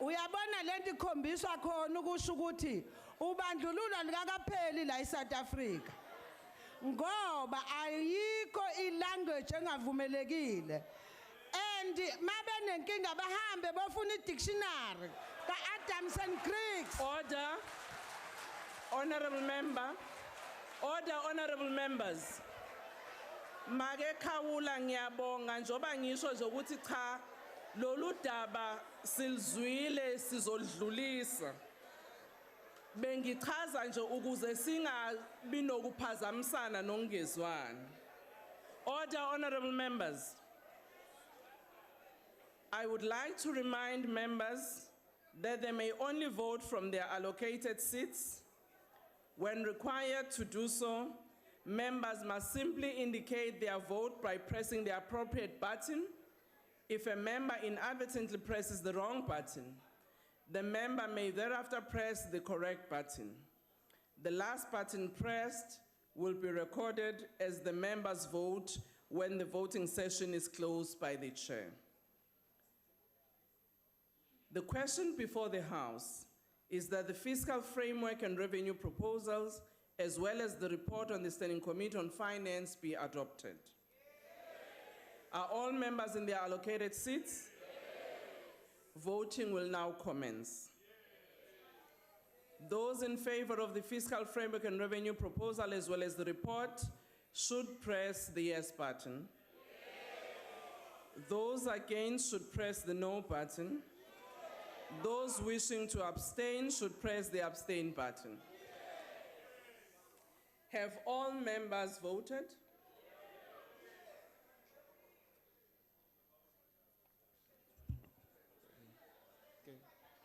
Uyabona lento ikhombiswa khona ukusho ukuthi ubandlululo likakapheli la eSouth Africa. Ngoba ayikho ilanguage engavumelekile. And mabe nenkinga bahambe bafuna i-dictionary ka-Adams and Greeks. Order. Honorable member. Order, honorable members. Make khawula ngiyabonga njoba ngisho nje ukuthi cha lolu daba silizwile sizodlulisa. Bengichaza nje ukuze singabi nokuphazamisana nokungezwani. Order, honorable members. I would like to remind members that they may only vote from their allocated seats. When required to do so, members must simply indicate their vote by pressing the appropriate button. If a member inadvertently presses the wrong button, the member may thereafter press the correct button. The last button pressed will be recorded as the member's vote when the voting session is closed by the chair. The question before the House is that the fiscal framework and revenue proposals, as well as the report on the Standing Committee on Finance, be adopted. Are all members in their allocated seats? Voting will now commence. Those in favor of the fiscal framework and revenue proposal, as well as the report, should press the yes button. Those against should press the no button. Those wishing to abstain should press the abstain button. Have all members voted?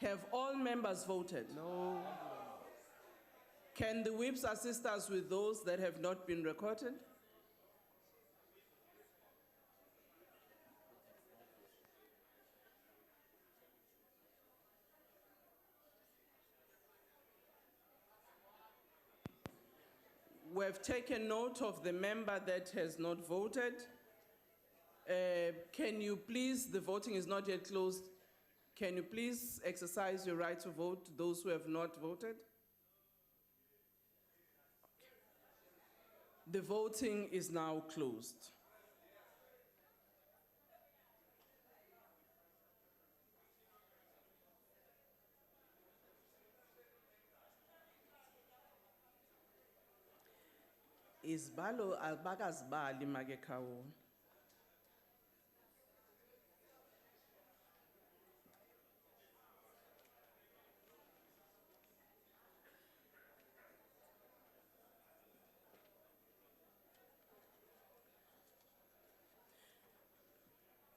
Have all members voted? No. Can the whips assist us with those that have not been recorded? We have taken note of the member that has not voted. Can you please, the voting is not yet closed. Can you please exercise your right to vote, those who have not voted? The voting is now closed. Isbalo albakazbali magekawo.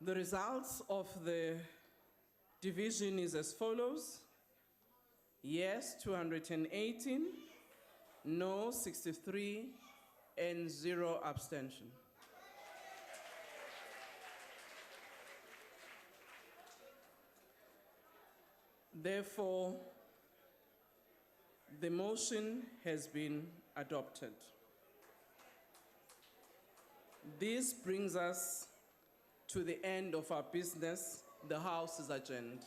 The results of the division is as follows. Yes, 218, no, 63, and 0 abstention. Therefore, the motion has been adopted. This brings us to the end of our business. The House is adjourned.